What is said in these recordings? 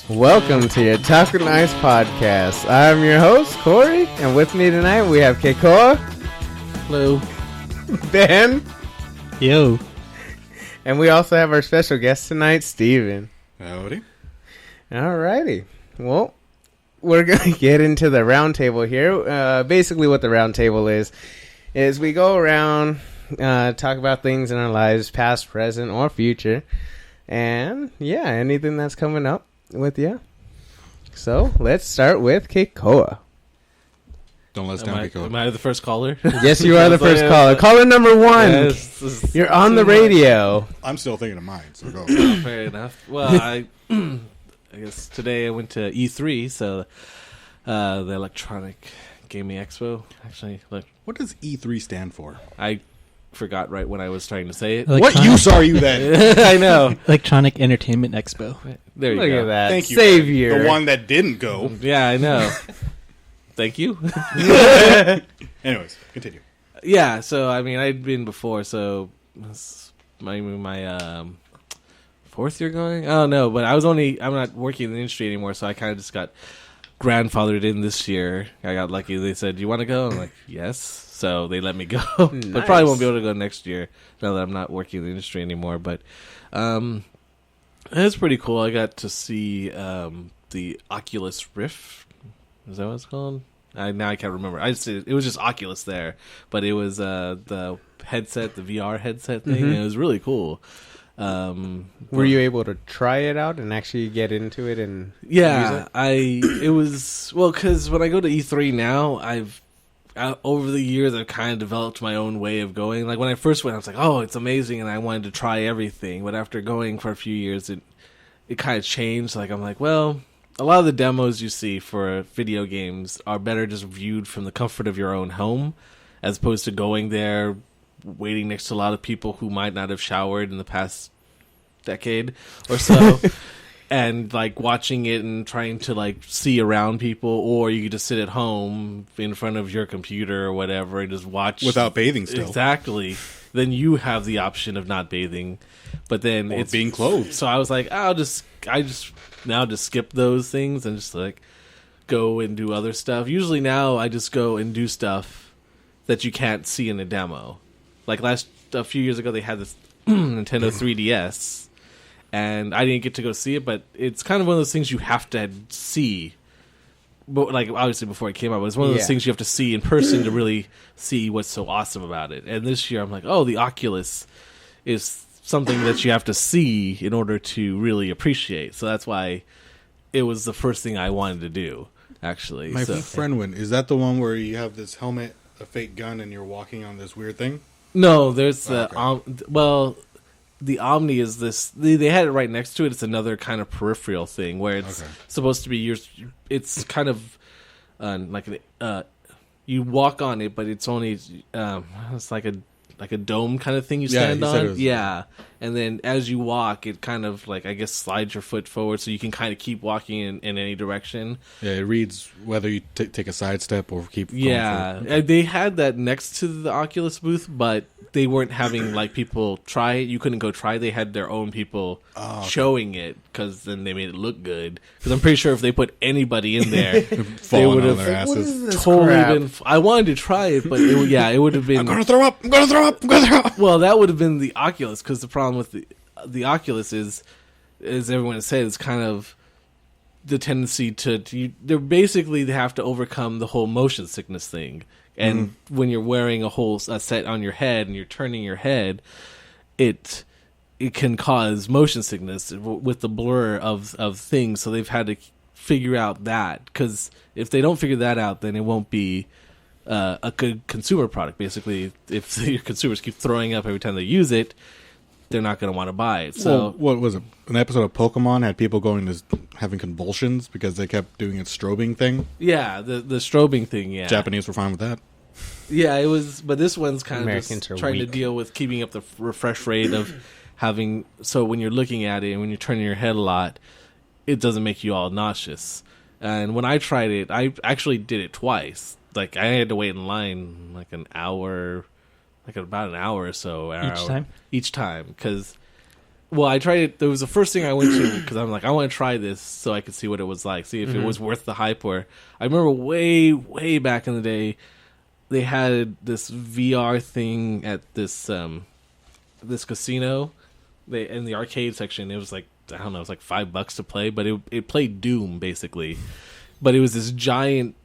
Welcome to your kNights podcast. I'm your host, Corey, and with me tonight we have Keikoa. Hello. Ben. Yo. And we also have our special guest tonight, Steven. Howdy. Alrighty. Well, we're going to get into the round table here. Basically what the round table is we go around, talk about things in our lives, past, present, or future. And, yeah, anything that's coming up with you. So, let's start with Keikoa. Don't let us down, Keikoa. Am I the first caller? Yes, you are the first caller. Caller number one. Yes, you're on the radio. I'm still thinking of mine, so go. Fair enough. Well, I guess today I went to E3, so the Electronic Gaming Expo. Actually, look. What does E3 stand for? I forgot right when I was trying to say it. What use are you then? I know. Electronic Entertainment Expo. There you Look go. at that. Thank you. Savior. The one that didn't go. Yeah, I know. Thank you. Anyways, continue. Yeah, so I mean, I'd been before, so it's my fourth year going. Oh no, but I'm not working in the industry anymore, so I kind of just got grandfathered in this year. I got lucky. They said, "Do you want to go?" I'm like, "Yes." So they let me go. Nice. But probably won't be able to go next year now that I'm not working in the industry anymore. But it's pretty cool. I got to see the Oculus Rift. Is that what it's called? Now I can't remember. It was just Oculus there, but it was the headset, the VR headset thing. And it was really cool. Were you able to try it out and actually get into it and use Yeah, it? it was because when I go to E3 now, over the years I've kind of developed my own way of going. Like when I first went, I was like, "Oh, it's amazing," and I wanted to try everything. But after going for a few years, it kind of changed. Like I'm like, well, a lot of the demos you see for video games are better just viewed from the comfort of your own home, as opposed to going there, waiting next to a lot of people who might not have showered in the past decade or so. And like watching it and trying to like see around people, or you could just sit at home in front of your computer or whatever and just watch Without bathing still. Exactly. Then you have the option of not bathing, but then Or it's being clothed. So I was like, I just now just skip those things and just like go and do other stuff. Usually now I just go and do stuff that you can't see in a demo. Like a few years ago they had this Nintendo 3DS. And I didn't get to go see it, but it's kind of one of those things you have to see. But like obviously before it came out, but it's one of those things you have to see in person to really see what's so awesome about it. And this year I'm like, oh, the Oculus is something that you have to see in order to really appreciate. So that's why it was the first thing I wanted to do, actually. My friend went. Is that the one where you have this helmet, a fake gun, and you're walking on this weird thing? No, there's the Okay. the Omni is this. They had it right next to it. It's another kind of peripheral thing where it's supposed to be yours. It's kind of you walk on it, but it's only it's like a dome kind of thing you stand on. Yeah, and then as you walk, it kind of like I guess slides your foot forward, so you can kind of keep walking in any direction. Yeah, it reads whether you take a side step or keep going Yeah, they had that next to the Oculus booth, but they weren't having like people try it. You couldn't go try. They had their own people showing it because then they made it look good. Because I'm pretty sure if they put anybody in there, they would have totally been. I wanted to try it, but it would have been. I'm gonna throw up. I'm gonna throw up. I'm gonna throw up. Well, that would have been the Oculus, because the problem with the Oculus is, as everyone has said, it's kind of the tendency they have to overcome the whole motion sickness thing. And when you're wearing a set on your head and you're turning your head, it can cause motion sickness with the blur of things. So they've had to figure out that, because if they don't figure that out, then it won't be a good consumer product. Basically, if your consumers keep throwing up every time they use it, they're not going to want to buy it. So well, what was it? An episode of Pokemon had people having convulsions because they kept doing its strobing thing. Yeah, the strobing thing. Yeah, Japanese were fine with that. Yeah, it was, but this one's kind of Americans just trying to deal with keeping up the refresh rate of having. So when you're looking at it and when you're turning your head a lot, it doesn't make you all nauseous. And when I tried it, I actually did it twice. Like I had to wait in line like an hour. Like about an hour or so. Each time? Each time, because Well, I tried it. That was the first thing I went to because I'm like, I want to try this so I could see what it was like, see if it was worth the hype. Or I remember way back in the day, they had this VR thing at this this casino. They in the arcade section. It was like, I don't know, it was like $5 to play, but it played Doom basically. But it was this giant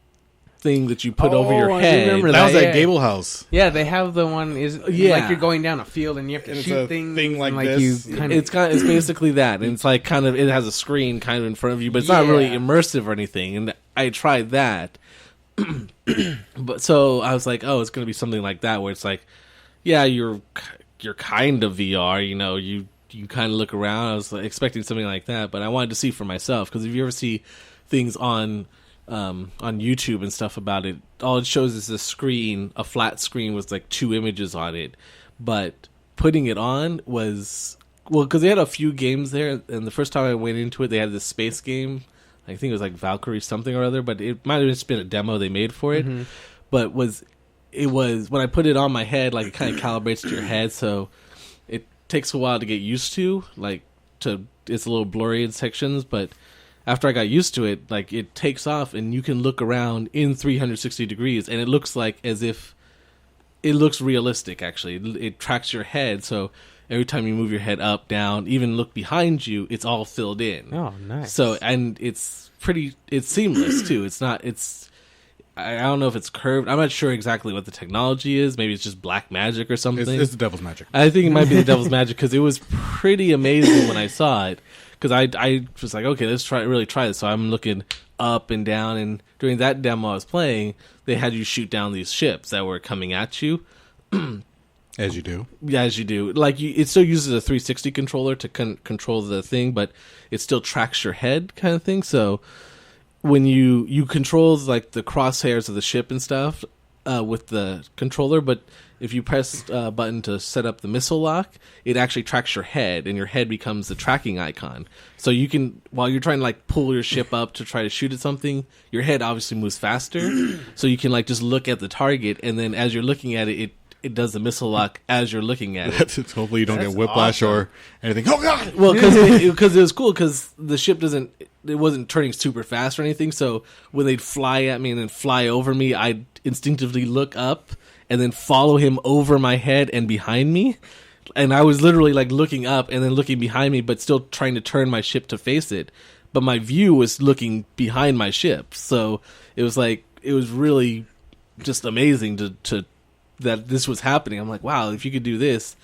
thing that you put over your I head. remember That was yeah. at Gable House. Yeah, they have the one is like you're going down a field and you have to And it's shoot a things thing like and, this. you kind of It's basically that, and it's like kind of, it has a screen kind of in front of you, but it's not really immersive or anything. And I tried that, but so I was like, oh, it's going to be something like that where it's like, yeah, you're kind of VR, you know, you kind of look around. I was like, expecting something like that, but I wanted to see for myself, because if you ever see things on YouTube and stuff about it, all it shows is a screen, a flat screen with like 2 images on it. But putting it on was, well, because they had a few games there, and the first time I went into it, they had this space game. I think it was like Valkyrie something or other, but it might have just been a demo they made for it. But it was when I put it on my head, like it kind of calibrates to your head, so it takes a while to get used to. It's a little blurry in sections, but after I got used to it, like it takes off and you can look around in 360 degrees, and it looks like as if it looks realistic. Actually, it tracks your head, so every time you move your head up, down, even look behind you, it's all filled in. Oh, nice. So, and it's seamless too. I don't know if it's curved. I'm not sure exactly what the technology is. Maybe it's just black magic or something. It's the devil's magic. I think it might be the devil's magic, because it was pretty amazing when I saw it. Because I was like, okay, let's really try this. So I'm looking up and down, and during that demo I was playing, they had you shoot down these ships that were coming at you. As you do. Yeah, as you do. Like, it still uses a 360 controller to control the thing, but it still tracks your head kind of thing. So when you control like the crosshairs of the ship and stuff with the controller, but if you press a button to set up the missile lock, it actually tracks your head, and your head becomes the tracking icon. So you can, while you're trying to like pull your ship up to try to shoot at something, your head obviously moves faster. So you can like just look at the target, and then as you're looking at it, it does the missile lock as you're looking at it. Hopefully you don't get whiplash or anything. Oh god! Well, because it was cool, because the ship wasn't turning super fast or anything. So when they'd fly at me and then fly over me, I'd instinctively look up and then follow him over my head and behind me. And I was literally like looking up and then looking behind me, but still trying to turn my ship to face it. But my view was looking behind my ship. So it was really just amazing to that this was happening. I'm like, wow, if you could do this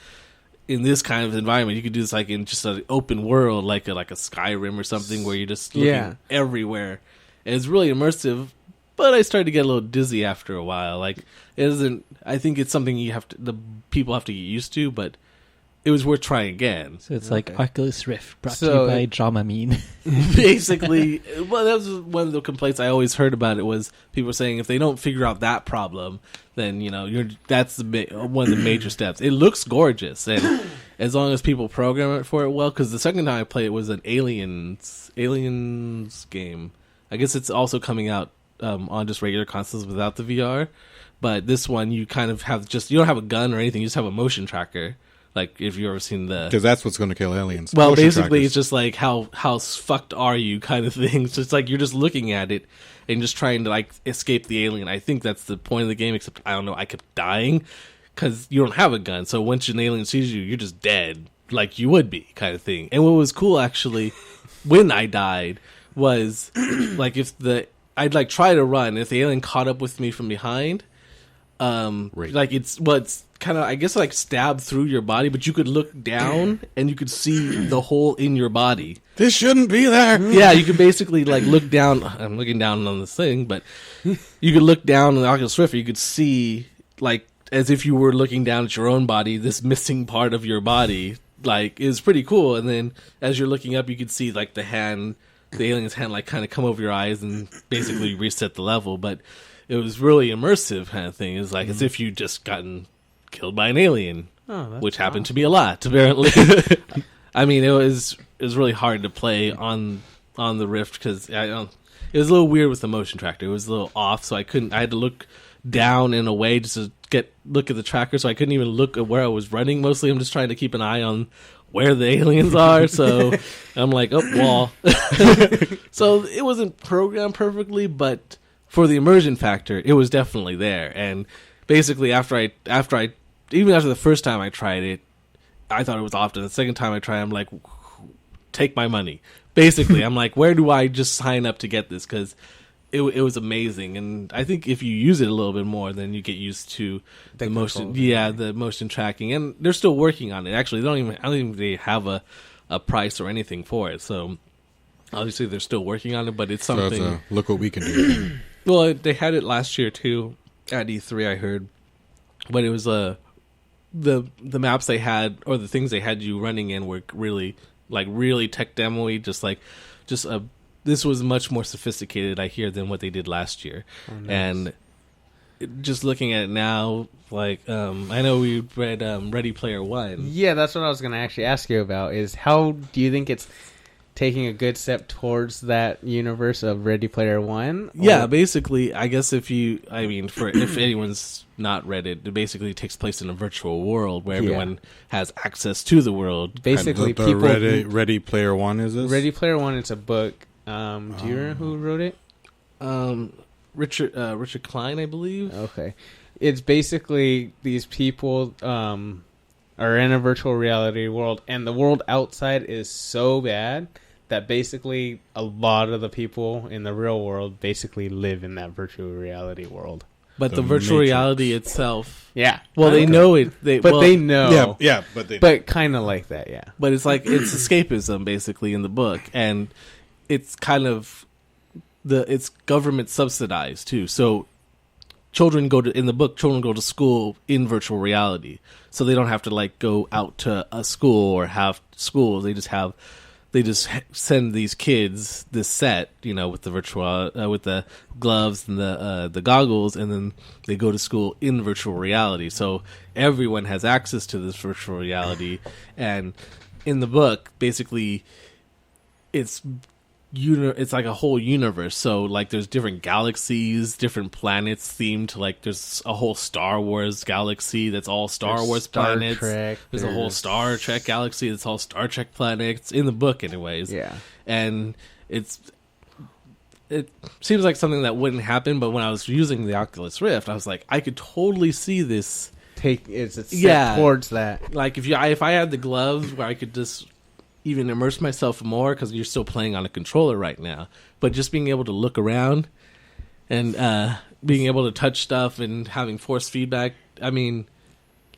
in this kind of environment, you could do this like in just an open world, like a Skyrim or something, where you're just looking everywhere. And it's really immersive. But I started to get a little dizzy after a while. Like, it isn't. I think it's something the people have to get used to. But it was worth trying again. So it's like Oculus Rift, brought to you by Dramamine. Basically, well, that was one of the complaints I always heard about it, was people saying if they don't figure out that problem, then that's one of the major steps. It looks gorgeous, and as long as people program it for it well. Because the second time I played it was an Aliens game. I guess it's also coming out on just regular consoles without the VR. But this one, you kind of have you don't have a gun or anything. You just have a motion tracker. Like, if you've ever seen because that's what's going to kill aliens. Well, motion basically, trackers. it's just like how fucked are you kind of thing. So it's like you're just looking at it and just trying to like escape the alien. I think that's the point of the game. Except I don't know. I kept dying because you don't have a gun. So once an alien sees you, you're just dead, like you would be, kind of thing. And what was cool actually, when I died, was like I'd like try to run. If the alien caught up with me from behind, like it's kind of, I guess, like stab through your body, but you could look down and you could see the hole in your body. This shouldn't be there. Yeah, you could basically like look down. I'm looking down on this thing, but you could look down on the Oculus Rift. You could see, like, as if you were looking down at your own body, this missing part of your body. Like, is pretty cool. And then as you're looking up, you could see like the alien's hand, like kind of come over your eyes and basically reset the level. But it was really immersive kind of thing. It's like as if you just gotten killed by an alien, which happened to be a lot, apparently. I mean, it was really hard to play on the Rift because it was a little weird with the motion tracker. It was a little off, so I had to look down in a way just to look at the tracker, so I couldn't even look at where I was running. Mostly, I'm just trying to keep an eye on where the aliens are. So I'm like, oh, wall. So it wasn't programmed perfectly, but for the immersion factor, it was definitely there. And basically, even after the first time I tried it, I thought it was off. The second time I tried, I'm like, take my money. Basically, I'm like, where do I just sign up to get this? Because it was amazing, and I think if you use it a little bit more, then you get used to the motion. Yeah, the motion tracking, and they're still working on it. Actually, I don't even think they have a price or anything for it. So obviously, they're still working on it, but it's something. So look what we can do. Well, they had it last year too at E3, I heard, but it was the maps they had or the things they had you running in were really tech demo-y, this was much more sophisticated, I hear, than what they did last year. Oh, nice. And just looking at it now, I know we read Ready Player One. Yeah, that's what I was going to actually ask you about, is how do you think it's taking a good step towards that universe of Ready Player One? Yeah, basically, I guess if anyone's not read it, it basically takes place in a virtual world where everyone has access to the world. Basically, people... Ready Player One, is this? Ready Player One, it's a book. Do you remember who wrote it? Richard Klein, I believe. Okay. It's basically these people are in a virtual reality world, and the world outside is so bad that basically a lot of the people in the real world basically live in that virtual reality world. But the virtual reality itself... Yeah. Well, they know it. They know. Yeah, but kind of like that, yeah. But it's like, it's escapism, basically, in the book. And it's kind of... It's government subsidized, too. So children go to school in virtual reality. So they don't have to, go out to a school or have schools. They just send these kids this set, with the virtual, with the gloves and the goggles, and then they go to school in virtual reality. So everyone has access to this virtual reality. And in the book, basically, it's like a whole universe. So there's different galaxies, different planets themed. There's a whole Star Wars galaxy that's all Star Wars planets. There's a whole Star Trek galaxy that's all Star Trek planets in the book, anyways. Yeah, and it seems like something that wouldn't happen. But when I was using the Oculus Rift, I was like, I could totally see this. It's a step towards that. If I had the gloves where I could just even immerse myself more, because you're still playing on a controller right now, but just being able to look around and being able to touch stuff and having force feedback, I mean,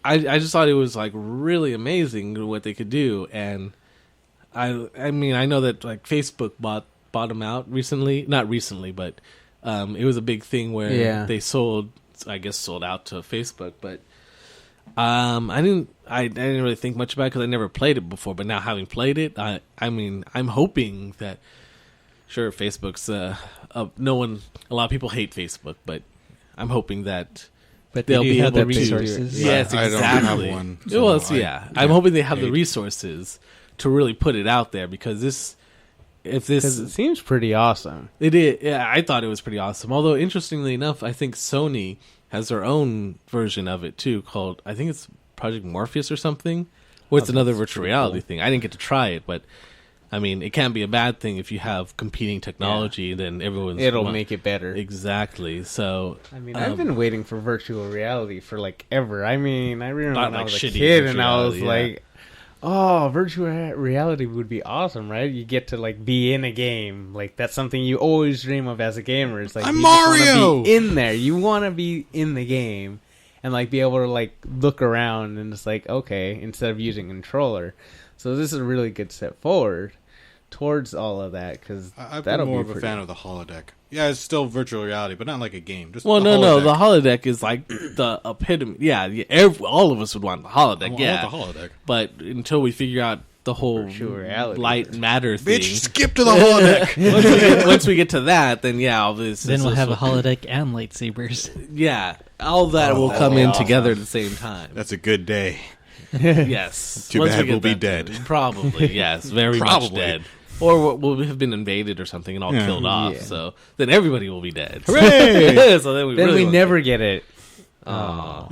I just thought it was really amazing what they could do. And I mean, I know that Facebook bought them out recently, not recently, but it was a big thing where they sold out to Facebook. But I didn't really think much about it because I never played it before. But now having played it, I mean, I'm hoping that, sure, Facebook's a lot of people hate Facebook, but I'm hoping that they'll be able the to resources. Yes, exactly. I don't have one. So I'm hoping they have the resources to really put it out there, because because it seems pretty awesome. It is. Yeah, I thought it was pretty awesome. Although, interestingly enough, I think Sony has their own version of it too, called, I think it's Project Morpheus or something, where it's another virtual reality thing. I didn't get to try it, but I mean, it can't be a bad thing if you have competing technology. Then it'll make it better. Exactly. So I mean, I've been waiting for virtual reality for ever. I mean, I remember when I was a kid and I was like, oh, virtual reality would be awesome, right? You get to be in a game. That's something you always dream of as a gamer. It's I'm Mario! Be in there. You want to be in the game and be able to look around, and it's okay, instead of using a controller. So this is a really good step forward towards all of that, because I've been more of a fan of the holodeck. Yeah, it's still virtual reality, but not like a game. Just no, the holodeck is the epitome. Yeah, all of us would want the holodeck. I want the holodeck, but until we figure out the whole light matter thing, bitch, skip to the holodeck. once we get to that, then we'll have a holodeck and lightsabers. Yeah, all that will come in together at the same time. That's a good day. Yes. Too bad we'll be dead. Probably, yes. Very much dead. Or we'll have been invaded or something and all killed off. Yeah. So then everybody will be dead. Hooray! So then we never get it. Oh.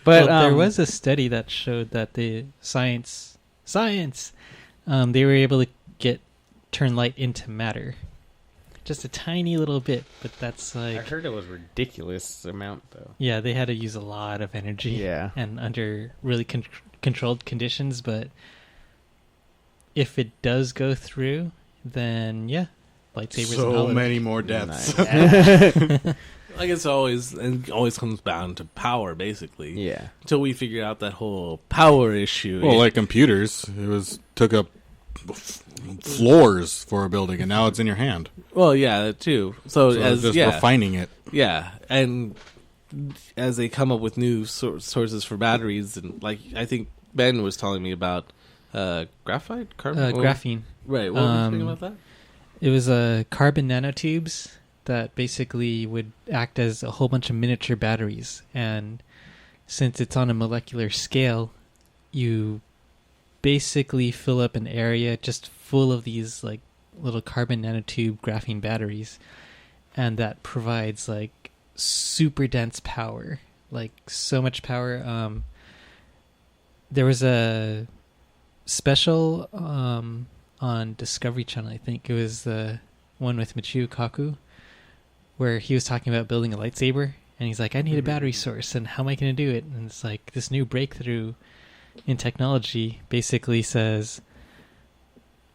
But there was a study that showed that the science science. They were able to turn light into matter. Just a tiny little bit, but that's like... I heard it was ridiculous amount, though. Yeah, they had to use a lot of energy. Yeah. And under really controlled conditions, but if it does go through, then yeah, lightsabers. So many more deaths. Like it always comes down to power, basically. Yeah. Until we figure out that whole power issue. Well, like computers, took up floors for a building, and now it's in your hand. Well, yeah, that too. So as just refining it. Yeah, and as they come up with new sources for batteries, and like I think Ben was telling me about graphite, graphene. Right. What were you thinking about that? It was carbon nanotubes that basically would act as a whole bunch of miniature batteries, and since it's on a molecular scale, you basically fill up an area just full of these like little carbon nanotube graphene batteries, and that provides like super dense power, like so much power. There was a special on Discovery Channel, I think it was the one with Michio Kaku, where he was talking about building a lightsaber, and he's like, I need a battery source, and how am I going to do it? And it's like this new breakthrough in technology basically says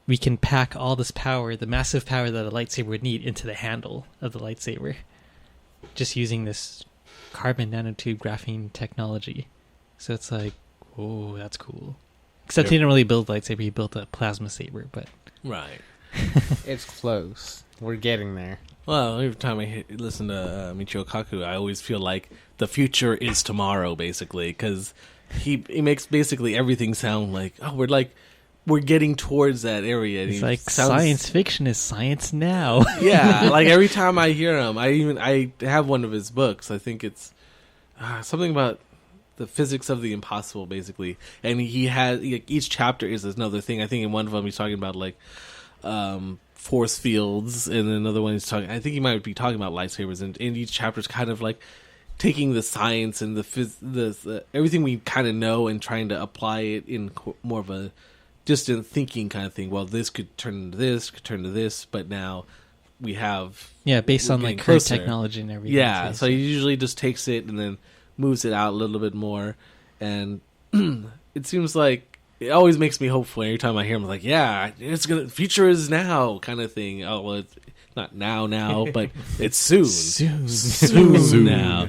we can pack all this power, the massive power that a lightsaber would need, into the handle of the lightsaber, just using this carbon nanotube graphene technology. So it's like, oh, that's cool. Except he didn't really build a lightsaber, he built a plasma saber, but... Right. It's close. We're getting there. Well, every time I listen to Michio Kaku, I always feel like the future is tomorrow, basically, because he makes basically everything sound like, oh, we're getting towards that area. It's like science fiction is science now. Yeah, like every time I hear him, I have one of his books. I think it's something about the physics of the impossible, basically. And he has each chapter is another thing. I think in one of them he's talking about like force fields, and then another one he's talking. I think he might be talking about lightsabers. And each chapter is kind of like taking the science and the everything we kind of know and trying to apply it in more of a distant thinking kind of thing. Well, this could turn into this, could turn into this, but now we have based on like current technology and everything. Yeah, so he usually just takes it and then moves it out a little bit more, and it seems like it always makes me hopeful every time I hear him. Like, yeah, future is now kind of thing. Oh, well, it's not now, but it's soon, soon now.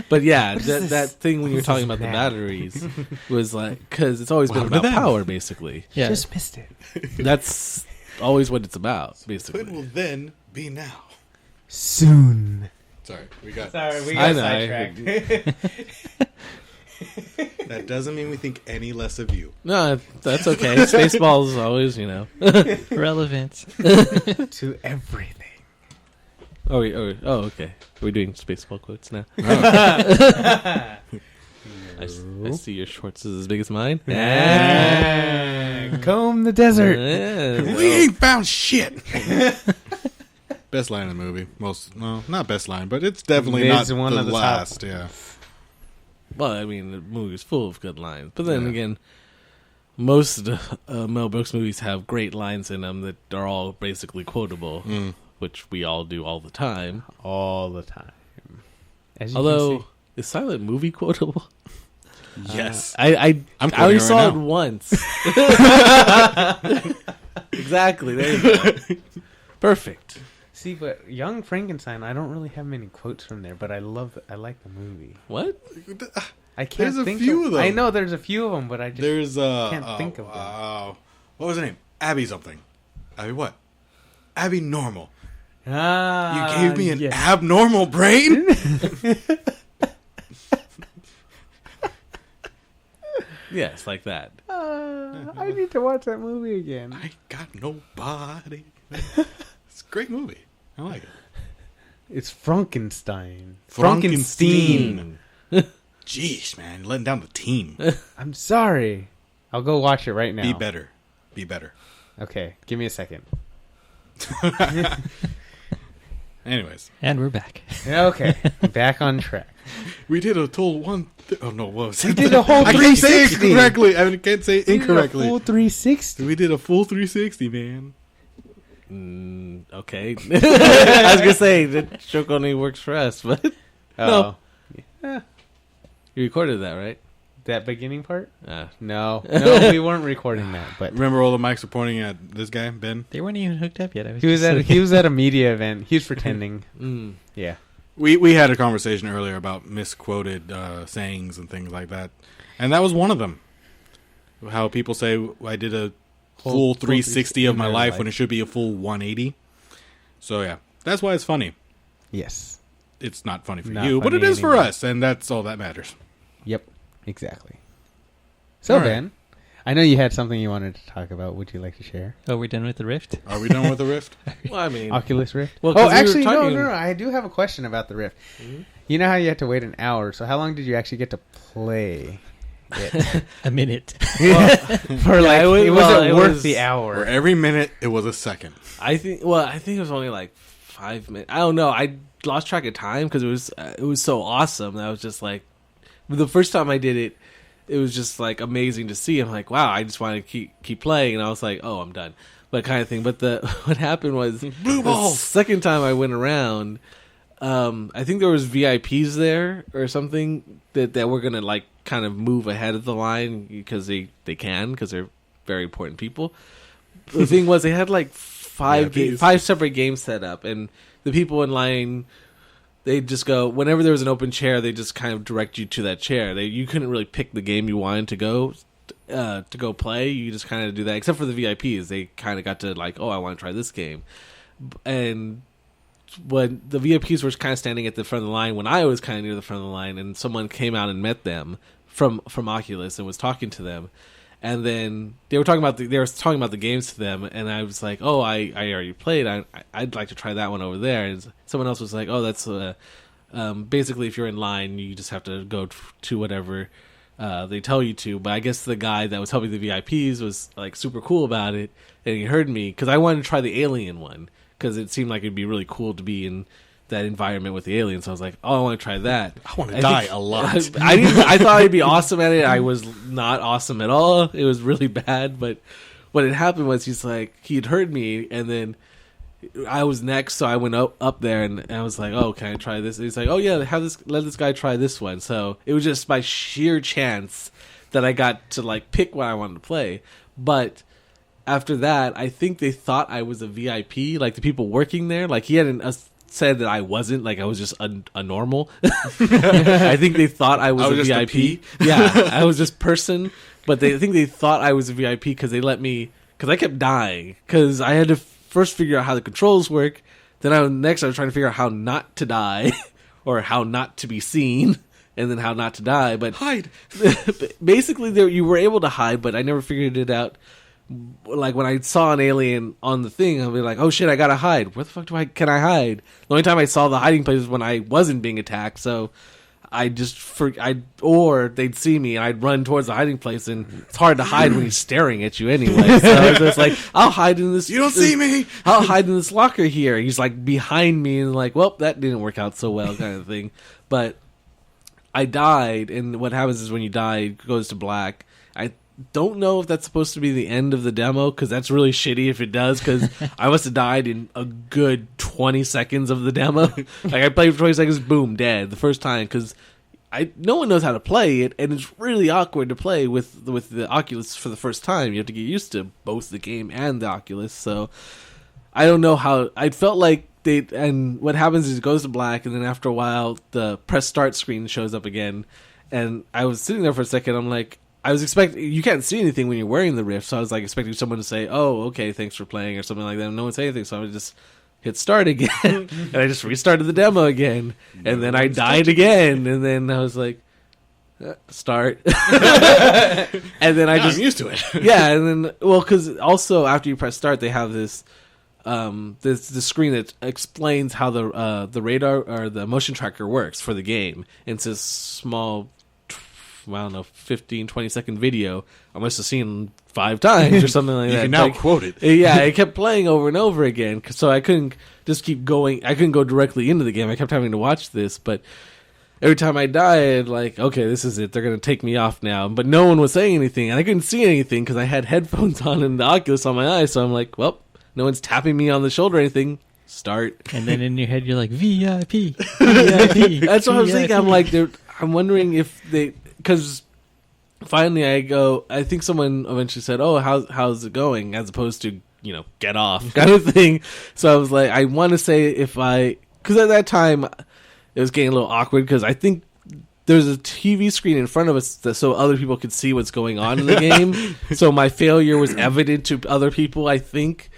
But yeah, that thing when you're talking about the batteries was like, because it's always been about power, basically. Yeah, just missed it. That's always what it's about, basically. It will then be now. Soon. Sorry, we got sidetracked. That doesn't mean we think any less of you. No, that's okay. Spaceballs always, relevant to everything. Okay. We're doing Spaceball quotes now. I see your shorts is as big as mine. Comb the desert. We ain't found shit. Best line in the movie. Not best line, but it's definitely not one of the last. Top. Yeah. Well, I mean, the movie's full of good lines, but then again, most Mel Brooks movies have great lines in them that are all basically quotable, which we all do all the time. Although, is Silent Movie quotable? Yes. I only saw it once. Exactly. There you go. Perfect. See, but Young Frankenstein, I don't really have many quotes from there, but I like the movie. What? I can't think of them. I know there's a few of them, but I just can't think of them. What was her name? Abby something. Abby what? Abby Normal. You gave me an abnormal brain? Yes, like that. I need to watch that movie again. I got nobody. It's a great movie. I like it. It's Frankenstein. Frankenstein. Jeez, man. You're letting down the team. I'm sorry. I'll go watch it right now. Be better. Okay, give me a second. Anyways. And we're back. Okay, back on track. We did a total one. Oh no, what was it? We did a whole I can't say it 360. correctly. I can't say it incorrectly. Full 360. We did a full 360, man. Okay. I was gonna say that joke only works for us, but Oh, you recorded that, right? that beginning part? Uh, No, we weren't recording that. But Remember, all the mics were pointing at this guy, Ben. They weren't even hooked up yet. he was at a media event. He was pretending. Yeah. We had a conversation earlier about misquoted sayings and things like that, and that was one of them. How people say I did a full 360 of my life when it should be a full 180. So yeah, that's why it's funny. Yes. It's not funny for Not you, but funny it is for anymore. us, and that's all that matters. Yep. Exactly. So, All right. Ben, I know you had something you wanted to talk about. Would you like to share? Oh, we're done with the Rift? Are we done with the Rift? well, I mean, Oculus Rift? Well, 'cause oh, we were actually, talking- no. I do have a question about the Rift. You know how you had to wait an hour? So how long did you actually get to play it? A minute. For like, it was- it well, wasn't it worth was- the For hour. every minute, it was a second. I think it was only like 5 minutes. I don't know. I lost track of time because it was so awesome. That I was just like, the first time I did it, it was just like amazing to see. I'm like, wow, I just want to keep playing, and I was like, oh, I'm done, but kind of thing. But what happened was Blue balls. the second time I went around, I think there was VIPs there or something that were gonna like kind of move ahead of the line because they can because they're very important people. The thing was they had like five separate games set up, and the people in line, they just go whenever there was an open chair, they just kind of direct you to that chair. You couldn't really pick the game you wanted to go play. You just kind of do that, except for the VIPs. They kind of got to like, oh, I want to try this game. And when the VIPs were kind of standing at the front of the line, when I was kind of near the front of the line, and someone came out and met them from Oculus and was talking to them. And then they were talking about the games to them, and I was like, "Oh, I already played. I'd like to try that one over there." And someone else was like, "Oh, that's basically if you're in line, you just have to go to whatever they tell you to." But I guess the guy that was helping the VIPs was like super cool about it, and he heard me because I wanted to try the alien one because it seemed like it'd be really cool to be in that environment with the aliens. So I was like, oh, I want to try that. I want to die a lot. I thought I'd be awesome at it. I was not awesome at all. It was really bad. But what had happened was he'd heard me, and then I was next, so I went up there, and I was like, oh, can I try this? And he's like, oh yeah, let this guy try this one. So it was just by sheer chance that I got to like pick what I wanted to play. But after that, I think they thought I was a VIP, like the people working there. Like he hadn't said that I wasn't, like I was just a normal. I think they thought I was a VIP. Yeah, I was this person, but I think they thought I was a VIP because they let me, because I kept dying, because I had to first figure out how the controls work. Then I was trying to figure out how not to die or how not to be seen, and then how not to die. But Hide. basically, you were able to hide, but I never figured it out. Like when I saw an alien on the thing, I'd be like, "Oh shit, I gotta hide. Where the fuck can I hide?" The only time I saw the hiding place was when I wasn't being attacked. So or they'd see me and I'd run towards the hiding place, and it's hard to hide when he's staring at you anyway. So I was just like, "I'll hide in this. You don't see me. I'll hide in this locker here." He's like behind me, and like, well, that didn't work out so well, kind of thing. But I died, and what happens is when you die, it goes to black. I don't know if that's supposed to be the end of the demo, because that's really shitty if it does, because I must have died in a good 20 seconds of the demo. Like I played for 20 seconds, boom, dead the first time, because no one knows how to play it, and it's really awkward to play with the Oculus for the first time. You have to get used to both the game and the Oculus. So I don't know how. I felt like and what happens is it goes to black, and then after a while the press start screen shows up again, and I was sitting there for a second. I'm like, I was expecting, you can't see anything when you're wearing the Rift, so I was like expecting someone to say, "Oh, okay, thanks for playing," or something like that. And no one said anything, so I would just hit start again, and I just restarted the demo again, and then I died again, and then I was like, start, and then I'm used to it. Yeah, and then because also after you press start, they have this screen that explains how the radar or the motion tracker works for the game. And it's a small, I don't know, 15, 20-second video I must have seen 5 times or something like that. You can now like, quote it. Yeah, it kept playing over and over again, so I couldn't just keep going. I couldn't go directly into the game. I kept having to watch this, but every time I died, like, okay, this is it. They're going to take me off now. But no one was saying anything, and I couldn't see anything because I had headphones on and the Oculus on my eyes. So I'm like, well, no one's tapping me on the shoulder or anything. Start. And then in your head, you're like, VIP, VIP. That's what I was VIP. thinking. I'm like, I'm wondering if they, because finally I think someone eventually said, oh, how's it going? As opposed to, get off kind of thing. So I was like, I want to say because at that time it was getting a little awkward because I think there's a TV screen in front of us so other people could see what's going on in the game. So my failure was evident to other people, I think.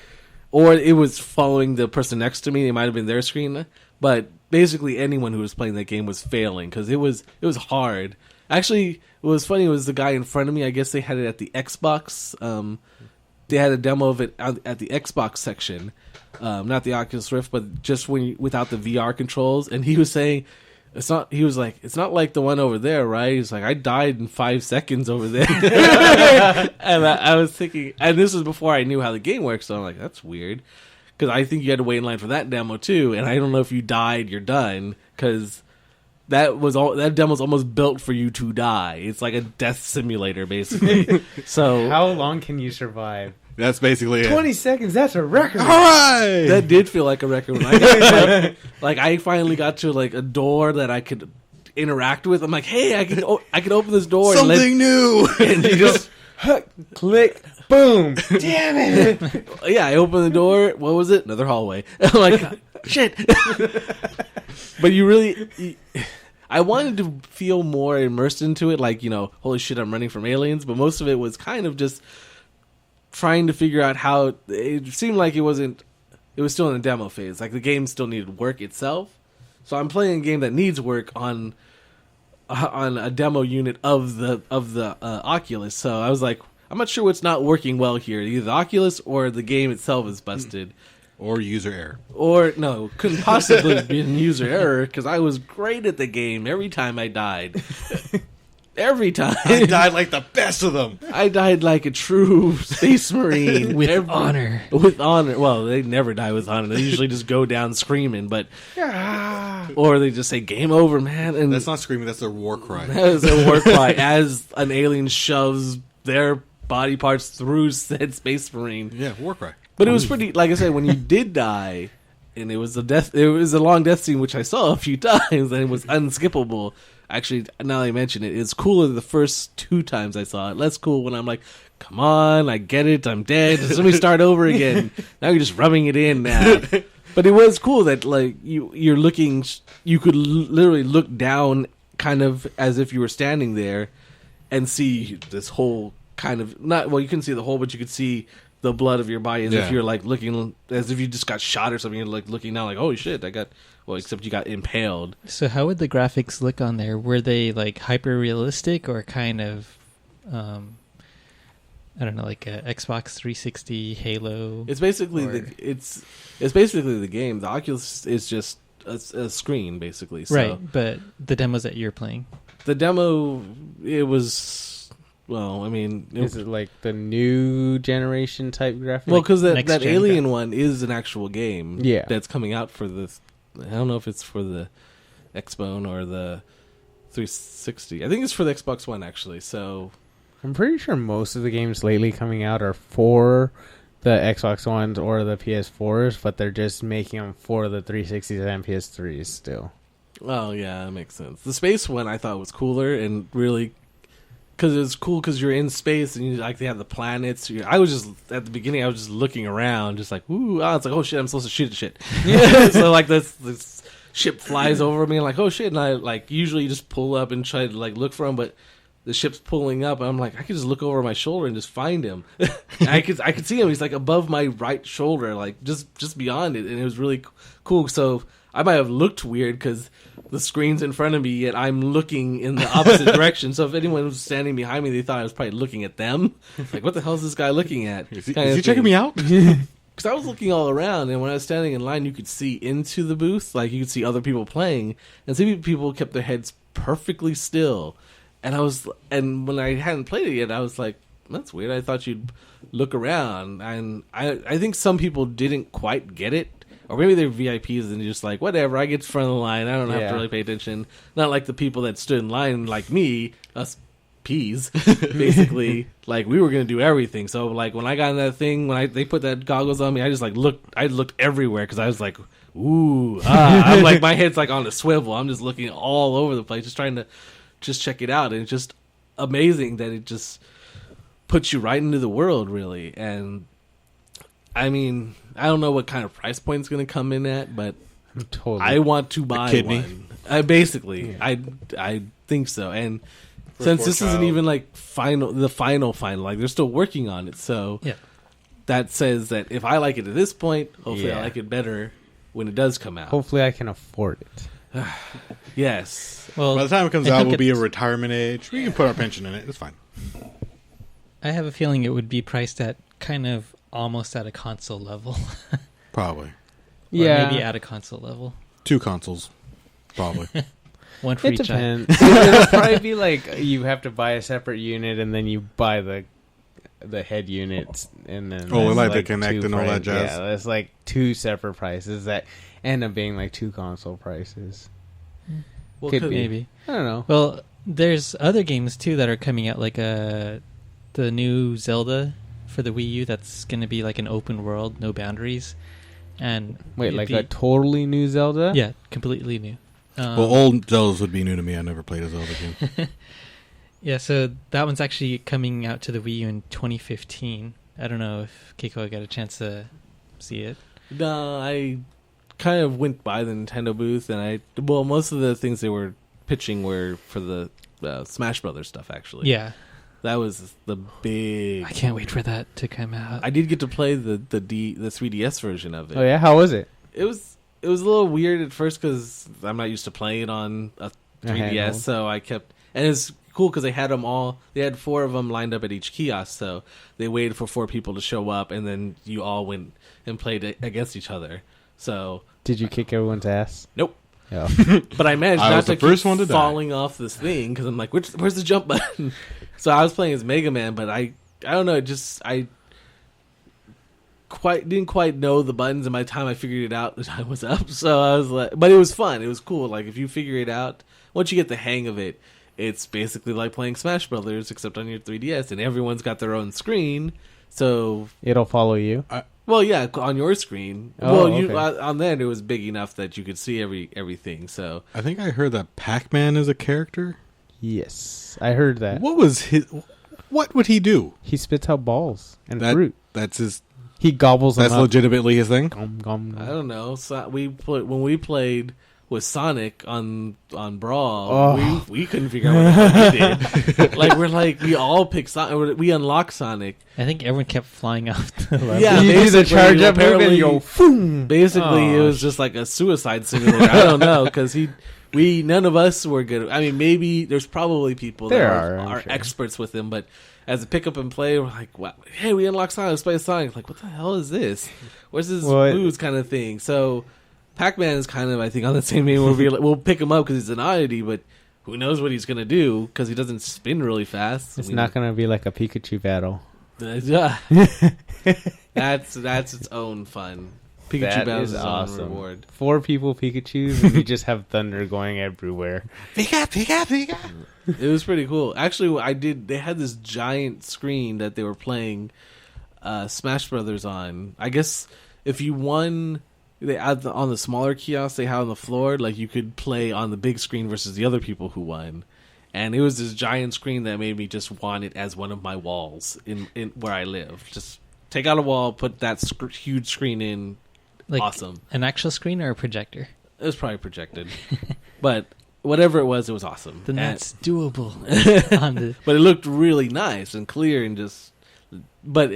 Or it was following the person next to me. It might have been their screen. But basically anyone who was playing that game was failing because it was hard. Actually, what was funny was the guy in front of me, I guess they had it at the Xbox. They had a demo of it at the Xbox section. Not the Oculus Rift, but just without the VR controls. And he was saying, it's not like the one over there, right? He's like, I died in 5 seconds over there. And I was thinking, and this was before I knew how the game works, so I'm like, that's weird. Because I think you had to wait in line for that demo too, and I don't know if you died, you're done, because that demo's almost built for you to die. It's like a death simulator, basically. So how long can you survive? That's basically 20 seconds. That's a record. All right. That did feel like a record when I got like I finally got to like a door that I could interact with. I'm like, hey, I can open this door. Something new. And you just click, boom. Damn it. Yeah, I opened the door. What was it? Another hallway. I'm like, shit. But I wanted to feel more immersed into it. Like, holy shit, I'm running from aliens. But most of it was kind of just trying to figure out how it seemed like it was still in the demo phase. Like the game still needed work itself. So I'm playing a game that needs work on a demo unit of the Oculus. So I was like, I'm not sure what's not working well here. Either the Oculus or the game itself is busted. Or user error. Or, no, couldn't possibly be user error because I was great at the game every time I died. Every time. I died like the best of them. I died like a true space marine. With honor. With honor. Well, they never die with honor. They usually just go down screaming, but... Or they just say, game over, man. And that's not screaming, that's their war cry. That is a war cry as an alien shoves their body parts through said space marine. Yeah, war cry. But it was pretty, like I said, when you did die, and it was a long death scene, which I saw a few times, and it was unskippable. Actually, now that I mention it, it's cooler the first 2 times I saw it. Less cool when I'm like, come on, I get it, I'm dead. Let me start over again. Now you're just rubbing it in now. But it was cool that like you're looking, you could literally look down, kind of as if you were standing there, and see this whole kind of you couldn't see the whole, but you could see the blood of your body as if you're like looking, as if you just got shot or something. You're like looking down, like, holy shit, except you got impaled. So how would the graphics look on there? Were they like hyper realistic or kind of, I don't know, like a Xbox 360 Halo? It's basically it's basically the game. The Oculus is just a screen, basically. So right, but the demos that you're playing, the demo, it was. Well, I mean... Is it like the new generation type graphic? Well, because that Alien one is an actual game that's coming out for this... I don't know if it's for the Xbone or the 360. I think it's for the Xbox One, actually, so... I'm pretty sure most of the games lately coming out are for the Xbox Ones or the PS4s, but they're just making them for the 360s and PS3s still. Oh, yeah, that makes sense. The space one I thought was cooler and really... Because it was cool because you're in space and they have the planets. I was just, at the beginning, I was just looking around, just like, ooh, it's like, oh shit, I'm supposed to shoot at shit. So like this ship flies over me and like, oh shit. And I like, usually you just pull up and try to like look for him, but the ship's pulling up and I'm like, I could just look over my shoulder and just find him. I could see him. He's like above my right shoulder, like just beyond it. And it was really cool. So I might have looked weird because the screen's in front of me, yet I'm looking in the opposite direction. So if anyone was standing behind me, they thought I was probably looking at them. Like, what the hell is this guy looking at? Is he checking me out? Because I was looking all around, and when I was standing in line, you could see into the booth. Like, you could see other people playing, and some people kept their heads perfectly still. And when I hadn't played it yet, I was like, that's weird. I thought you'd look around. And I think some people didn't quite get it. or maybe they're VIPs and they're just like, whatever, I get to front of the line, I don't have to really pay attention. Not like the people that stood in line like me, us peas, basically. Like, we were gonna do everything. So like when I got in that thing, they put that goggles on me, I just like looked everywhere because I was like, ooh, I'm like, my head's like on a swivel. I'm just looking all over the place, just trying to just check it out. And it's just amazing that it just puts you right into the world, really. And I mean, I don't know what kind of price point it's going to come in at, but I want to buy one. I think so. And since this isn't even like the final, like they're still working on it. So that says that if I like it at this point, hopefully I like it better when it does come out. Hopefully I can afford it. Yes. Well, by the time it comes out, we'll be a retirement age. We can put our pension in it. It's fine. I have a feeling it would be priced at kind of almost at a console level. Probably. Or Yeah. maybe at a console level. 2 consoles. Probably. One for It each eye. depends. It'll probably be like you have to buy a separate unit and then you buy the head units and then like that's the Connect and all that jazz. Yeah, that's like 2 separate prices that end up being like 2 console prices. Well, Could be. Maybe. I don't know. Well, there's other games too that are coming out, like the new Zelda for the Wii U. That's going to be like an open world, no boundaries. And Wait, like a totally new Zelda? Yeah, completely new. Well, old Zeldas would be new to me. I never played a Zelda game. Yeah, so that one's actually coming out to the Wii U in 2015. I don't know if Keiko got a chance to see it. No, I kind of went by the Nintendo booth, and most of the things they were pitching were for the Smash Brothers stuff, actually. Yeah. That was the big... I can't wait for that to come out. I did get to play the 3DS version of it. Oh, yeah? How was it? It was a little weird at first because I'm not used to playing on a 3DS, so I kept... And it's cool because they had them all... They had 4 of them lined up at each kiosk, so they waited for 4 people to show up, and then you all went and played against each other. So... Did you kick everyone's ass? Nope. Oh. But I managed I not was to the first keep one to die. falling off this thing because I'm like, where's the jump button? So I was playing as Mega Man, but I don't know, I didn't quite know the buttons, and by the time I figured it out, the time was up. So I was like, but it was fun. It was cool. Like if you figure it out, once you get the hang of it, it's basically like playing Smash Brothers except on your 3DS, and everyone's got their own screen. So It'll follow you? well, yeah, on your screen. Oh, well, okay. On that it was big enough that you could see everything. So I think I heard that Pac-Man is a character. Yes. I heard that. What would he do? He spits out balls and fruit. That's his... He gobbles them That's up. legitimately his thing? Gum, gum. I don't know. So when we played with Sonic on Brawl, Oh. we couldn't figure out what the fuck he did. We all picked Sonic. We unlocked Sonic. I think everyone kept flying off the level. Yeah, you do the basically, charge up move and apparently- you go, boom. Basically, it Oh, was just like a suicide simulator. I don't know because none of us were good. I mean, maybe there's probably people that I'm are sure. experts with him, but as a pick up and play, we're like, wow, hey, we unlocked Sonic. Let's play Sonic. Like, what the hell is this? Where's this moves kind of thing? So Pac-Man is kind of, I think, on the same name where we'll pick him up because he's an oddity, but who knows what he's going to do because he doesn't spin really fast. It's not going to be like a Pikachu battle. That's its own fun. Pikachu That battle is is awesome. awesome. Reward. 4 people Pikachus and you just have thunder going everywhere. Pika, Pika, Pika. It was pretty cool. Actually, they had this giant screen that they were playing Smash Brothers on. I guess if you won, on the smaller kiosks they have on the floor, like you could play on the big screen versus the other people who won. And it was this giant screen that made me just want it as one of my walls in where I live. Just take out a wall, put that huge screen in. Like awesome. An actual screen or a projector? It was probably projected, but whatever it was awesome. Then And- that's doable. On the But it looked really nice and clear and just. But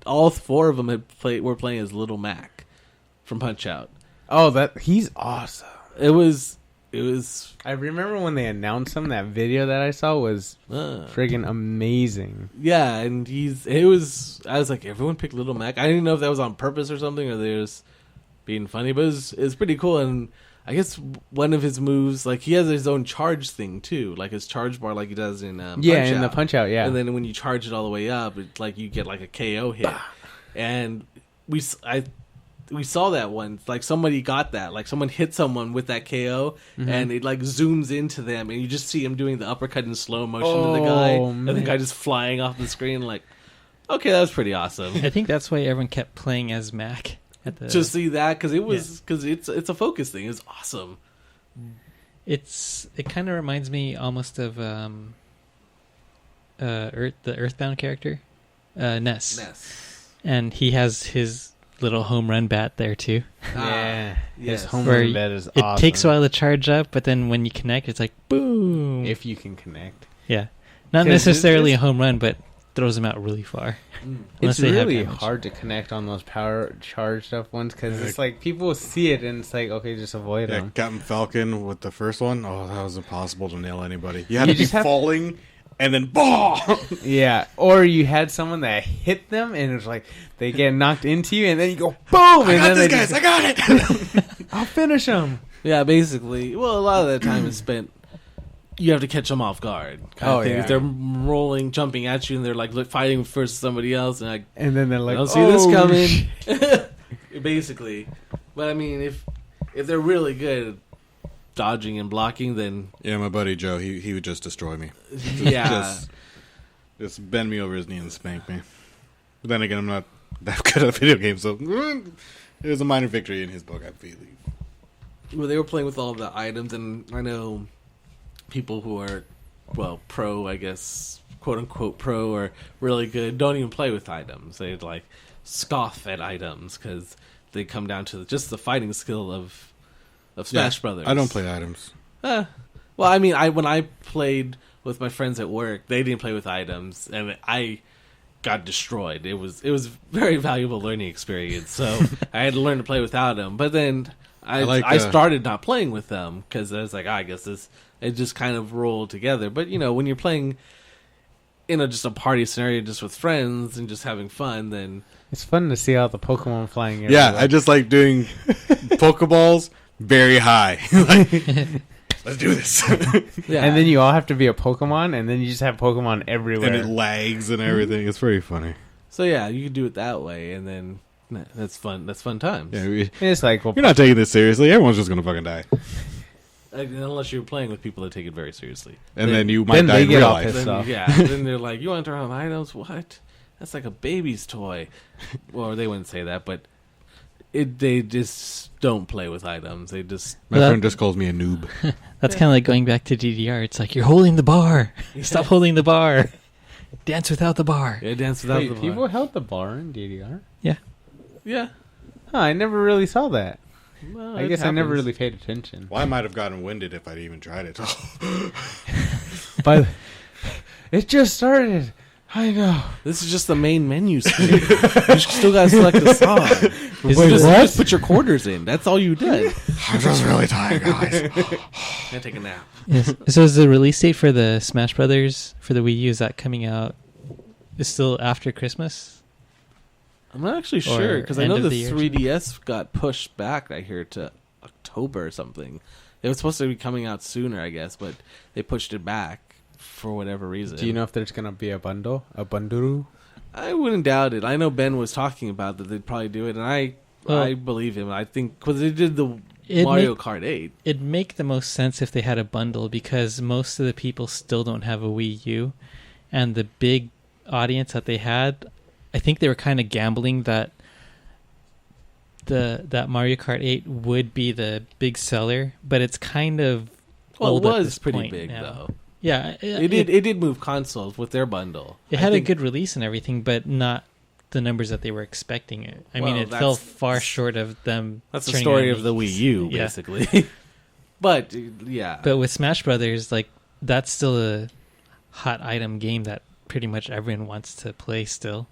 all 4 of them were playing as Little Mac from Punch Out. Oh, he's awesome. It was. I remember when they announced him, that video that I saw was friggin' amazing. Yeah, and I was like, everyone picked Little Mac. I didn't know if that was on purpose or something, or they was being funny, but it's pretty cool. And I guess one of his moves, like he has his own charge thing too, like his charge bar, like he does in the Punch Out, yeah. And then when you charge it all the way up, it's like you get like a KO hit. And we saw that once. Like somebody got that. Like someone hit someone with that KO, and it like zooms into them, and you just see him doing the uppercut in slow motion to the guy, and the guy just flying off the screen. Like, okay, that was pretty awesome. I think that's why everyone kept playing as Mac. To see that, because it's a focus thing. It's awesome. It kind of reminds me almost of the Earthbound character, Ness. And he has his little home run bat there too. His home run bat is awesome. It takes a while to charge up, but then when you connect, it's like boom. If you can connect. Yeah, not necessarily a home run, but throws them out really far. It's really hard to connect on those power charged up ones because it's like people see it and it's like, okay, just avoid them. Captain Falcon with the first one, that was impossible to nail anybody. You had to be falling and then ball. Yeah, or you had someone that hit them and it was like they get knocked into you and then you go boom. I got it. I'll finish them. Yeah, basically. Well, a lot of the time is spent. You have to catch them off guard. Kind of thing. Yeah. They're rolling, jumping at you, and they're like fighting for somebody else, and then like, I don't see this coming. Basically, but I mean, if they're really good at dodging and blocking, then my buddy Joe, he would just destroy me. Just bend me over his knee and spank me. But then again, I'm not that good at video games, so it was a minor victory in his book, I believe. Well, they were playing with all the items, and I know people who are, pro, I guess, quote unquote pro, or really good, don't even play with items. They like scoff at items because they come down to just the fighting skill of Smash Brothers. I don't play items. Well, I mean, when I played with my friends at work, they didn't play with items, and I got destroyed. It was very valuable learning experience. So I had to learn to play without them. But then I started not playing with them because I was like, I guess it just kind of rolled together. But, when you're playing in just a party scenario just with friends and just having fun, then... It's fun to see all the Pokemon flying everywhere. Yeah, I just like doing Pokeballs very high. Let's do this. Yeah. And then you all have to be a Pokemon, and then you just have Pokemon everywhere. And it lags and everything. It's pretty funny. So, yeah, you can do it that way, and then... That's fun. That's fun times. Yeah, it's like... You're not taking this seriously. Everyone's just going to fucking die. Unless you're playing with people that take it very seriously. And then you might die in real life. Then they're like, you want to turn on items? What? That's like a baby's toy. Well, they wouldn't say that, but they just don't play with items. They just... My friend just calls me a noob. That's kind of like going back to DDR. It's like, you're holding the bar. Stop holding the bar. Dance without the bar. Yeah, dance without the bar. People held the bar in DDR? Yeah. Yeah. Huh, I never really saw that. Well, I guess I never really paid attention. Well, I might have gotten winded if I'd even tried it. But it just started. I know. This is just the main menu screen. You still got to select a song. Just put your quarters in. That's all you did. I'm just really tired, guys. I take a nap. Yes. So is the release date for the Smash Brothers for the Wii U, is that coming out? Is still after Christmas? I'm not actually sure because I know the 3DS got pushed back, I hear, to October or something. It was supposed to be coming out sooner, I guess, but they pushed it back for whatever reason. Do you know if there's going to be a bundle? A bundle? I wouldn't doubt it. I know Ben was talking about that they'd probably do it, and I believe him. I think because they did the Mario Kart 8. It'd make the most sense if they had a bundle because most of the people still don't have a Wii U, and the big audience that they had, I think they were kind of gambling that that Mario Kart 8 would be the big seller, but it's kind of old it was pretty big now. Though. Yeah, it did move consoles with their bundle. It had a good release and everything, but not the numbers that they were expecting it. I mean, it fell far short of them. That's the story of the Wii U, basically. But yeah, but with Smash Brothers, like that's still a hot item game that pretty much everyone wants to play still.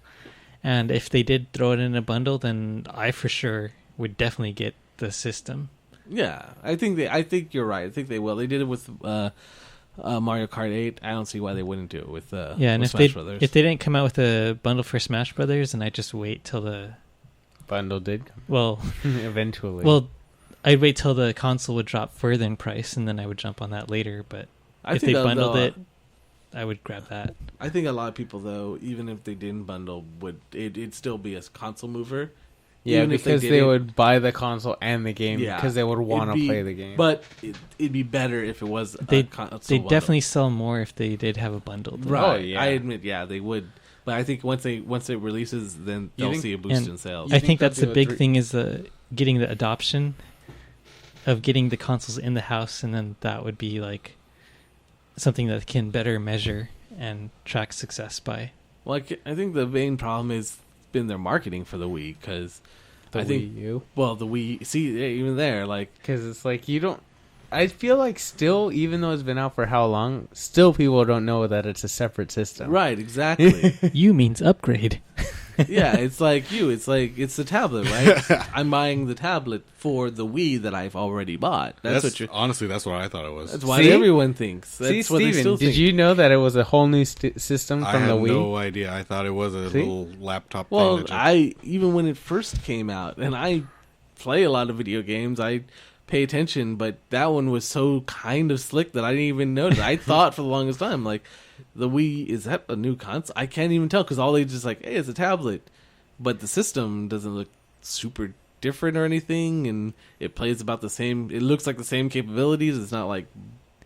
And if they did throw it in a bundle, then I for sure would definitely get the system. Yeah, I think you're right. I think they will. They did it with Mario Kart 8. I don't see why they wouldn't do it with and with Smash Brothers. If they didn't come out with a bundle for Smash Brothers, then I'd just wait till the bundle did come. Well, eventually. Well, I'd wait till the console would drop further in price, and then I would jump on that later. But if they bundled it, I would grab that. I think a lot of people, though, even if they didn't bundle, it'd still be a console mover. Yeah, even if because did they it, would buy the console and the game Yeah. because they would want to It'd be- play the game. But it'd be better if it was They a console they bundle. definitely sell more if they did have a bundle. Though. Right. Oh, yeah. I admit, yeah, they would. But I think once it releases, then You they'll think- see a boost and in sales. You I think think they'll that's the do a big three- thing is getting the adoption of getting the consoles in the house, and then that would be like something that can better measure and track success by. Well, I think the main problem has been their marketing for the Wii, because the I think, Wii U. well, the Wii, see, even there, like, Because it's like you don't. I feel like still, even though it's been out for how long, still people don't know that it's a separate system. right, exactly. You means upgrade. Yeah, it's like it's the tablet, right? I'm buying the tablet for the Wii that I've already bought. That's what you're. honestly, that's what I thought it was. That's why See? everyone thinks. That's See, what they Steven, still did think. you know that it was a whole new system I from had the Wii? no idea. I thought it was a See? little laptop Well, thing. even when it first came out, and I play a lot of video games, I pay attention, but that one was so kind of slick that I didn't even notice. I thought for the longest time, like, the Wii, is that a new console? I can't even tell, because all they just like, hey, it's a tablet. But the system doesn't look super different or anything, and it plays about the same. It looks like the same capabilities. It's not like,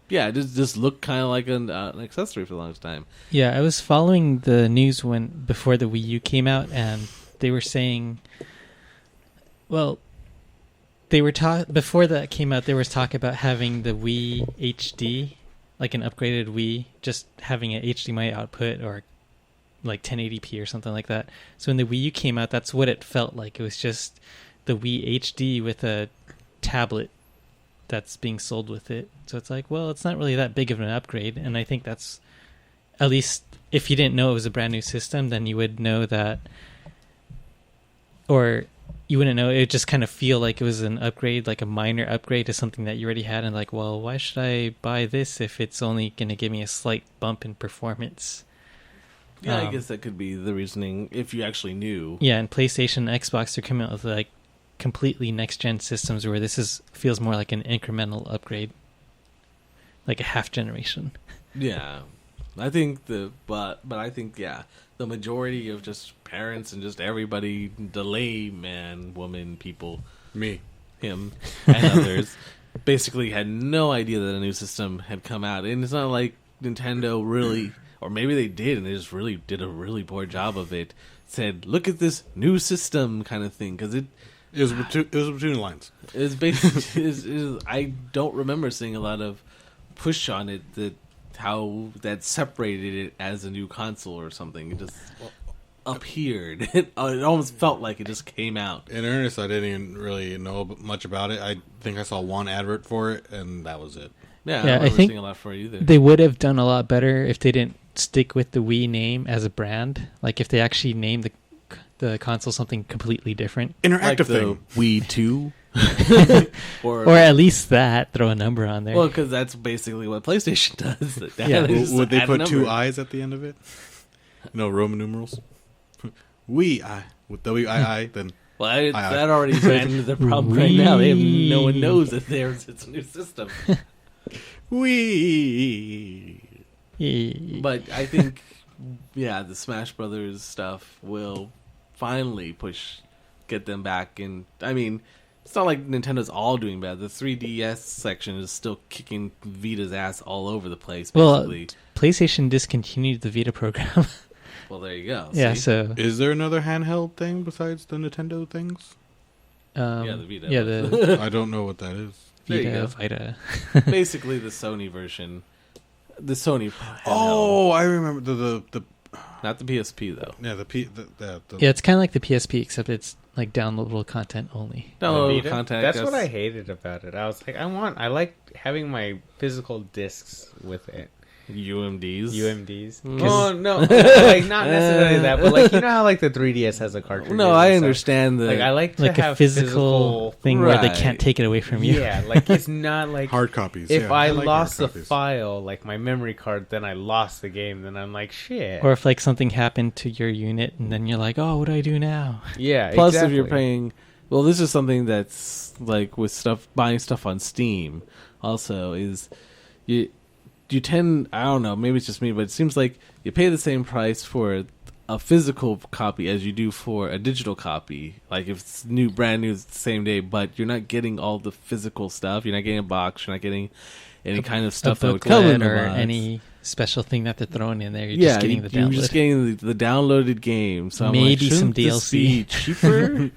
yeah, it just looked kind of like an accessory for the longest time. Yeah, I was following the news before the Wii U came out, and they were saying, well, before that came out, there was talk about having the Wii HD, like an upgraded Wii, just having an HDMI output or like 1080p or something like that. So when the Wii U came out, that's what it felt like. It was just the Wii HD with a tablet that's being sold with it. So it's like, well, it's not really that big of an upgrade. And I think that's, at least if you didn't know it was a brand new system, then you would know that, or you wouldn't know. It would just kind of feel like it was an upgrade, like a minor upgrade to something that you already had. And like, well, why should I buy this if it's only going to give me a slight bump in performance? Yeah, I guess that could be the reasoning if you actually knew. Yeah, and PlayStation and Xbox are coming out with like completely next-gen systems where this feels more like an incremental upgrade, like a half generation. Yeah, I think but I think the majority of just parents and just everybody, the layman, woman, people, Me. him, and others, basically had no idea that a new system had come out, and it's not like Nintendo really. Or maybe they did, and they just really did a really poor job of it. Said, "Look at this new system," kind of thing, because it was between the lines. is basically. I don't remember seeing a lot of push on it that separated it as a new console or something. It just appeared. It almost felt like it just came out. In earnest, I didn't even really know much about it. I think I saw one advert for it, and that was it. Yeah, Yeah, I don't I remember think seeing a lot for it either. They would have done a lot better if they didn't stick with the Wii name as a brand. Like if they actually named the console something completely different, Interactive like the thing. Wii 2. or at least that, throw a number on there. Well, because that's basically what PlayStation does. Yeah. They just Would they add a put number. two I's at the end of it? No, Roman numerals. We I with W-I-I, then Well, Aye. that already ended the problem right now. No one knows that it's a new system. we. But I think, the Smash Brothers stuff will finally get them back. And I mean, it's not like Nintendo's all doing bad. The 3DS section is still kicking Vita's ass all over the place. Well, Basically, PlayStation discontinued the Vita program. well, there you go. Yeah, See? so Is there another handheld thing besides the Nintendo things? Yeah, the Vita. Yeah, the I don't know what that is. There you Vita, go. Vita. basically the Sony version. The Sony. handheld. Oh, I remember the Not the PSP though. yeah the Yeah, it's kind of like the PSP, except it's like downloadable content only. Downloadable Vita? content. That's what I hated about it. I was like, I like having my physical discs with it. UMDs. UMDs. Mm. Oh no, like not necessarily that, but like you know how like the 3DS has a cartridge. No, I understand that. Like I like to Like have a physical thing where they Right. can't take it away from you. Yeah, like it's not like hard copies. if yeah, I like lost hard a copies. file, like my memory card, then I lost the game. Then I'm like shit. Or if like something happened to your unit and then you're like, oh, what do I do now? Yeah. Plus, exactly. if you're paying, well, this is something that's like with buying stuff on Steam. Also, is you tend, I don't know, maybe it's just me, but it seems like you pay the same price for a physical copy as you do for a digital copy. Like if it's brand new, it's the same day, but you're not getting all the physical stuff. You're not getting a box. You're not getting any kind of stuff that would come in the or box. any special thing that they're throwing in there. You're just getting the download. You're just getting the downloaded game. So maybe I'm like, shouldn't some this DLC be cheaper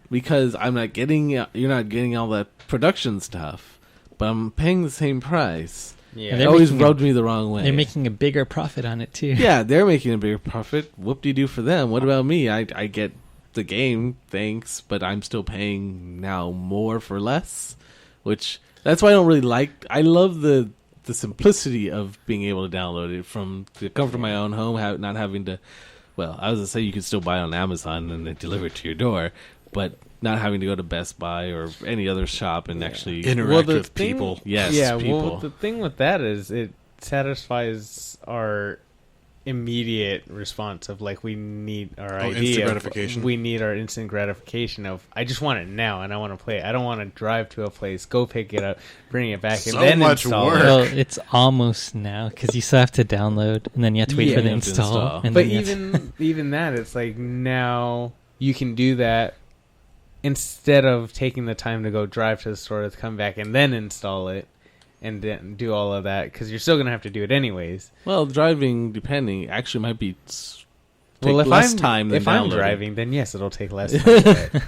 because you're not getting all that production stuff, but I'm paying the same price. Yeah, It always rubbed me the wrong way. They're making a bigger profit on it too. Yeah, they're making a bigger profit. Whoop-de-doo for them. What about me? I get the game, thanks, but I'm still paying now more for less, which that's why I don't really like. I love the simplicity of being able to download it from the comfort of my own home, not having to. Well, I was gonna say you could still buy it on Amazon and they deliver it to your door, but not having to go to Best Buy or any other shop and actually interact with people. Yes, yeah. people. Well, the thing with that is it satisfies our immediate response of like we need our idea. Instant gratification. We need our instant gratification of I just want it now and I want to play it. I don't want to drive to a place, go pick it up, bring it back, So and then much install work. it. Well, it's almost now because you still have to download and then you have to wait for the you have to install. install. And But then you have to- even that, it's like now you can do that instead of taking the time to go drive to the store to come back and then install it and then do all of that because you're still gonna have to do it anyways. Well, driving, depending, actually might be take Well, if less time than if I'm downloading. driving, then yes, it'll take less time. But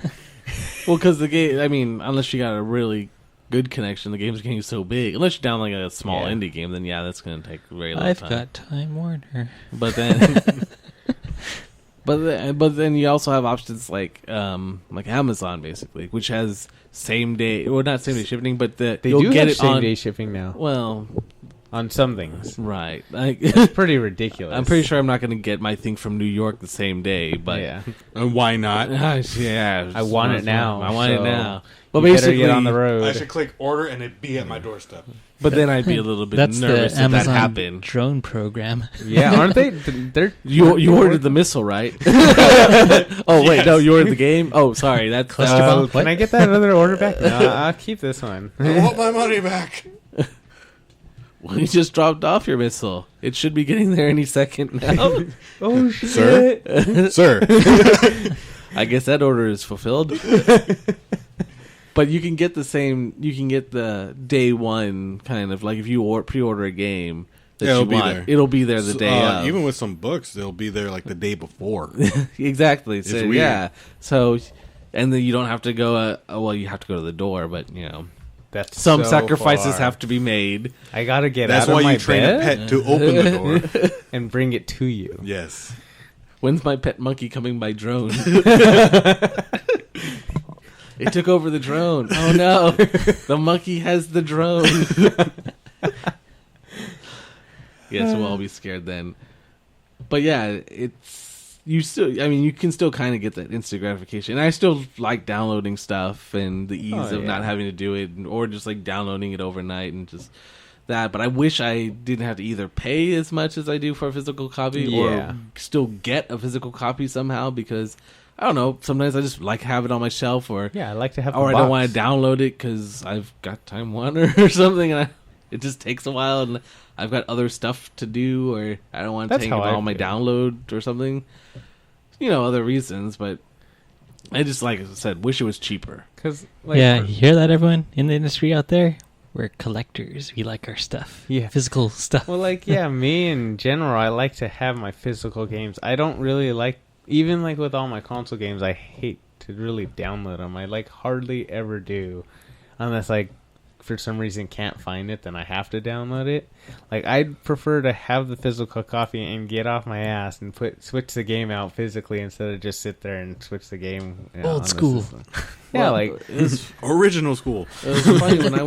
Well, because the game, I mean, unless you got a really good connection, the game's getting so big. Unless you download like a small Yeah. indie game, then yeah, that's going to take a very long I've time. got Time Warner. But then, but then you also have options like Amazon, basically, which has same day, or not same day shipping, but they you'll do get have it same on. day shipping now Well, on some things. right. Like, It's pretty ridiculous. I'm pretty sure I'm not going to get my thing from New York the same day, but yeah, And why not? yeah, I want it now. I want it so now. But you better basically, get on the road. I should click order and it be at my doorstep. but then I'd be a little bit That's nervous the if that Amazon happened. drone program. Yeah, aren't they? They're You ordered the missile, right? Oh wait, Yes. no, you ordered the game. Oh, sorry, that's Cluster bomb? Can I get that other order back? No, I'll keep this one. I want my money back. well, you just dropped off your missile. It should be getting there any second now. Oh Sir? Sir. I guess that order is fulfilled. But you can get the same. You can get the day one kind of like if you pre-order a game that Yeah, it'll you be want, there. it'll be there the day of. Even with some books, they'll be there like the day before. Exactly. It's So weird. yeah. So, and then you don't have to go. Well, you have to go to the door, but you know, That's some so sacrifices far. have to be made. I gotta get That's out why of my you train bed a pet to open the door. and bring it to you. Yes. When's my pet monkey coming by drone? It took over the drone. Oh no, the monkey has the drone. Yes, we'll all be scared then. But yeah, it's you still. I mean, you can still kind of get that instant gratification. And I still like downloading stuff and the ease of not having to do it, or just like downloading it overnight and just that. But I wish I didn't have to either pay as much as I do for a physical copy, or still get a physical copy somehow because. I don't know. Sometimes I just like have it on my shelf, or Yeah, I like to have. or the I don't box. want to download it because I've got Time Warner or something, and it just takes a while, and I've got other stuff to do, or I don't want to That's take how I all my feel. download or something. You know, other reasons, but I just like I said, wish it was cheaper. Cause like, Yeah, you hear that, everyone in the industry out there? We're collectors. We like our stuff. Yeah. Physical stuff. Well, like me in general, I like to have my physical games. I don't really like. Even like with all my console games, I hate to really download them. I like hardly ever do, unless like for some reason can't find it, then I have to download it. Like I'd prefer to have the physical copy and get off my ass and switch the game out physically instead of just sit there and switch the game. Old on the school. system. Yeah, Well, like it was, Original school. it was funny when I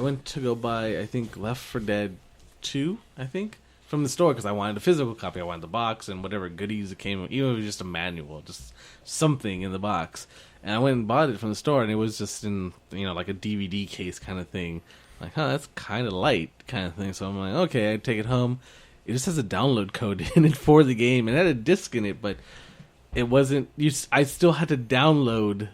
went to go buy I think Left 4 Dead 2, I think. From the store because I wanted a physical copy. I wanted the box and whatever goodies it came with, even if it was just a manual, just something in the box. And I went and bought it from the store, and it was just in like a DVD case kind of thing. Like, that's kind of light kind of thing. So I'm like, okay, I take it home. It just has a download code in it for the game, and it had a disc in it, but it wasn't. I still had to download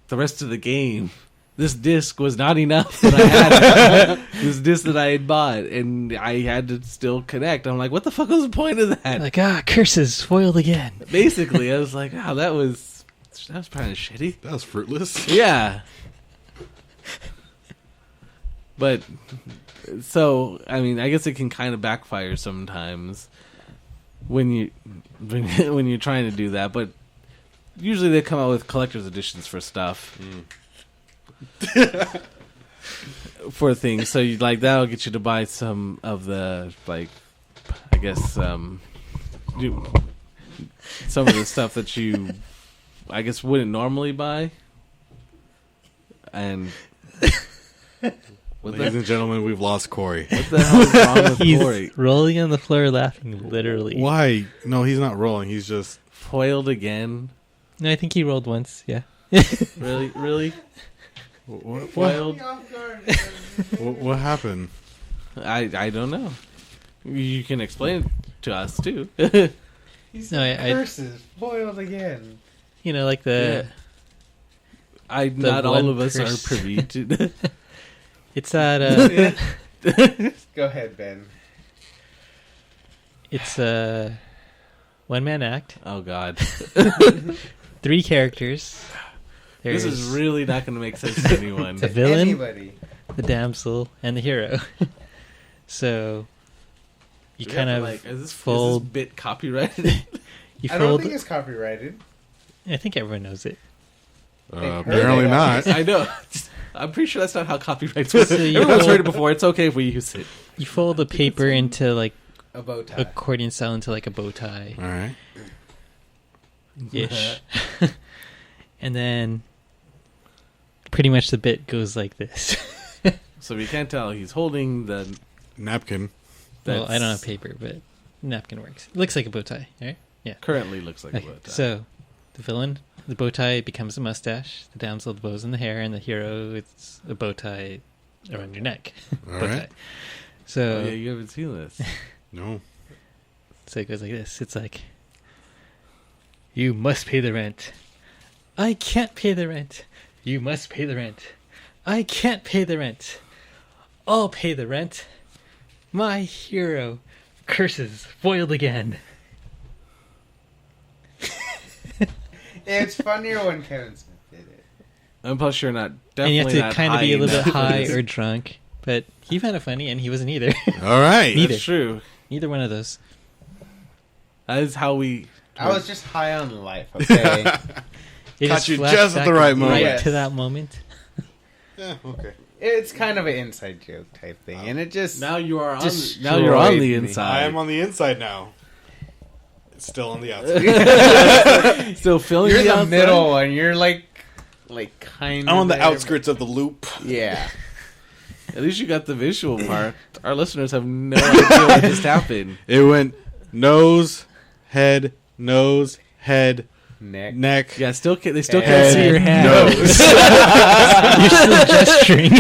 the rest of the game this disc was not enough that I had this disc that I had bought, and I had to still connect. I'm like, what the fuck was the point of that? Like, curses, foiled again. Basically, I was like, that was kind of shitty. That was fruitless. Yeah. But, so, I mean, I guess it can kind of backfire sometimes when you're trying to do that, but usually they come out with collector's editions for stuff. For things, so you like that'll get you to buy some of the, like, I guess some of the stuff that you, I guess, wouldn't normally buy. And ladies and gentlemen, we've lost Corey. What the hell is wrong with He's Corey? rolling on the floor laughing, literally. Why? No, he's not rolling. He's just Foiled again? No, I think he rolled once, yeah. Really? what? Foiled? What happened? I don't know. You can explain it to us too. He's No, I- curses foiled again. You know, like the... Not all one of us curse. are privy to. It's that, Go ahead, Ben. it's a one-man act. Oh God, 3 characters. this is really not going to make sense to anyone. The villain, Anybody. the damsel, and the hero. So you kind of is this fold. bit copyrighted? You I don't fold. think it's copyrighted. I think everyone knows it. Apparently it. not. I know. I'm pretty sure that's not how copyrights work. So you Everyone's fold- heard it before. It's okay if we use it. You fold the paper into like A bow tie. accordion style into like a bow tie All right. ish, and then pretty much the bit goes like this. So we can't tell. He's holding the. Napkin. Well, I don't have paper, but napkin works. It looks like a bow tie, right? Yeah. Currently looks like Okay, a bow tie. so the villain, the bow tie becomes a mustache. The damsel, the bow's in the hair, and the hero, it's a bow tie around your neck. All Bow right. tie. So, Oh, yeah, you haven't seen this. No. so it goes like this. It's like, you must pay the rent. I can't pay the rent. You must pay the rent. I can't pay the rent. I'll pay the rent. My hero, curses, foiled again. It's funnier when Kevin Smith did it. And plus, you're not And definitely you have to not kind of be a little bit high high enough. or drunk. But he found it funny, and he wasn't either. All right. Neither. That's true. Neither one of those. That is how we. I was just high on life, okay? It Caught you flashed just at back the right moment. Right Yes. to that moment. Yeah. Okay. It's kind of an inside joke type thing, and it just... Now you are on. Destroyed Now you're on the me. inside. I am on the inside now. It's still on the outside. Still filling You're the the outside? middle, and you're like kind of... I'm on the outskirts of the loop. Yeah. At least you got the visual part. Our listeners have no idea what just happened. It went nose, head, neck. Neck. Yeah, still they still Head, can't see your hand. nose. You're still gesturing.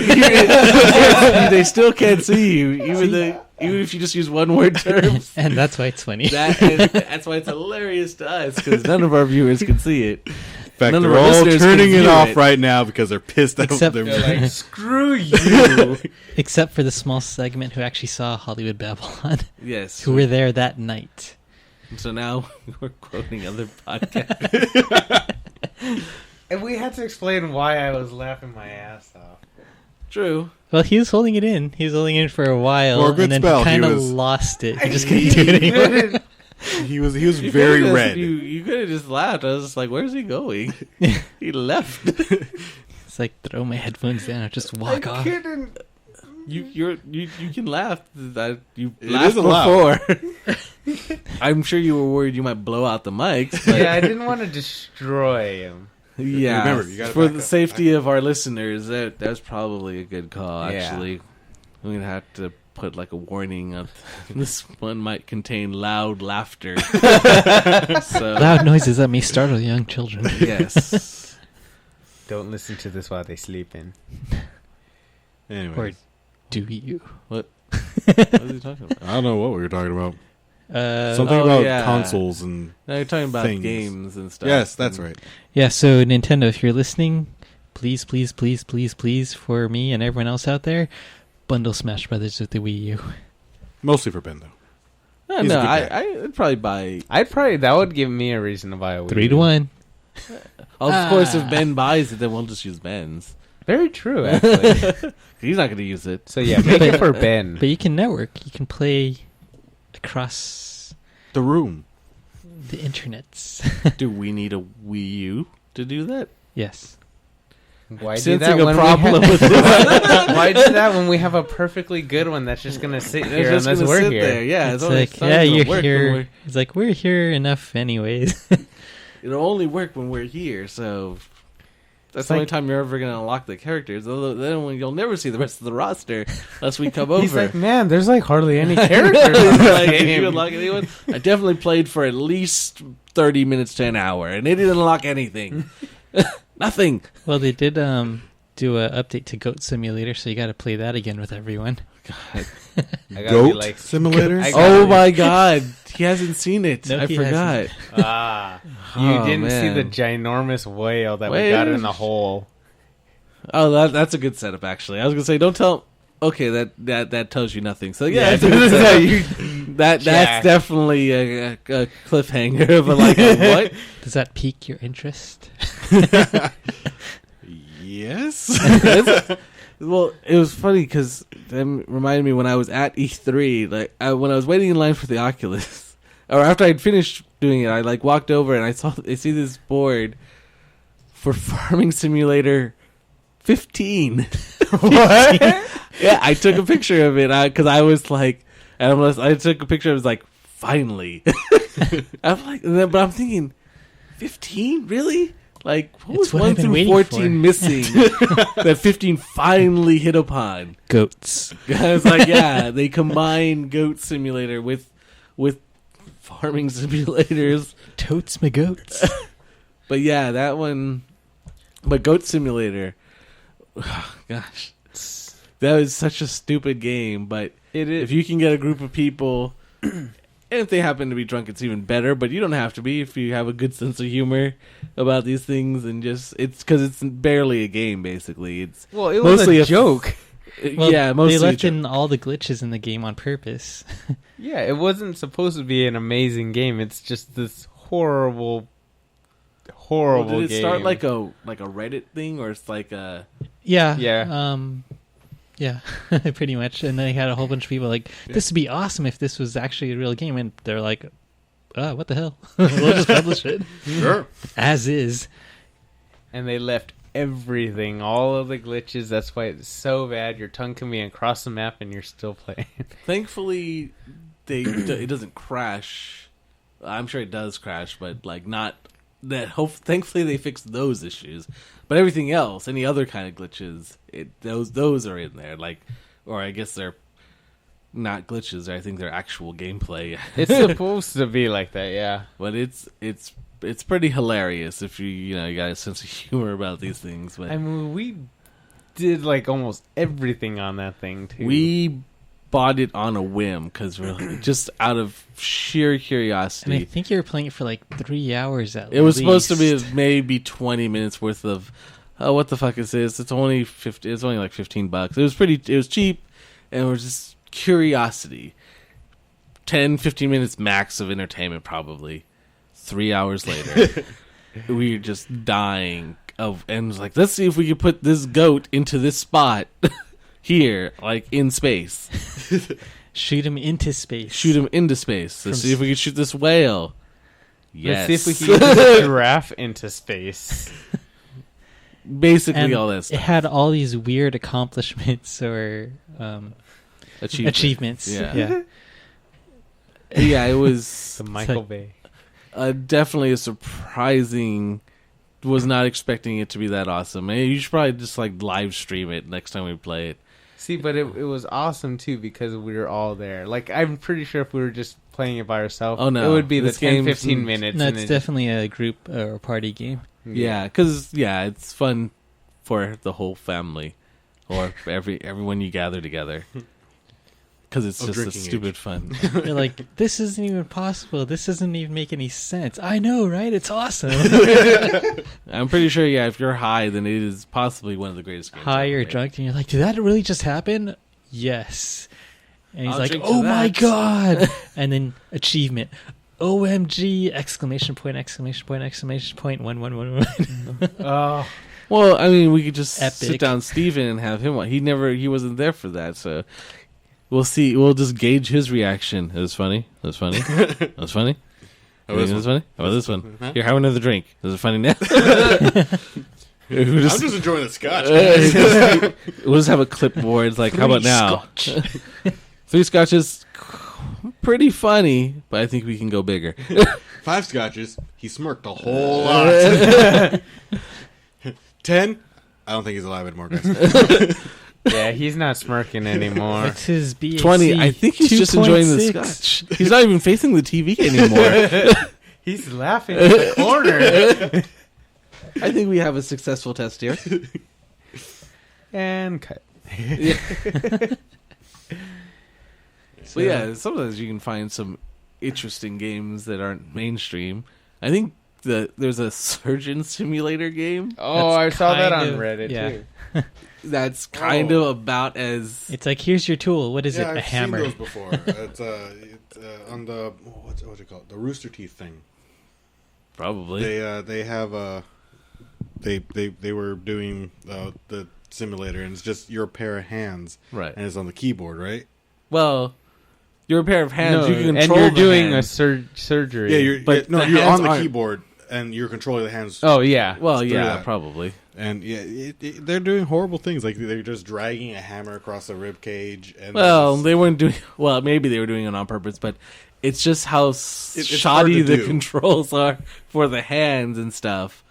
They still can't see you, even if you just use one word terms. And that's why it's funny. That's why it's hilarious to us, because none of our viewers can see it. In fact, None of they're our all listeners turning can it view off it. right now because they're pissed at Except- their They're like, screw you. Except for the small segment who actually saw Hollywood Babylon, Yes. who were there that night. So now we're quoting other podcasts. And we had to explain why I was laughing my ass off. True. Well, he was holding it in. He was holding it in for a while, For a good and then spell, he kind of was- lost it. He just couldn't do it anymore. He was You very could've just- red. You could have just laughed. I was just like, "Where's he going?" He left. It's like, throw my headphones down, just walk I off. couldn't. You can laugh. That you It laughed is allowed. before. I'm sure you were worried you might blow out the mics. But Yeah, I didn't want to destroy him. yeah, Remember, you gotta for back the up. safety of our listeners, that's probably a good call. Yeah. Actually, we're gonna have to put like a warning of this one might contain loud laughter. So Loud noises that may startle young children. yes. Don't listen to this while they sleeping. Anyway, Or do you? What is he talking about? I don't know what we were talking about. Uh, Something oh, about yeah. consoles and No, you're talking about Things. games and stuff. yes, that's right. Yeah, so Nintendo, if you're listening, please, please, please, please, please, for me and everyone else out there, bundle Smash Brothers with the Wii U. Mostly for Ben, though. He's No, a good guy. I'd probably buy. that would give me a reason to buy a Wii 3-1. Of course, if Ben buys it, then we'll just use Ben's. Very true, actually. He's not going to use it. So yeah, make it for Ben. But you can network. You can play across The room. the internets. Do we need a Wii U to do that? Yes. Why do Sensing that a when problem we with have, this. Why do that when we have a perfectly good one that's just gonna sit here It's just unless gonna we're sit here? there. Yeah, It's only like, gonna yeah, you're work when here. It's like, we're here enough anyways. It'll only work when we're here, so that's It's the only like- time you're ever going to unlock the characters. Although then you'll never see the rest of the roster unless we come over. He's like, man, there's like hardly any characters on this Like, if you game. unlock anyone, I definitely played for at least 30 minutes to an hour, and they didn't unlock anything. Nothing. Well, they did do a update to Goat Simulator, so you got to play that again with everyone. I gotta Goat be like, simulators? I gotta Oh be- my god, he hasn't seen it. No, I he forgot. You Oh, didn't see the man. ginormous whale that we got in the hole. Oh, that's a good setup, actually. I was gonna say, don't tell. Okay, that tells you nothing. So yeah, Yeah, it's a good that's setup. That's Jack. definitely a cliffhanger of a like what? Does that pique your interest? Yes. Well, it was funny because that reminded me when I was at E3, like when I was waiting in line for the Oculus, or after I'd finished doing it, I like walked over and I see this board for Farming Simulator 15. What? Yeah, I took a picture of it because I was like, I took a picture. I was like, finally. I'm like, but I'm thinking, 15, really? Like, what It's was what 1 I've been through waiting 14 for. missing that 15 finally hit upon? Goats. I was like, yeah, they combine Goat Simulator with farming simulators. Totes my goats. But yeah, that one. But Goat Simulator, gosh, that was such a stupid game. But It is. if you can get a group of people, and if they happen to be drunk, it's even better. But you don't have to be if you have a good sense of humor about these things, and just it's because it's barely a game. Basically, it's Well, it was mostly a a joke. Well, yeah, mostly they a left joke. in all the glitches in the game on purpose. Yeah, it wasn't supposed to be an amazing game. It's just this horrible Well, did it game. start like a Reddit thing, or it's like a Yeah. Yeah. Yeah, pretty much. And then they had a whole bunch of people like, this would be awesome if this was actually a real game. And they're like, what the hell? We'll just publish it. Sure. As is. And they left everything, all of the glitches. That's why it's so bad. Your tongue can be across the map and you're still playing. Thankfully, it doesn't crash. I'm sure it does crash, but like not that. Thankfully, they fixed those issues. But everything else, any other kind of glitches, those are in there. Like, or I guess they're not glitches. I think they're actual gameplay. It's supposed to be like that, yeah. But it's pretty hilarious if you got a sense of humor about these things. But I mean, we did like almost everything on that thing too. we bought it on a whim because we're just out of sheer And I curiosity. think you were playing it for like 3 hours at least. It was supposed to be maybe 20 minutes worth of what the fuck is this? It's only It's only like $15. It was cheap, and it was just curiosity. 10, 15 minutes max of entertainment, probably. 3 hours later, we were just dying of, and it was like, let's see if we can put this goat into this spot here, like in space. Shoot him into space. Shoot him into space. Let's From see if we can shoot this whale. Yes. Let's see if we can get this giraffe into space. Basically, And all that it stuff. had all these weird accomplishments or achievements. Yeah. Yeah, it was The Michael Bay. definitely a surprising. Was not expecting it to be that awesome. You should probably just like live stream it next time we play it. See, but it was awesome too because we were all there. Like, I'm pretty sure if we were just playing it by ourselves, Oh, no. it would be the This 10, game's- 15 minutes. No, and it's it- definitely a group or party game. Yeah, because it's fun for the whole family, or everyone you gather together. because it's Of just a drinking stupid age. fun. You're like, this isn't even possible. This doesn't even make any sense. I know, right? It's awesome. I'm pretty sure, yeah, if you're high, then it is possibly one of the greatest games. High ever or made. drunk, and you're like, did that really just happen? Yes. And he's I'll like, drink to oh my that. god. And then achievement. OMG! Exclamation point! Exclamation point! Exclamation point! 1111. Oh, Well, I mean, we could just Epic. sit down Steven and have him. He wasn't there for that, so we'll see. We'll just gauge his reaction. It was funny. It was funny. It was funny. Oh, this It was one. funny. How about this one? Huh? Here, have another drink. Is it funny now? We'll I'm just, just enjoying the scotch. we'll just have a clipboard. It's like, how about now? Scotch. 3 scotches, pretty funny, but I think we can go bigger. 5 scotches. He smirked a whole lot. 10. I don't think he's alive anymore, guys. yeah, he's not smirking anymore. It's his BAC 20. I think he's just enjoying the 2.6. scotch. He's not even facing the TV anymore. He's laughing in the corner. I think we have a successful test here. And cut. But yeah, sometimes you can find some interesting games that aren't mainstream. I think there's a surgeon simulator game Oh, I saw that on kind of- Reddit yeah. too. that's kind of about as It's like, here's your tool. What is yeah, it? A I've hammer. seen those before. It's on the what's it called? The Rooster Teeth thing. probably. They have they were doing the simulator, and it's just your pair of hands, Right. and it's on the keyboard, right? Well, you're a pair of hands. No, You can and control you're the doing hands. a surgery. Yeah, you're But the you're hands on the aren't- keyboard, and you're controlling the hands. Oh yeah. Well, through yeah, that. probably. And yeah, they're doing horrible things. Like they're just dragging a hammer across the rib cage. And Well, it's- they weren't doing. Well, maybe they were doing it on purpose, but it's just how it's shoddy hard to the do. controls are for the hands and stuff.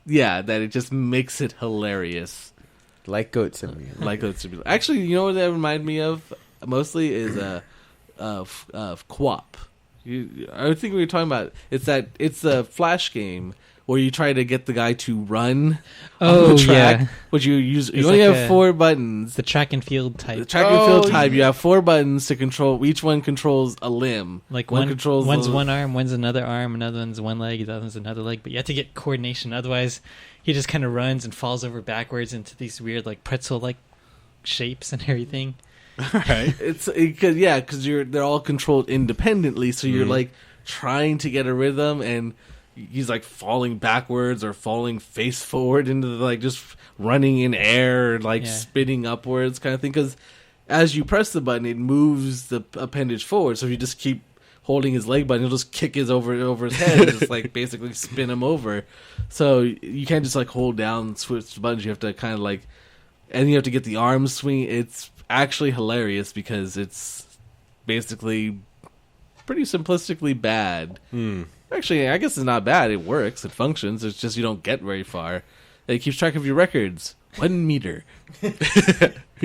Yeah, that it just makes it hilarious. Like Goat Simulator. Like those to be. Actually, you know what that reminded me of? Mostly is Co-op. I think we were talking about it's a flash game where you try to get the guy to run Oh, on the track, yeah. but you use you It's only like have a- 4 buttons. The track and field The type. track and field Oh, type, yeah. you have 4 buttons to control. Each one controls a limb. Like one one controls one's the- one arm, one's another arm, another one's one leg, the other one's another leg. But you have to get coordination. Otherwise, he just kind of runs and falls over backwards into these weird, like pretzel-like shapes and everything. all right. It's because they're all controlled independently, so you're Mhm. like trying to get a rhythm, and he's like falling backwards or falling face forward into the, like just running in air, like Yeah. spinning upwards kind of thing. Because as you press the button, it moves the appendage forward. So if you just keep holding his leg button, he'll just kick his over his head and just like basically spin him over. So you can't just like hold down and switch the buttons. You have to kind of like, and you have to get the arms swing. It's actually hilarious because it's basically pretty simplistically bad. Actually, I guess it's not bad. It works. It functions. It's just you don't get very far. It keeps track of your records. 1 meter.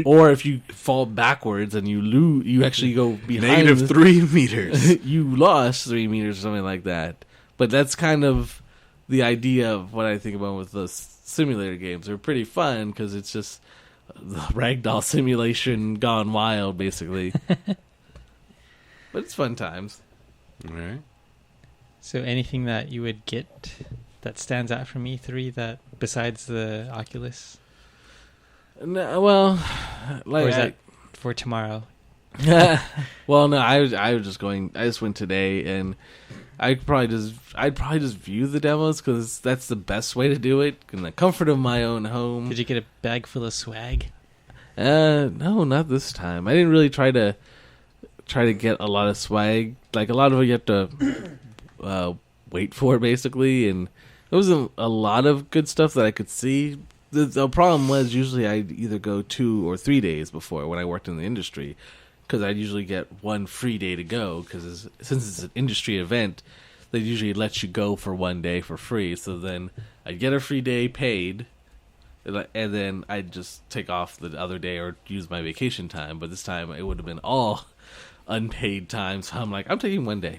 Or if you fall backwards and you lose, you actually go behind. Negative 3 meters. You lost 3 meters or something like that. But that's kind of the idea of what I think about with the simulator games. They're pretty fun because it's just the ragdoll simulation gone wild, basically. But it's fun times. All right. So anything that you would get that stands out from E3 that besides the Oculus? No, well, like Or is that for tomorrow? well, no, I was just going. I just went today, and I'd probably just view the demos because that's the best way to do it in the comfort of my own home. Did you get a bag full of swag? No, not this time. I didn't really try to get a lot of swag. Like a lot of it, you have to wait for basically, and there wasn't a lot of good stuff that I could see. The problem was usually I'd either go 2 or 3 days before when I worked in the industry, because I'd usually get 1 free day to go. Because since it's an industry event, they usually let you go for 1 day for free. So then I'd get a free day paid, and then I'd just take off the other day or use my vacation time. But this time it would have been all unpaid time. So I'm like, I'm taking 1 day.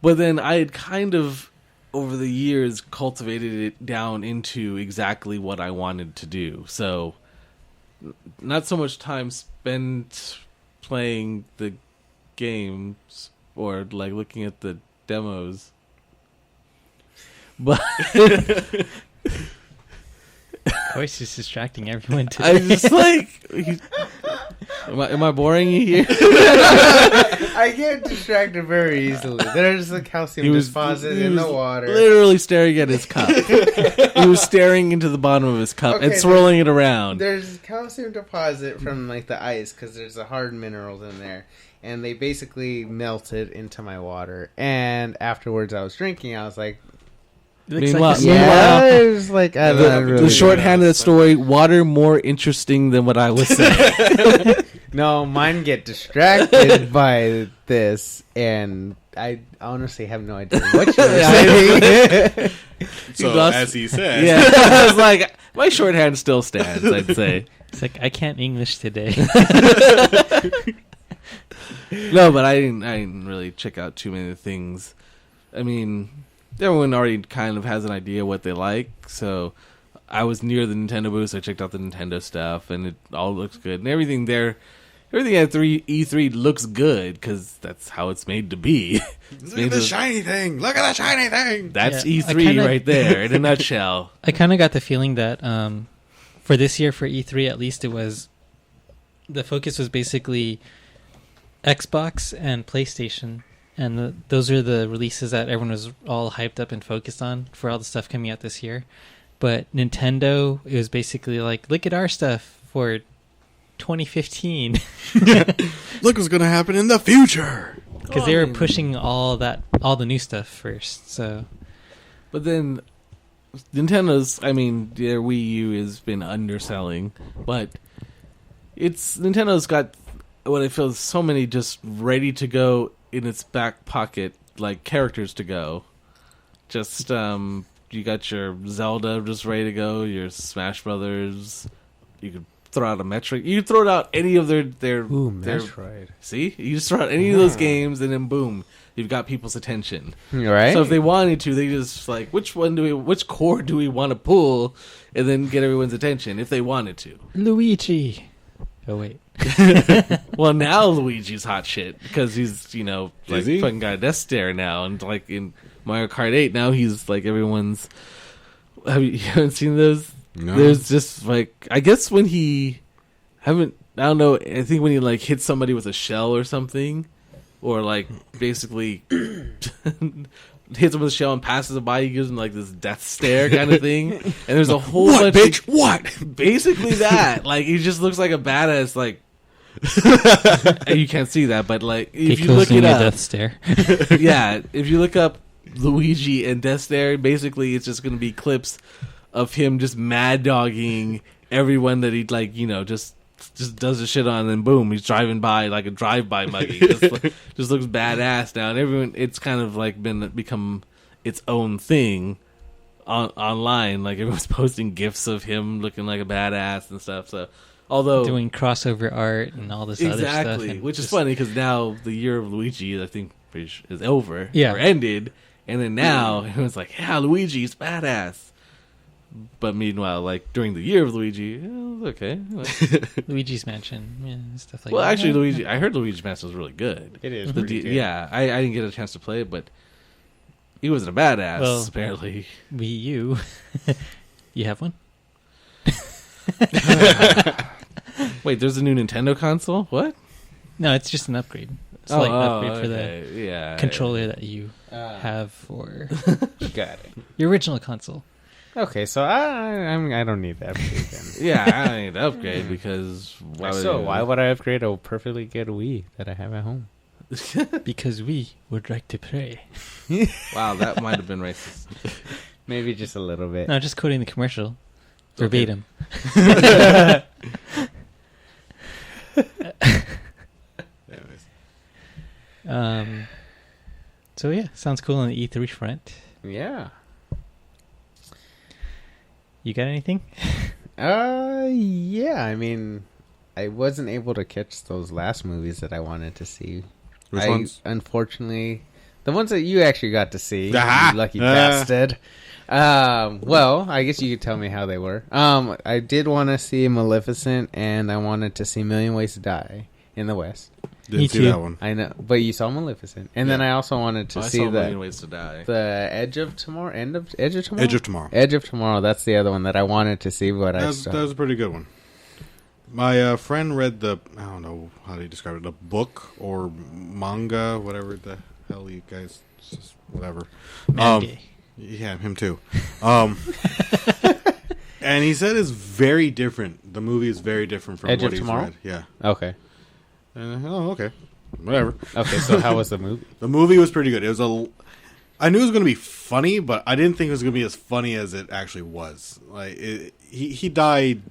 But then I had kind of, over the years, cultivated it down into exactly what I wanted to do. So not so much time spent playing the games or like looking at the demos. But Voice is distracting everyone today. I just like. Am I boring you here? I get distracted very easily. There's a calcium deposit in the water. Literally staring at his cup. He was staring into the bottom of his cup and swirling it around. There's calcium deposit from like the ice because there's a hard minerals in there, and they basically melted into my water. And afterwards, I was drinking. I was like, Meanwhile, it was like the shorthand of the story: water more interesting than what I was saying. No, mine get distracted by this, and I honestly have no idea what you were saying. So, as he said. Yeah, I was like, my shorthand still stands, I'd say. It's like, I can't English today. No, but I didn't really check out too many things. I mean, everyone already kind of has an idea what they like, so I was near the Nintendo booth, so I checked out the Nintendo stuff, and it all looks good. And everything there, everything at E3 looks good, because that's how it's made to be. Look at the shiny thing! Look at the shiny thing! That's Yeah, E3 right there, in a nutshell. I kind of got the feeling that for this year, for E3 at least, the focus was basically Xbox and PlayStation. And those are the releases that everyone was all hyped up and focused on for all the stuff coming out this year. But Nintendo, it was basically like, look at our stuff for 2015. Look what's going to happen in the future! Because they were pushing all the new stuff first. So, but then Nintendo's, I mean, their Wii U has been underselling, but Nintendo's got what I feel is so many just ready to go in its back pocket, like characters to go. Just you got your Zelda just ready to go, your Smash Brothers. You could throw out a Metroid. You could throw out any of their Metroid. See, you just throw out any of those games, and then boom, you've got people's attention. Right. So if they wanted to, they just like which chord do we want to pull, and then get everyone's attention if they wanted to. Luigi. Oh wait. Well, now Luigi's hot shit because he's Is he? fucking got a death stare now, and like in Mario Kart 8 now he's like everyone's. You haven't seen those? No. There's just like I guess when I don't know. I think when he like hits somebody with a shell or something, or like basically hits him with a shell and passes it by, he gives him like this death stare kind of thing. And there's a whole bunch bitch? What? basically that. Like he just looks like a badass. Like you can't see that, but like if you look it up, Death Stare. yeah, if you look up Luigi and Death Stare, basically it's just going to be clips of him just mad dogging everyone that he like, just does the shit on, and then boom, he's driving by like a drive-by muggy. Just looks badass now, and everyone, it's kind of like become its own thing online. Like everyone's posting gifs of him looking like a badass and stuff. So, although Doing crossover art and all this other stuff. exactly, which is funny because now the year of Luigi, I think, is over, Yeah. or ended, and then now everyone's like, yeah, Luigi's badass. But meanwhile, like during the year of Luigi, it was okay. Luigi's Mansion, yeah, stuff like Well, that. actually, I heard Luigi's Mansion was really good. It is pretty good. Yeah, I didn't get a chance to play it, but he wasn't a badass, Well, apparently. Wii U. You have one? Wait, there's a new Nintendo console? What? No, it's just an upgrade. Slight upgrade for the yeah, controller that you have for Got it. your original console. Okay, so I don't need that upgrade then. Yeah, I don't need to upgrade because why would I upgrade a perfectly good Wii that I have at home? Because we would like to play. Wow, that might have been racist. Maybe just a little bit. No, just quoting the commercial. Verbatim. So yeah, sounds cool on the E3 front. Yeah. You got anything? Yeah. I mean, I wasn't able to catch those last movies that I wanted to see. Which ones? Unfortunately, the ones that you actually got to see. Aha! You lucky bastard. Well, I guess you could tell me how they were. I did want to see Maleficent, and I wanted to see Million Ways to Die in the West. Didn't Me see too. that one. I know, but you saw Maleficent, and then Yeah. I also wanted to I see saw the Million Ways to Die. Edge of Tomorrow. Edge of Tomorrow. Edge of Tomorrow. Edge of Tomorrow. That's the other one that I wanted to see, but That was a pretty good one. My friend read I don't know how do you describe it, the book or manga, whatever the hell you guys, just whatever. Manga. Yeah, him too. And he said it's very different. The movie is very different from Edge what of he's Tomorrow? read. Yeah. Okay. Okay. Whatever. Okay. So how was the movie? The movie was pretty good. I knew it was going to be funny, but I didn't think it was going to be as funny as it actually was. Like he died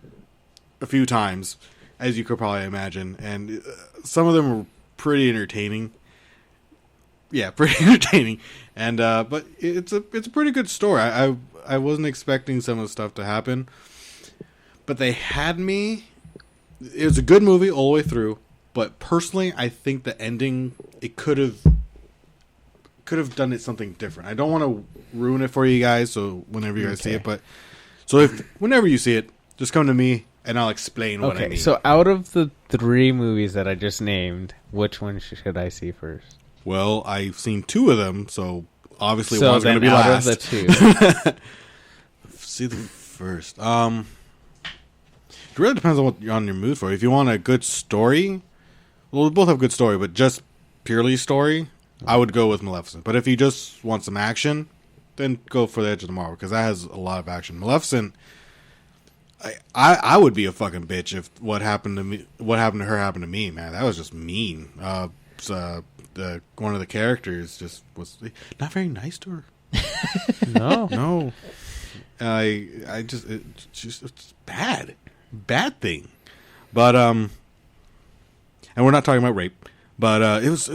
a few times, as you could probably imagine, and some of them were pretty entertaining. Yeah, pretty entertaining, and but it's a pretty good story. I wasn't expecting some of the stuff to happen, but they had me. It was a good movie all the way through, but personally, I think the ending it could have done it something different. I don't want to ruin it for you guys, so whenever you guys see it, but whenever you see it, just come to me and I'll explain what I mean. So out of the 3 movies that I just named, which one should I see first? Well, I've seen 2 of them, so obviously So one's going to then be out last. of the 2. See them first. It really depends on what you're on your mood for. If you want a good story, well, we both have good story, but just purely story, I would go with Maleficent. But if you just want some action, then go for the Edge of Tomorrow because that has a lot of action. Maleficent, I would be a fucking bitch if what happened to her happened to me, man. That was just mean. One of the characters just was not very nice to her. No. It's bad thing. But and we're not talking about rape, but it was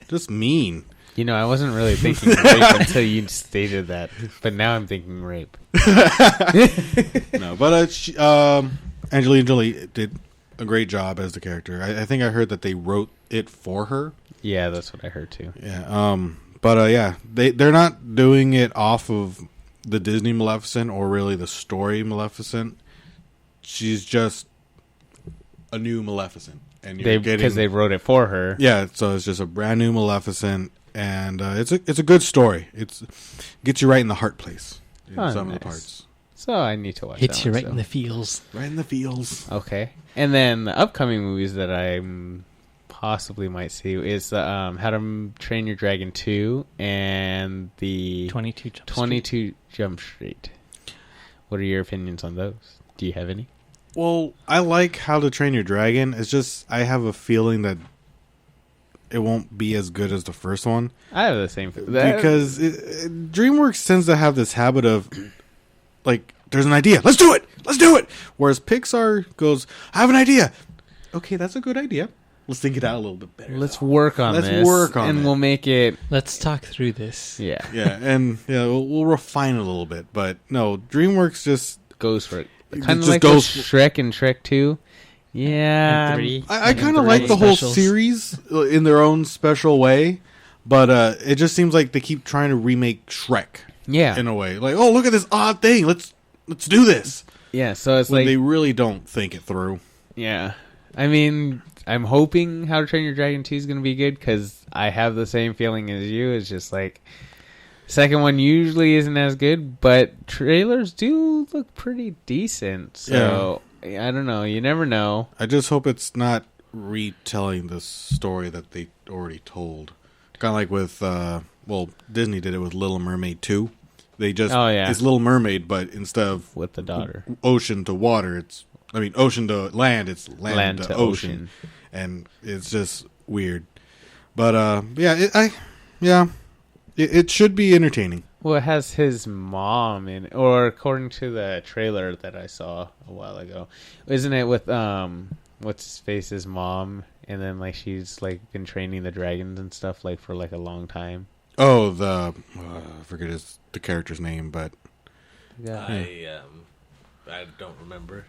just mean. You know, I wasn't really thinking rape until you stated that, but now I'm thinking rape. No, but Angelina Jolie did a great job as the character. I think I heard that they wrote it for her. Yeah, that's what I heard too. Yeah. But yeah, they're not doing it off of the Disney Maleficent or really the story Maleficent. She's just a new Maleficent, and Because they wrote it for her. Yeah, so it's just a brand new Maleficent, and it's a good story. It gets you right in the heart place in some of the parts. So I need to watch. Hits that you one, right so. in the feels. Right in the feels. Okay, and then the upcoming movies that I possibly might see is How to Train Your Dragon 2 and the 22 Jump Street. What are your opinions on those? Do you have any? Well, I like How to Train Your Dragon. It's just I have a feeling that it won't be as good as the first one. I have the same Because DreamWorks tends to have this habit of, like, there's an idea. Let's do it! Let's do it! Whereas Pixar goes, I have an idea. Okay, that's a good idea. Let's think it out a little bit better. Let's work on this. And we'll make it... Let's talk through this. Yeah. Yeah, and we'll refine it a little bit. But no, DreamWorks just... goes for it. It Kind of just like goes Shrek and Shrek 2. Yeah. And 3. I kind of like the whole series in their own special way, but it just seems like they keep trying to remake Shrek. Yeah. In a way, like, oh, look at this odd thing. Let's do this. Yeah. So it's when like they really don't think it through. Yeah. I mean, I'm hoping How to Train Your Dragon 2 is going to be good because I have the same feeling as you. It's just like second one usually isn't as good, but trailers do look pretty decent. So I don't know. You never know. I just hope it's not retelling the story that they already told. Kind of like with, Disney did it with Little Mermaid 2. They just, it's Little Mermaid, but instead of with the daughter, ocean to water, ocean to land, it's land to ocean. And it's just weird. But, it should be entertaining. Well, it has his mom in, or according to the trailer that I saw a while ago, isn't it with what's his face's mom, and then like she's like been training the dragons and stuff like for like a long time. Oh, I forget the character's name, but I don't remember.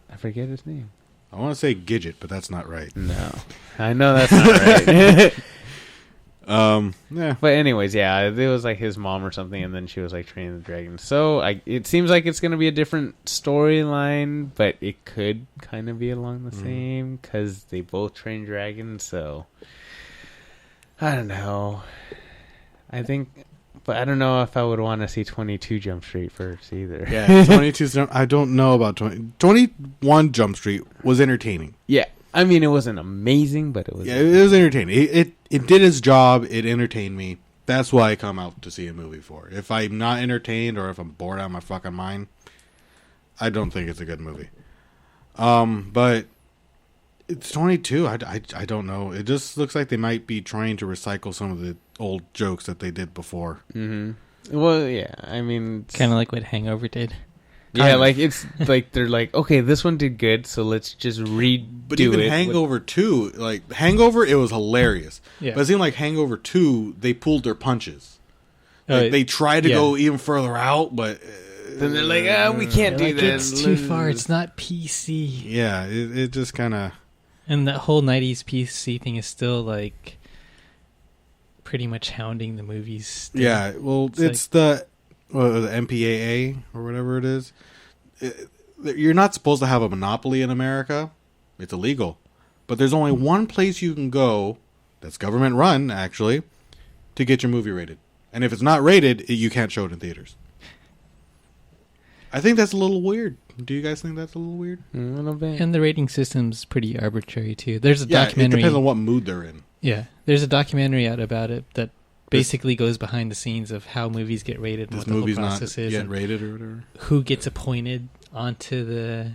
I forget his name. I want to say Gidget, but that's not right. No, I know that's not right. Yeah. But anyways, yeah, it was like his mom or something, and then she was like training the dragon. So it seems like it's gonna be a different storyline, but it could kind of be along the same because they both train dragons. So I don't know. I think, but I don't know if I would want to see 22 Jump Street first either. Yeah, 22. I don't know about 21 Jump Street was entertaining. Yeah, I mean, it wasn't amazing, but it was. Yeah, it was entertaining. It did its job. It entertained me. That's why I come out to see a movie for. If I'm not entertained or if I'm bored out of my fucking mind, I don't think it's a good movie. But it's 22. I don't know. It just looks like they might be trying to recycle some of the old jokes that they did before. Mm-hmm. Well, yeah. I mean, Kind of like what Hangover did. yeah, like it's like they're like, okay, this one did good, so let's just redo But even it. Hangover 2, like Hangover, it was hilarious. Yeah. But it seemed like Hangover 2, they pulled their punches. Like, they tried to go even further out, but Then they're like, we can't do Like, this. it's too far. It's not PC. yeah, it just kind of. And that whole 90s PC thing is still like pretty much hounding the movies. Still. Yeah, well, it's the MPAA or whatever it is. You're not supposed to have a monopoly in America. It's illegal. But there's only one place you can go that's government run, actually, to get your movie rated. And if it's not rated, you can't show it in theaters. I think that's a little weird. Do you guys think that's a little weird? A little bit. And the rating system's pretty arbitrary too. There's a Yeah, documentary. it depends on what mood they're in. Yeah, there's a documentary out about it that basically goes behind the scenes of how movies get rated and This what the whole movie's not process is, yet and rated or whatever. who gets appointed onto the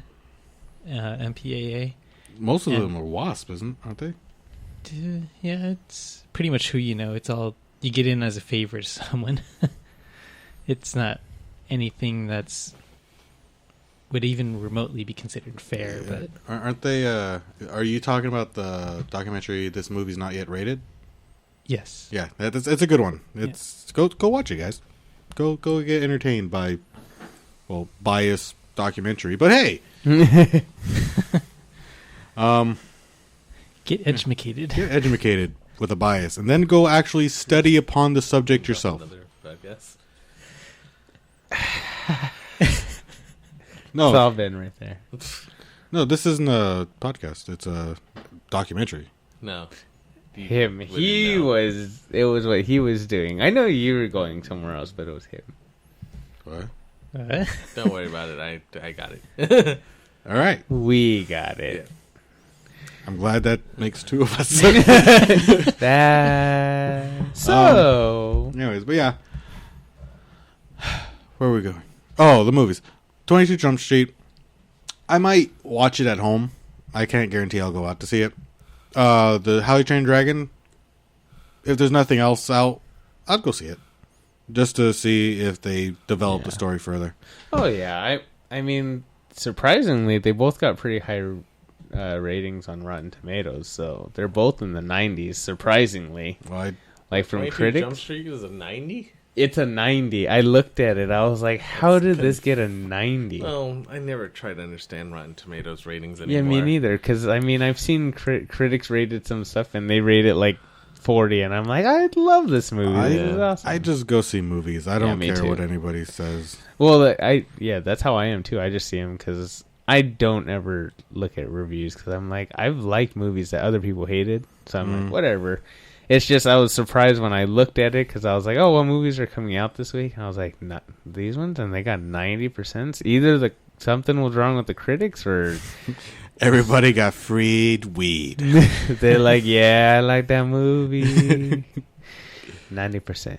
MPAA. Most of And- them are WASP, aren't they? Yeah, it's pretty much who you know. It's all you get in as a favor to someone. It's not anything that's would even remotely be considered fair. But Aren't they? Are you talking about the documentary? This movie's not yet rated. yes, Yeah, it's a good one. It's go watch it, guys. Go get entertained by, well, biased documentary. But hey, get educated. get educated with a bias, and then go actually study upon the subject yourself. Another podcast. It's all No, been right there. no, this isn't a podcast. It's a documentary. No. You Him. wouldn't He know. was. It was what he was doing. I know you were going somewhere else, but it was him. What? Don't worry about it. I got it. All right. We got it. I'm glad that makes two of us. That. So. Anyways, but yeah. Where are we going? Oh, the movies. 22 Jump Street. I might watch it at home. I can't guarantee I'll go out to see it. The How You Train Your Dragon. If there's nothing else out, I'd go see it. Just to see if they develop the story further. Oh yeah. I mean, surprisingly, they both got pretty high ratings on Rotten Tomatoes. So they're both in the 90s. Surprisingly, Well, like from 22 critics. Jump Street is a 90? It's a 90. I looked at it. I was like, how did this get a 90? Well, I never try to understand Rotten Tomatoes ratings anymore. Yeah, me neither. Because, I mean, I've seen critics rated some stuff, and they rate it like 40, and I'm like, I love this movie. This is awesome. I just go see movies. I don't me care too. what anybody says. Well, that's how I am, too. I just see them because I don't ever look at reviews because I'm like, I've liked movies that other people hated, so I'm like, whatever. It's just I was surprised when I looked at it because I was like, oh, what movies are coming out this week? And I was like, not these ones, and they got 90%. Either something was wrong with the critics, or Everybody got freed weed. they're like, yeah, I like that movie. 90%.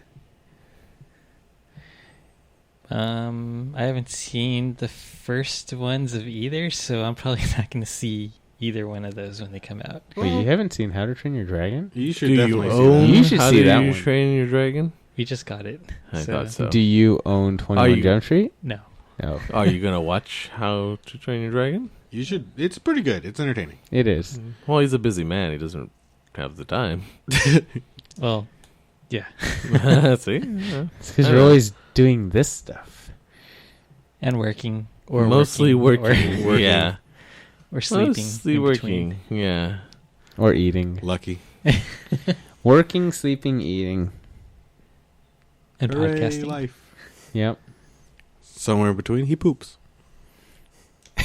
I haven't seen the first ones of either, so I'm probably not going to see either one of those when they come out. Wait, you haven't seen How to Train Your Dragon? You should Do you definitely see own that. You should How see Do that You one. Train Your Dragon? We just got it. I thought so. Do you own 21 you- Jump Street? No. No, Are you going to watch How to Train Your Dragon? You should. It's pretty good. It's entertaining. it is. Well, he's a busy man. He doesn't have the time. Well, yeah. See? Yeah. It's because you're always doing this stuff. And working. Or Mostly working. working. Yeah. Or sleeping. Mostly in working. between. Yeah. Or eating. Lucky. Working, sleeping, eating. And Hooray, podcasting. life. Yep. Somewhere in between, he poops.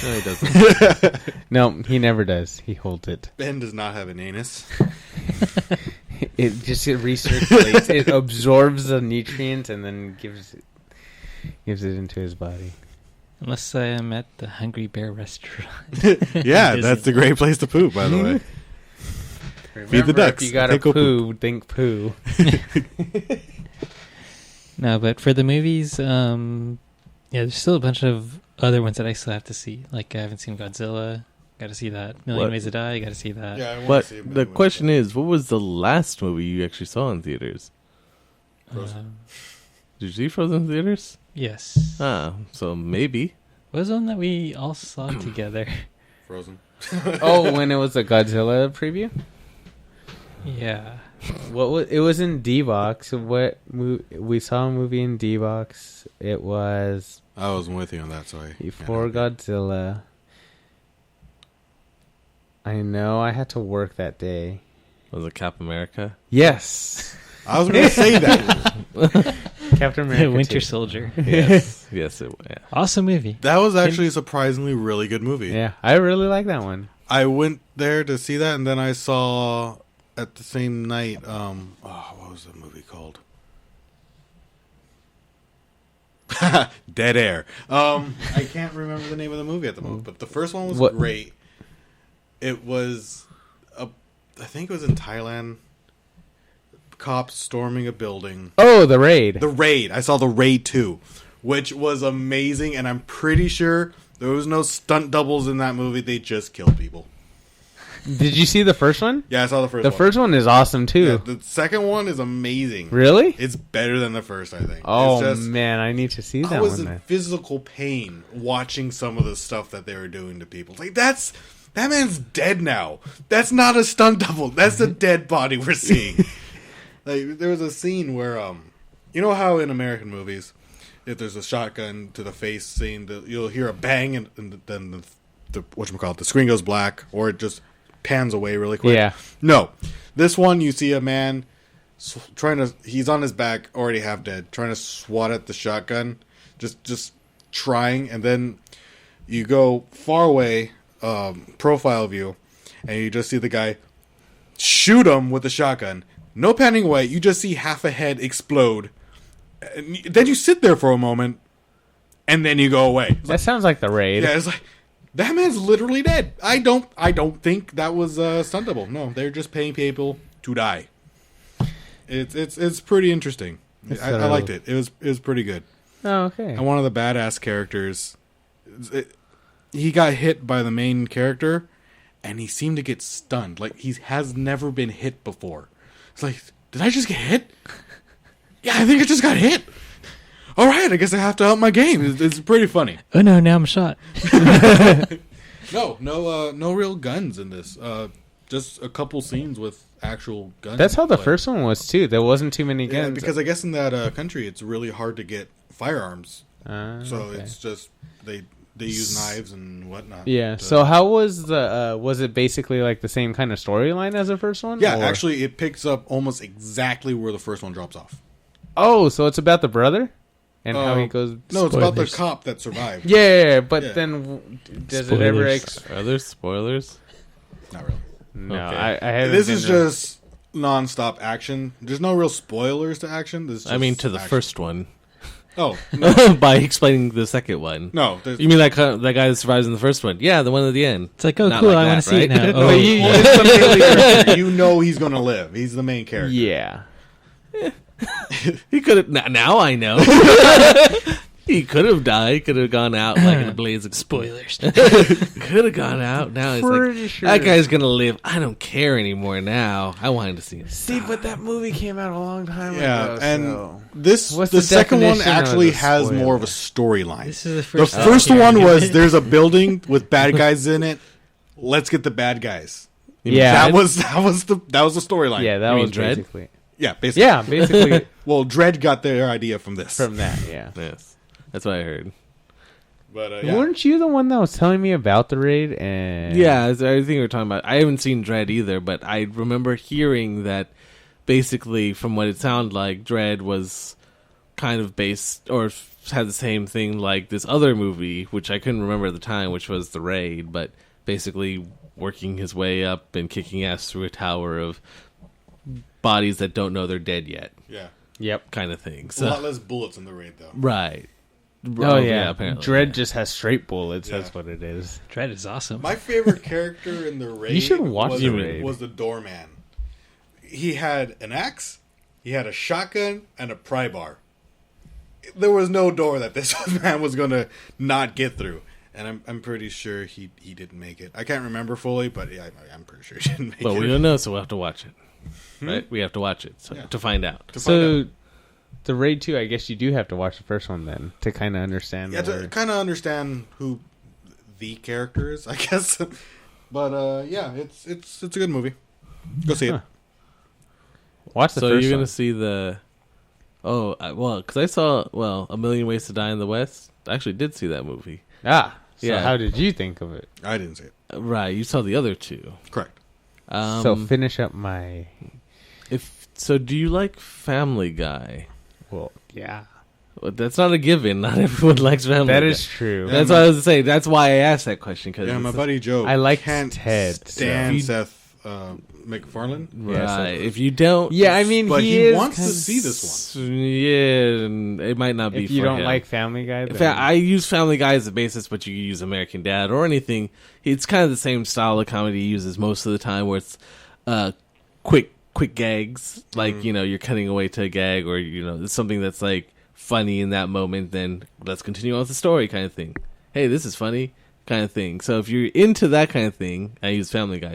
No, he doesn't. No, he never does. He holds it. Ben does not have an anus. It recirculates. It absorbs the nutrients and then gives it into his body. Unless I am at the Hungry Bear restaurant. Yeah, that's a great place to poop, by the way. Feed the ducks. If you gotta Take a poo, think poo. No, but for the movies, yeah, there's still a bunch of other ones that I still have to see. Like, I haven't seen Godzilla. Got to see that. Million What? Ways to Die. Got to see that. Yeah, I wanna But see a the million question ways is, what was the last movie you actually saw in theaters? Frozen. Did you see Frozen in theaters? Yes. Ah, so maybe. What was the one that we all saw together? Frozen. Oh, when it was a Godzilla preview? Yeah. What was it? Was in D-Box. We saw a movie in D-Box. It was I wasn't with you on that, so before Godzilla. I know. I had to work that day. Was it Cap America? Yes, I was going to say that. Captain America. Winter 2. Soldier. Yes. Yes, yeah. Awesome movie. That was actually a surprisingly really good movie. Yeah, I really like that one. I went there to see that, and then I saw at the same night. What was the movie called? Dead Air. I can't remember the name of the movie at the moment, but the first one was great. It was, I think it was in Thailand. Cops storming a building. Oh, The Raid. The Raid. I saw The Raid 2, which was amazing, and I'm pretty sure there was no stunt doubles in that movie. They just killed people. Did you see the first one? Yeah, I saw the first The one. first one is awesome too. Yeah, the second one is amazing. Really? It's better than the first, I think. Oh It's just, man, I need to see that I was one in then. physical pain watching some of the stuff that they were doing to people. Like, that man's dead now. That's not a stunt double. That's a dead body we're seeing. Like, there was a scene where, you know how in American movies, if there's a shotgun to the face scene, you'll hear a bang and then the whatchamacallit, the screen goes black, or it just pans away really quick. Yeah. No. This one, you see a man he's on his back, already half dead, trying to swat at the shotgun, just trying, and then you go far away, profile view, and you just see the guy shoot him with the shotgun. No panning away, you just see half a head explode. And then you sit there for a moment, and then you go away. That sounds like The Raid. Yeah, it's like, that man's literally dead. I don't think that was a stunt double. No, they're just paying people to die. It's pretty interesting. I liked it. It was pretty good. Oh, okay. And one of the badass characters, he got hit by the main character, and he seemed to get stunned. Like, he has never been hit before. It's like, did I just get hit? Yeah, I think I just got hit. All right, I guess I have to up my game. It's pretty funny. Oh no, now I'm shot. No real guns in this. Just a couple scenes with actual guns. That's how the Like, first one was too. There wasn't too many yeah, guns. because I guess in that country it's really hard to get firearms. So okay. it's just they use knives and whatnot. Yeah. So how was the? Was it basically like the same kind of storyline as the first one? Yeah, or? actually, it picks up almost exactly where the first one drops off. Oh, so it's about the brother and how he goes. No, it's about the Spoilers. cop that survived. Yeah, but Yeah. then does it ever? Spoilers. Are there spoilers? Not really. No, Okay. I haven't. This been is to- just non-stop action. There's no real spoilers to action. This is I mean, just to the action. first one. Oh no, By explaining the second one. no. there's- You mean that guy that survives in the first one? Yeah, the one at the end. It's like, oh, Not cool, like I want that, to see it right? now. No, Oh, it's the main character. You know he's gonna live. He's the main character. Yeah. He could have. Now I know. He could have died. Could have gone out like in a blaze of spoilers. Could have gone out. Now he's Pretty like, sure. that guy's gonna live. I don't care anymore now. I wanted to see him. See, but that movie came out a long time Yeah, ago. and so. this What's the the second one definition of actually a has spoiler? more of a storyline. This is the The first. first time one hearing of was it. there's a building with bad guys in it. Let's get the bad guys. Yeah, that was the storyline. yeah, that You mean was Dredd? basically. Yeah, basically. Yeah, basically Well, Dredd got their idea from this. from that. Yeah. Yes, that's what I heard. But Weren't you the one that was telling me about the raid? And Yeah, I think we were talking about. I haven't seen Dredd either, but I remember hearing that basically, from what it sounded like, Dredd was kind of based or had the same thing like this other movie, which I couldn't remember at the time, which was The Raid, but basically working his way up and kicking ass through a tower of bodies that don't know they're dead yet. Yeah. Yep. Kind of thing. A So, lot less bullets in the Raid, though. right. Oh, yeah. Apparently. Dredd just has straight bullets. Yeah. That's what it is. Dredd is awesome. My favorite character in the Raid You should watch was, The Raid. was the doorman. He had an axe, he had a shotgun, and a pry bar. There was no door that this man was going to not get through. And I'm pretty sure he didn't make it. I can't remember fully, but yeah, I'm pretty sure he didn't make But it. we don't know, so we'll have to watch it. Right? We have to watch it to find out. To find So, out. the Raid 2, I guess you do have to watch the first one then to kind of understand. Yeah, to kind of understand who the character is, I guess. But yeah, it's a good movie. Go see it. Huh. Watch the So first you're one. going to see the... Oh, because I saw, A Million Ways to Die in the West. I actually did see that movie. So Yeah. how did you think of it? I didn't see it. Right, you saw the other two. Correct. So finish up my... So do you like Family Guy? Well, yeah. Well, that's not a given. Not everyone likes Family That Guy. is true. Yeah. That's what I was saying. That's why I asked that question. Cause Yeah, my it's- buddy Joe. I like can't Ted, stand so- Seth MacFarlane. Right. If you don't... Yeah, I mean, But he he is wants to kind- see this one. Yeah, and it might not be If you for don't him. like Family Guy, In then... fact, I use Family Guy as a basis, but you can use American Dad or anything. It's kind of the same style of comedy he uses most of the time, where it's quick gags, like you're cutting away to a gag, or it's something that's like funny in that moment. Then let's continue on with the story, kind of thing. Hey, this is funny, kind of thing. So if you're into that kind of thing, I use Family Guy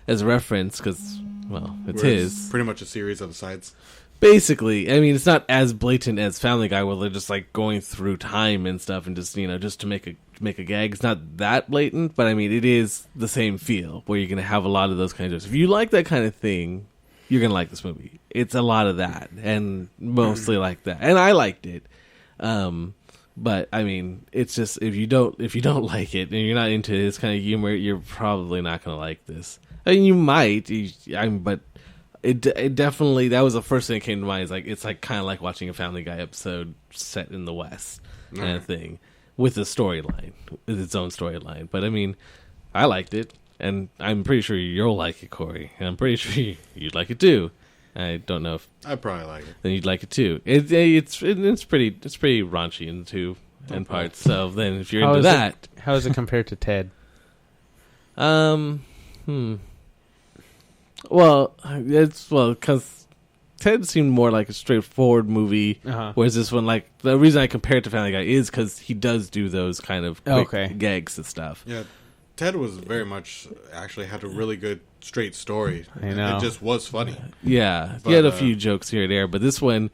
as a reference because it's Where his. pretty much a series of sides. Basically, I mean, it's not as blatant as Family Guy, where they're just like going through time and stuff, and just just to make a gag. It's not that blatant, but I mean, it is the same feel where you're gonna have a lot of those kind of jokes. If you like that kind of thing, you're gonna like this movie. It's a lot of that, and mostly like that, and I liked it. But I mean, it's just if you don't like it and you're not into this kind of humor, you're probably not gonna like this. I mean, you might, but. It definitely, that was the first thing that came to mind. It's like kind of like watching a Family Guy episode set in the West kind of thing, with a storyline, with its own storyline. But I mean, I liked it, and I'm pretty sure you'll like it, Corey, and I'm pretty sure you'd like it too. I don't know if I probably like it. then you'd like it too. It's pretty raunchy in two end parts. So then if you're into that, How is it compared to Ted? Well, because Ted seemed more like a straightforward movie, Uh-huh. whereas this one, like, the reason I compare it to Family Guy is because he does do those kind of quick Okay. gags and stuff. Yeah, Ted was very much actually had a really good straight story. I know. It just was funny. Yeah, But, he had a few jokes here and there, but this one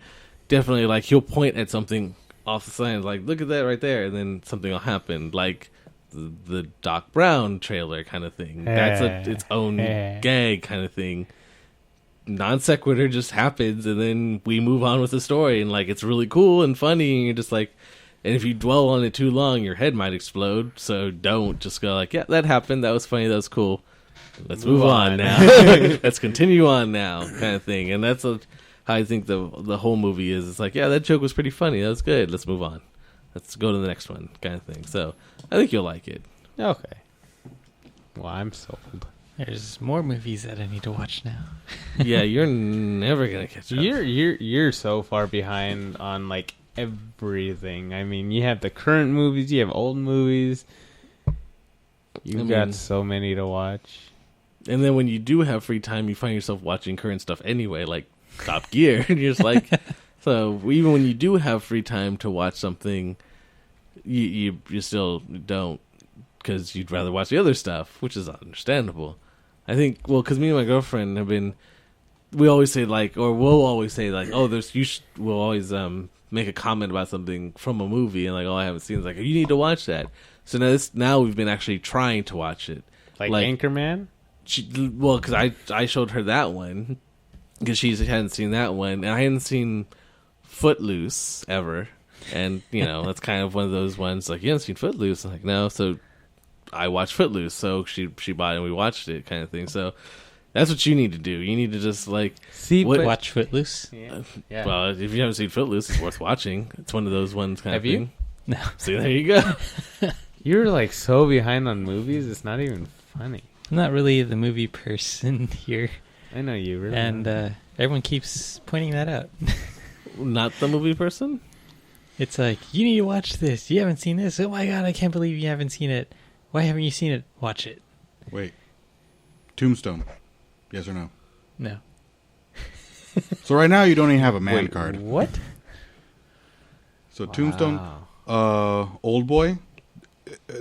definitely, like, he'll point at something off the side, like, look at that right there, and then something will happen, like the Doc Brown trailer kind of thing. That's its own gag kind of thing. Non sequitur just happens, and then we move on with the story, and like it's really cool and funny, and you're just like, and if you dwell on it too long, your head might explode. So don't just go like, yeah, that happened, that was funny, that was cool. Let's move on now. Let's continue on now, kind of thing. And that's how I think the whole movie is. It's like, yeah, that joke was pretty funny. That was good. Let's move on. Let's go to the next one, kind of thing. So I think you'll like it. Okay. Well, I'm sold. There's more movies that I need to watch now. Yeah, you're never gonna catch up. You're so far behind on like everything. I mean, you have the current movies, you have old movies. You've got so many to watch. And then when you do have free time, you find yourself watching current stuff anyway, like Top Gear. And you're just like, so even when you do have free time to watch something, you still don't, because you'd rather watch the other stuff, which is understandable. I think, well, because me and my girlfriend have been, we always say like, or we'll always say like, oh, we'll always make a comment about something from a movie, and like, oh, I haven't seen it. It's like, you need to watch that. So now we've been actually trying to watch it. Like Anchorman? Because I showed her that one, because she hadn't seen that one, and I hadn't seen Footloose ever. And, that's kind of one of those ones, like, you haven't seen Footloose? I'm like, no. So I watched Footloose, so she bought it and we watched it, kind of thing. So That's what you need to do. You need to just like See, What- but- Watch Footloose. yeah. Well, if you haven't seen Footloose, it's worth watching. It's one of those ones kind Have of you? thing. No. See, there you go. You're like so behind on movies. It's not even funny. I'm not really the movie person here, I know you really. and everyone keeps pointing that out. Not the movie person. It's like, you need to watch this. You haven't seen this. Oh my god, I can't believe you haven't seen it. Why haven't you seen it? Watch it. Wait. Tombstone. Yes or no? No. So right now you don't even have a man Wait, card. What? So Tombstone, Wow. Old Boy,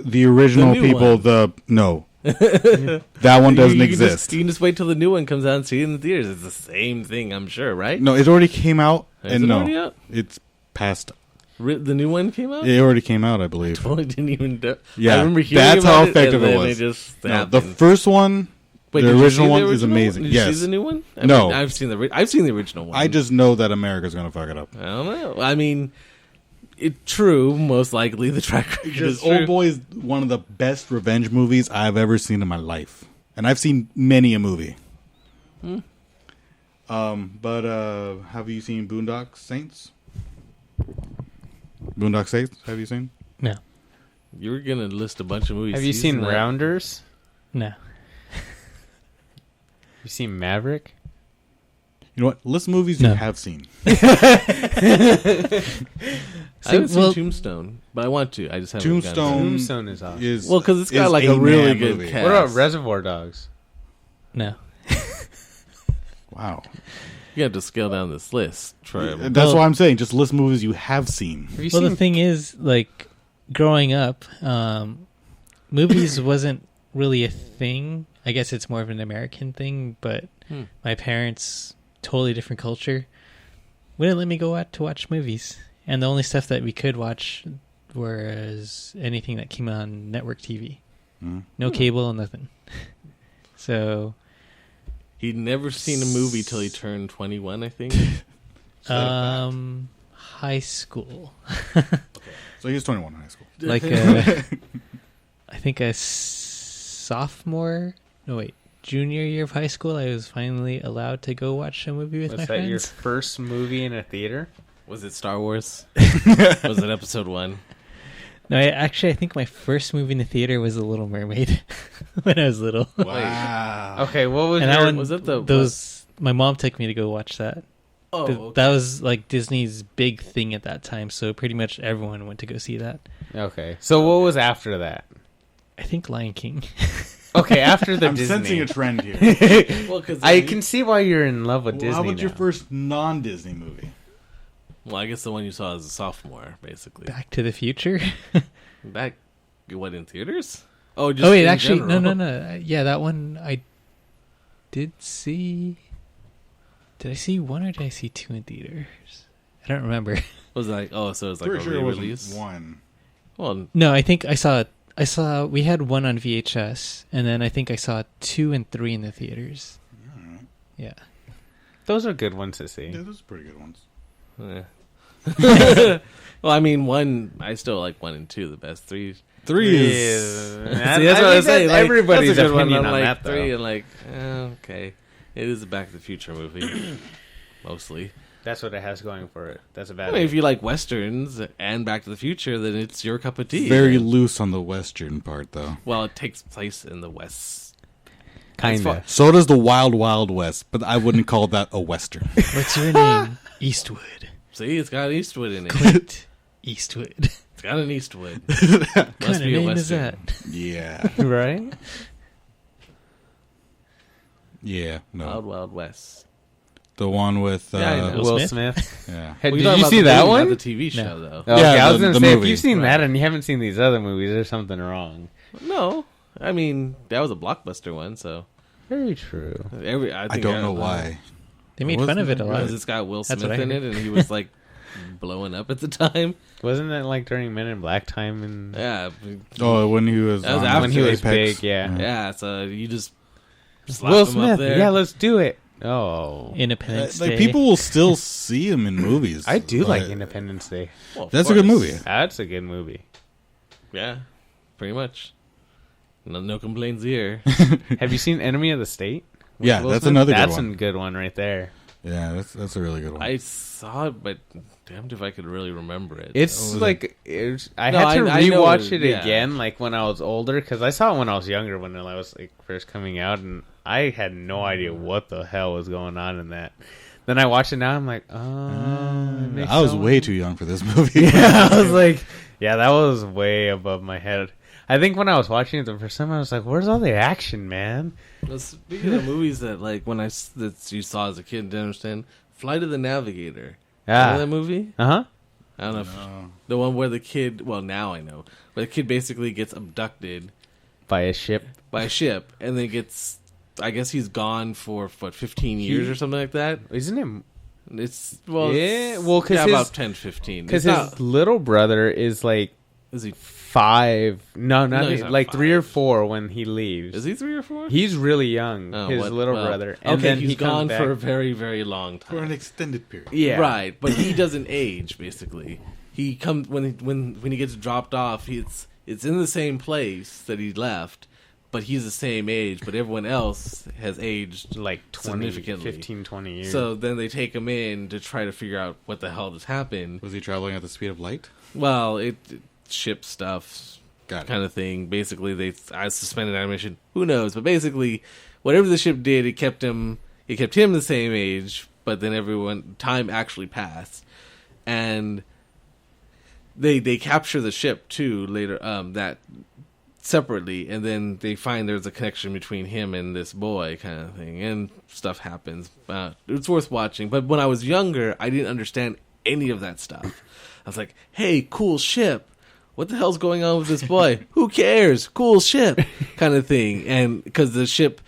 the original The new people. one. No, that one doesn't You exist. you can just wait till the new one comes out and see it in the theaters. It's the same thing, I'm sure, right? No, it already came out, Is and it no, already out? it's past. The new one came out. It already came out, I believe. Totally didn't even. Yeah, I remember hearing that's about how it, effective and it then was. just No, happened. the first one, Wait, the did you original see one the is original? amazing. Did Yes. you see the new one? No. I've seen the original one. I just know that America's gonna fuck it up. I don't know. I mean, true. Most likely, the track record is Because true. Old Boy is one of the best revenge movies I've ever seen in my life, and I've seen many a movie. But have you seen Boondock Saints? Boondock Saints, have you seen? No. You were gonna list a bunch of movies. Have you He's seen not- Rounders? No. You seen Maverick? You know what? List movies No. you have seen. I haven't well- seen Tombstone, but I want to. I just haven't. gotten Tombstone to it. Tombstone is awesome. Is Well, because it's got is like a really man good movie. cast. What about Reservoir Dogs? No. Wow. You have to scale down this list, Troy. That's Well- why I'm saying just list movies you have seen. Have you Well, seen? the thing is, like, growing up, movies wasn't really a thing. I guess it's more of an American thing, but my parents, totally different culture, wouldn't let me go out to watch movies. And the only stuff that we could watch was anything that came on network TV. Mm. No cable, nothing. So, He'd never seen a movie till he turned 21, I think. high school. So he was 21 in high school. Like, I think a sophomore, no wait, junior year of high school, I was finally allowed to go watch a movie with Was my that your friends. first movie in a theater? Was it Star Wars? Was it Episode 1? No, I think my first movie in the theater was The Little Mermaid when I was little. Wow. Okay, what was And that your... one, was it the- my mom took me to go watch that. Oh, But okay. that was like Disney's big thing at that time, so pretty much everyone went to go see that. Okay, so what was after that? I think Lion King. Okay, after the I'm Disney. sensing a trend here. Well, 'cause I can see why you're in love with Well, Disney how about your now. first non-Disney movie? Well, I guess the one you saw as a sophomore, basically. Back to the Future. Back, what, in theaters? Oh, just Oh wait, in actually, general. no. Yeah, that one I did see. Did I see one or did I see two in theaters? I don't remember. Was it like, oh, so it was like Pretty a sure it re-release? wasn't one. Well, No, I think I saw. We had one on VHS, and then I think I saw 2 and 3 in the theaters. Alright. Yeah. Those are good ones to see. Yeah, those are pretty good ones. yeah. Well, I mean, I still like 1 and 2 the best. 3. Three is... See, that's what I was saying. Like, everybody's that's a good one. opinion I'm on like that, 3 though. and like, okay. It is a Back to the Future movie, mostly. That's what it has going for it. That's a I bad mean, if you like westerns and Back to the Future, then it's your cup of tea. Very loose on the western part, though. Well, it takes place in the West. kind fine. of. So does the Wild Wild West, but I wouldn't call that a western. What's your name? Eastwood. See, it's got Eastwood in it. Clint Eastwood. It's got an Eastwood. What Must kind of be a name is western. that? Yeah. Right? Yeah. No. Wild Wild West. The one with... Yeah, I know. Will Will Smith? Smith. yeah. Hey, Well, did you're talking you about see the that movie, one? not the TV show, though. Okay, Yeah, I was the- gonna the say, if movie. you've seen Right. that and you haven't seen these other movies, there's something wrong. No, I mean that was a blockbuster one, so Very true. I don't know why. They made What fun was of it a the- lot. Because it's got Will That's Smith what I in it, heard. and he was like blowing up at the time. Wasn't that like during Men in Black time? And Yeah, Oh, when he was... That was on after when he was Apex. big, yeah. yeah. So you just slap Will him up Smith. there. Yeah, let's do it. Oh, Independence Like, Day. people will still see him in movies. I do like But Independence Day. Well, of That's a good course. movie. That's a good movie. Yeah, pretty much. No complaints here. Have you seen Enemy of the State Yeah, Will that's Smith? another That's good one. a good one right there. Yeah, that's a really good one. I saw it, but damned if I could really remember it. It's like I No, had to I know rewatch it, it yeah. again, like when I was older, because I saw it when I was younger, when I was like first coming out, and I had no idea what the hell was going on in that. Then I watch it now, I'm like, oh, I was way too young for this movie. Yeah, I was like, yeah, that was way above my head. I think when I was watching it the first time, I was like, "Where's all the action, man?" Well, speaking of movies that like when that you saw as a kid and didn't understand, Flight of the Navigator. Remember that movie? Uh-huh. I don't know. If, the one where the kid, well, now I know, where the kid basically gets abducted By a ship. by a ship and then gets, I guess he's gone for, 15 years or something like that? Isn't it? It's, well, Yeah, well, because about 10, 15. Because his little brother is like Is he 5. No, he's not like 3 or 5. 4 when he leaves. Is he 3 or 4? He's really young. Oh, his little brother. And okay, then he's he comes gone back. for a very, very long time. For an extended period. Yeah. Right, but he doesn't age. Basically, he comes when he gets dropped off. It's in the same place that he left, but he's the same age. But everyone else has aged Like 20, significantly. 15, 20 years. So then they take him in to try to figure out what the hell just happened. Was he traveling at the speed of light? Well, it ship stuff. Got it. Kind of thing. Basically, I suspended animation. Who knows? But basically, whatever the ship did, it kept him the same age. But then time actually passed, and they capture the ship too later. That separately, and then they find there's a connection between him and this boy, kind of thing, and stuff happens. It's worth watching. But when I was younger, I didn't understand any of that stuff. I was like, "Hey, cool ship. What the hell's going on with this boy? Who cares? Cool ship," kind of thing. And because the ship,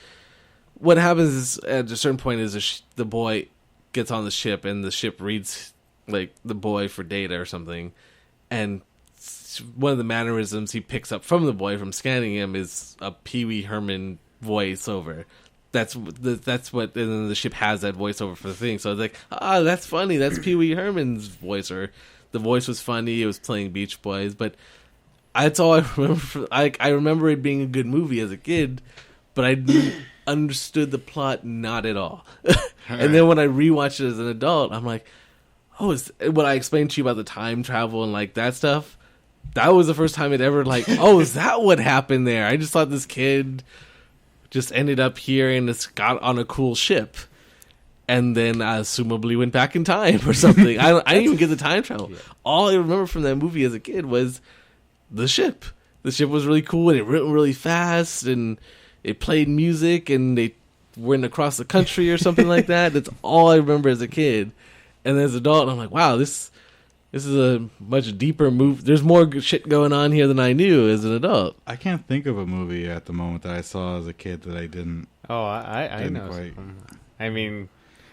what happens is at a certain point is the boy gets on the ship and the ship reads like the boy for data or something, and one of the mannerisms he picks up from the boy from scanning him is a Pee Wee Herman voiceover. That's what, and then the ship has that voiceover for the thing. So it's like, that's funny. That's Pee Wee Herman's voice, or the voice was funny. It was playing Beach Boys, but that's all I remember. I remember it being a good movie as a kid, but I didn't understood the plot not at all. And then when I rewatched it as an adult, I'm like, what I explained to you about the time travel and like that stuff. That was the first time it ever like, is that what happened there? I just thought this kid just ended up here and just got on a cool ship, and then assumably went back in time or something. I didn't even get the time travel. Yeah. All I remember from that movie as a kid was the ship. The ship was really cool, and it went really fast, and it played music, and they went across the country or something like that. That's all I remember as a kid. And as an adult, I'm like, wow, this is a much deeper movie. There's more shit going on here than I knew as an adult. I can't think of a movie at the moment that I saw as a kid that I didn't. Oh, I know. Quite. I mean,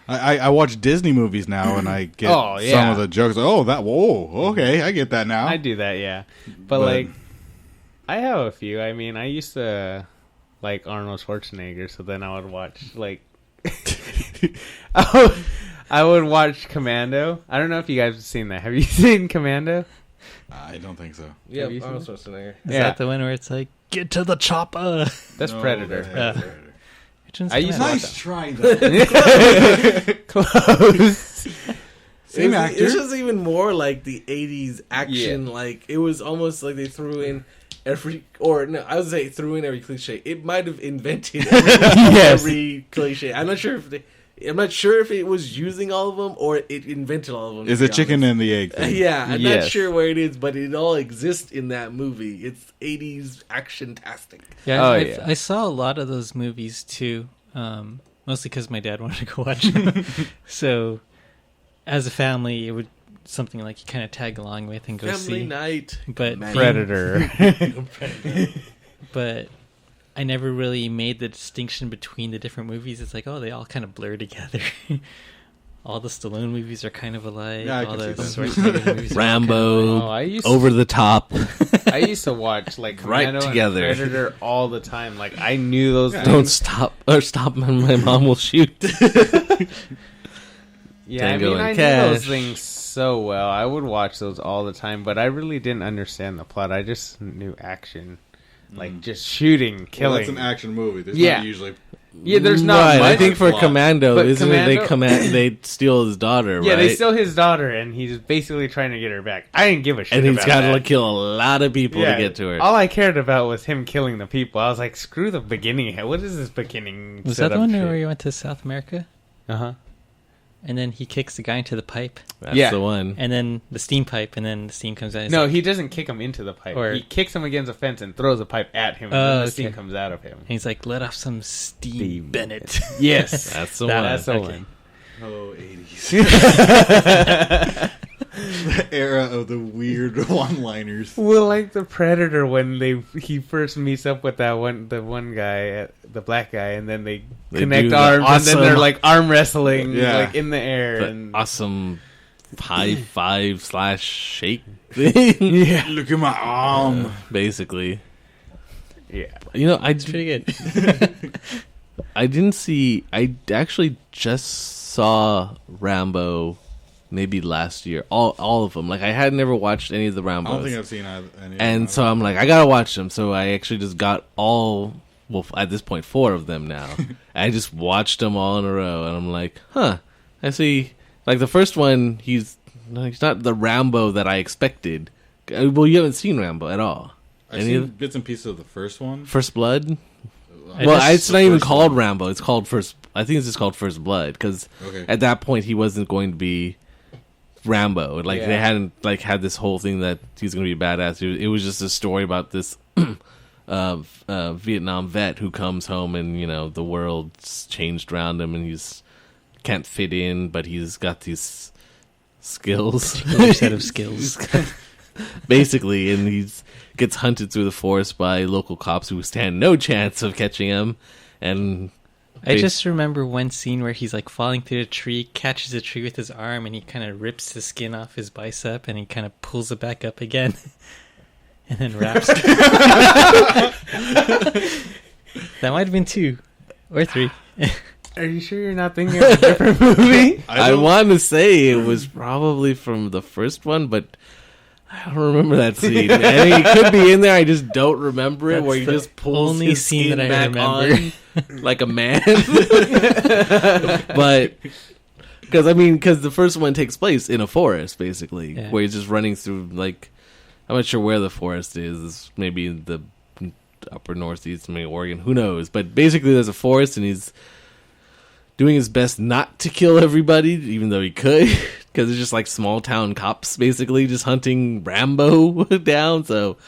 I watch Disney movies now, and I get some of the jokes. Okay, I get that now. I do that, yeah. But like, I have a few. I mean, I used to like Arnold Schwarzenegger, so then I would watch like I would watch Commando. I don't know if you guys have seen that. Have you seen Commando? I don't think so. Yeah, Arnold Schwarzenegger. Is that the one where it's like, get to the chopper? That's Predator. I used to nice try, though. Close. Same actor. It's just even more like the 80s action. Yeah. Like, it was almost like they threw in every cliche. It might have invented every cliche. I'm not sure if it was using all of them or it invented all of them. Is it chicken and the egg thing? Yeah, I'm not sure where it is, but it all exists in that movie. It's 80s action-tastic. Yeah, I saw a lot of those movies too, mostly because my dad wanted to go watch them. So, as a family, it would something like you kind of tag along with and go see. Family night. But Predator. But I never really made the distinction between the different movies. It's like, they all kind of blur together. All the Stallone movies are kind of alike. Yeah, all the Schwarzenegger movies Rambo, kind of Over the Top. I used to watch like Commando right together. And Predator all the time. Like I knew those. Don't stop my mom will shoot. Yeah, I mean, I knew those things so well. I would watch those all the time, but I really didn't understand the plot. I just knew action. Like, just shooting, killing. Well, that's an action movie. There's not usually Yeah, there's not Right, much. I think for plot. Commando, But isn't it they steal his daughter, Yeah, right? they steal his daughter, and he's basically trying to get her back. I didn't give a shit and he's about got that. to kill a lot of people to get to her. All I cared about was him killing the people. I was like, screw the beginning. What is this beginning? Was that the one where he went to South America? Uh-huh. And then he kicks the guy into the pipe, That's Yeah. the one. and then the steam pipe, and then the steam comes out. He's No, like- he doesn't kick him into the pipe. Or- He kicks him against a fence and throws a pipe at him, and then the steam comes out of him. and he's like, "Let off some steam, Steam. Bennett." Yes. That's the That- one. That's the Okay. one. Oh, 80s. The era of the weird one-liners. Well, like the Predator when he first meets up with the one guy, the black guy, and then they They connect do the arms, and then awesome- they're like arm wrestling, Yeah. like in the air, The and awesome high five / shake thing. yeah, Look at my arm. Basically. yeah. You know, It's pretty good. I actually just saw Rambo maybe last year. All of them. Like, I had never watched any of the Rambos. I don't think I've seen any. of And them. so I'm like, I gotta watch them. So I actually just got at this point, 4 of them now. I just watched them all in a row, and I'm like, huh. I see. Like, the first one, he's not the Rambo that I expected. Well, you haven't seen Rambo at all. I've Any seen of- bits and pieces of the first one. First Blood? I Well, guess it's the not even first called one. Rambo. It's called I think it's just called First Blood, because Okay. at that point he wasn't going to be Rambo. Like, they Yeah. hadn't had this whole thing that he's going to be a badass. It was just a story about this Vietnam vet who comes home and, the world's changed around him and he's can't fit in, but he's got these skills. Particular set of skills. Basically, and he's gets hunted through the forest by local cops who stand no chance of catching him. And I just remember one scene where he's like falling through a tree, catches a tree with his arm, and he kind of rips the skin off his bicep, and he kind of pulls it back up again, and then wraps. That might have been 2 or 3. Are you sure you're not thinking of a different movie? I want to say it was probably from the first one, but I don't remember that scene. And it could be in there. I just don't remember it. That's Where he the just pulls only his scene skin that I back remember. on like a man. But because the first one takes place in a forest, basically, Yeah. where he's just running through. Like, I'm not sure where the forest is. Maybe in the upper northeast, maybe Oregon. Who knows? But basically, there's a forest, and he's doing his best not to kill everybody, even though he could, because it's just like small town cops basically just hunting Rambo down. So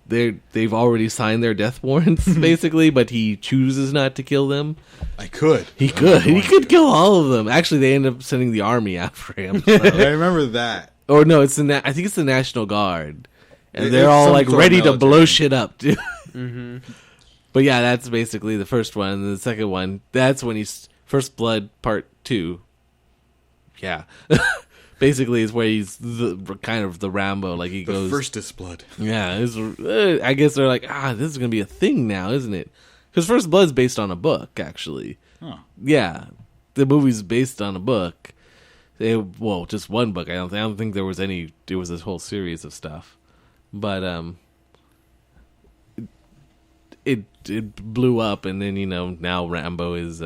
they've already signed their death warrants basically, but he chooses not to kill them. I could. He could kill all of them. Actually, they end up sending the army after him. So. I remember that. Or no, it's I think it's the National Guard, and they're It's all some like sort of ready to military. blow shit up, dude. Mm-hmm. But yeah, that's basically the first one. And the second one, that's when he's First Blood Part 2. Yeah. Basically, is where he's kind of the Rambo. Like, he The goes. firstest blood. Yeah. I guess they're like, this is going to be a thing now, isn't it? Because First Blood's based on a book, actually. Huh. Yeah. The movie's based on a book. Just one book. I don't think there was any. There was this whole series of stuff. But, it blew up, and then now Rambo is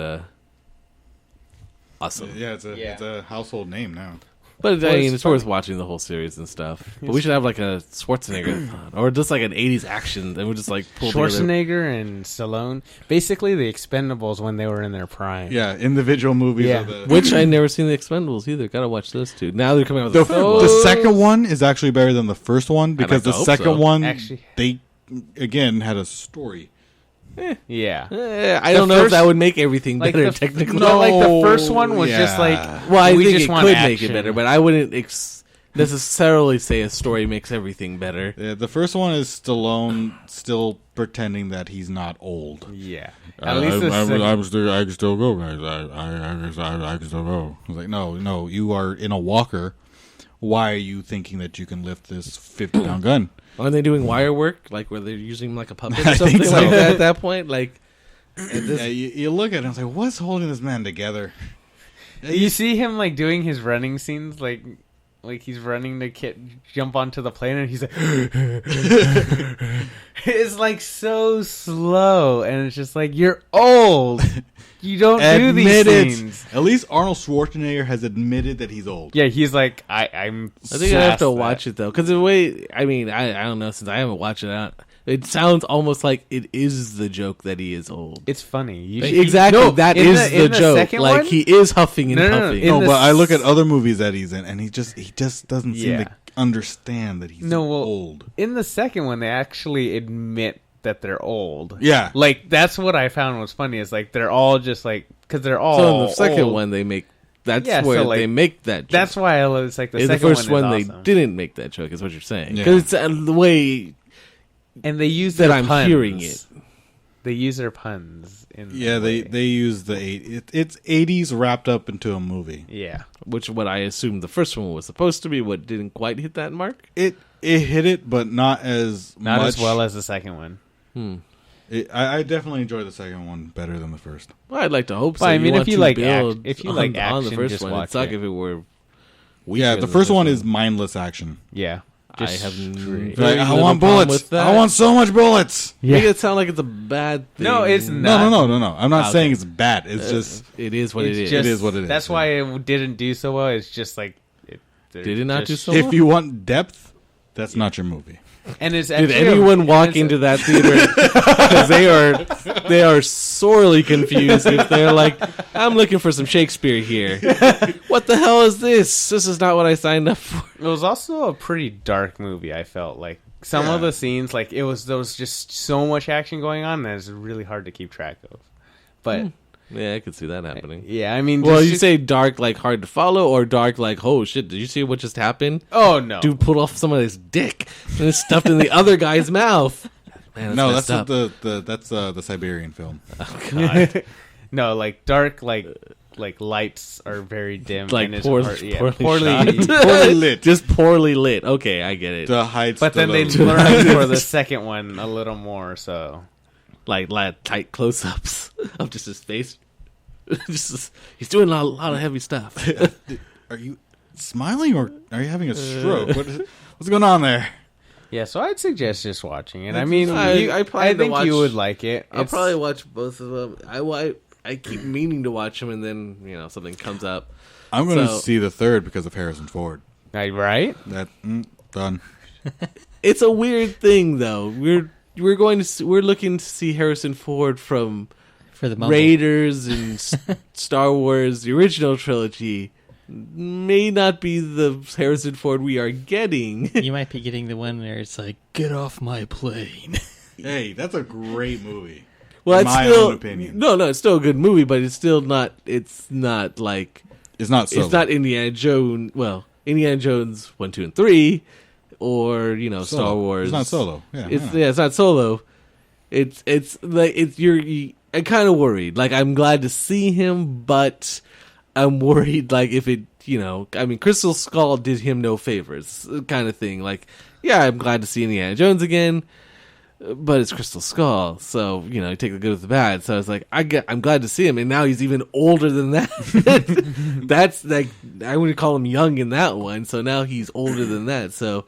awesome. Yeah, it's a household name now. But Well, I mean, it's it's worth watching the whole series and stuff. But we should have like a Schwarzenegger or just like an '80s action, and we just like pull together. Schwarzenegger and Stallone, basically the Expendables when they were in their prime. Yeah, individual movies. Yeah. Of the, Which I never seen the Expendables either. Gotta watch those two. Now they're coming out the, with the second one is actually better than the first one because to the hope second so. one Actually- they again had a story. Yeah. I don't know if first- that would make everything Like better the, technically. no, like the first one was yeah. just like, Well, I we think just it want could make it action. better, but I wouldn't necessarily say a story makes everything better. Yeah, the first one is Stallone still pretending that he's not old. Yeah. At least the I can still go, guys. I can still go. I was like, no, you are in a walker. Why are you thinking that you can lift this 50-pound gun? Aren't they doing wire work, like where they're using him like a puppet or I something think like so. that at that point? Like, Yeah, you look at him and it's like, what's holding this man together? You see him like doing his running scenes, like like he's running to jump onto the plane, and he's like, it's like so slow, and it's just like, you're old. You don't do these things. At least Arnold Schwarzenegger has admitted that he's old. Yeah, he's like, I'm. I think I have to watch it though, because the way I don't know, since I haven't watched it out. It sounds almost like it is the joke that he is old. It's funny. Exactly, no, that is the joke. Like, he is huffing and puffing. No, but I look at other movies that he's in, and he just doesn't seem to understand that he's old. In the second one, they actually admit that they're old. Yeah. Like, that's what I found was funny, is like, they're all just like, because they're all So in the second old. one, they make, that's where they make that joke. That's why it's like the in second the first one, is they awesome. didn't make that joke, is what you're saying. Because it's the way... And they use that their I'm puns. hearing it. They use their puns. They use the it's 80s wrapped up into a movie. Yeah. Which what I assumed the first one was supposed to be, what didn't quite hit that mark? It hit it, but not as well as the second one. I definitely enjoy the second one better than the first. Well, I'd like to hope so. Well, I mean, if you like build action, on the first just one, watch it'd suck it. if it were. Yeah, the first one is mindless action. Yeah. I have Like, I want bullets. I want so much bullets. Make it sound like it's a bad thing. No, it's not. No. I'm not saying it's bad. It's just it is what it is. it is what it is. That's why it didn't do so well. It's just like did it not do so well? If you want depth, that's not your movie. And it's did anyone walk into that theater because they are sorely confused if they're like, I'm looking for some Shakespeare here. What the hell is this? This is not what I signed up for. It was also a pretty dark movie. I felt like some of the scenes, like there was just so much action going on that it's really hard to keep track of. But yeah, I could see that happening. Yeah, I mean, well, you say dark like hard to follow, or dark like, oh shit, did you see what just happened? Oh no, dude pulled off somebody's dick and it's stuffed in the other guy's mouth. Man, that's the Siberian film. Oh god. No, like dark, like lights are very dim, like and poorly lit, just poorly lit. Okay, I get it. The heights, but then they learned for the second one a little more. So, like tight close-ups of just his face. He's doing a lot of heavy stuff. Are you smiling or are you having a stroke? What's going on there? Yeah, so I'd suggest just watching it. I mean, I think you would like it. I'll probably watch both of them. I keep meaning to watch them, and then something comes up. I'm going to see the third because of Harrison Ford. Right? That done. It's a weird thing, though. We're looking to see Harrison Ford for the Raiders and Star Wars, the original trilogy. May not be the Harrison Ford we are getting. You might be getting the one where it's like, get off my plane. Hey, that's a great movie. Well, in my own opinion. No, it's still a good movie, but it's still not. It's not like it's not. Solo. It's not Indiana Jones. Well, Indiana Jones 1, 2, and 3, or Star Wars. It's not Solo. Yeah, it's not Solo. It's like I'm kind of worried. Like, I'm glad to see him, but I'm worried. Like, if it, I mean, Crystal Skull did him no favors, kind of thing. Like, yeah, I'm glad to see Indiana Jones again. But it's Crystal Skull, so you take the good with the bad. So I was like, I'm glad to see him, and now he's even older than that. That's like, I wouldn't call him young in that one. So now he's older than that. So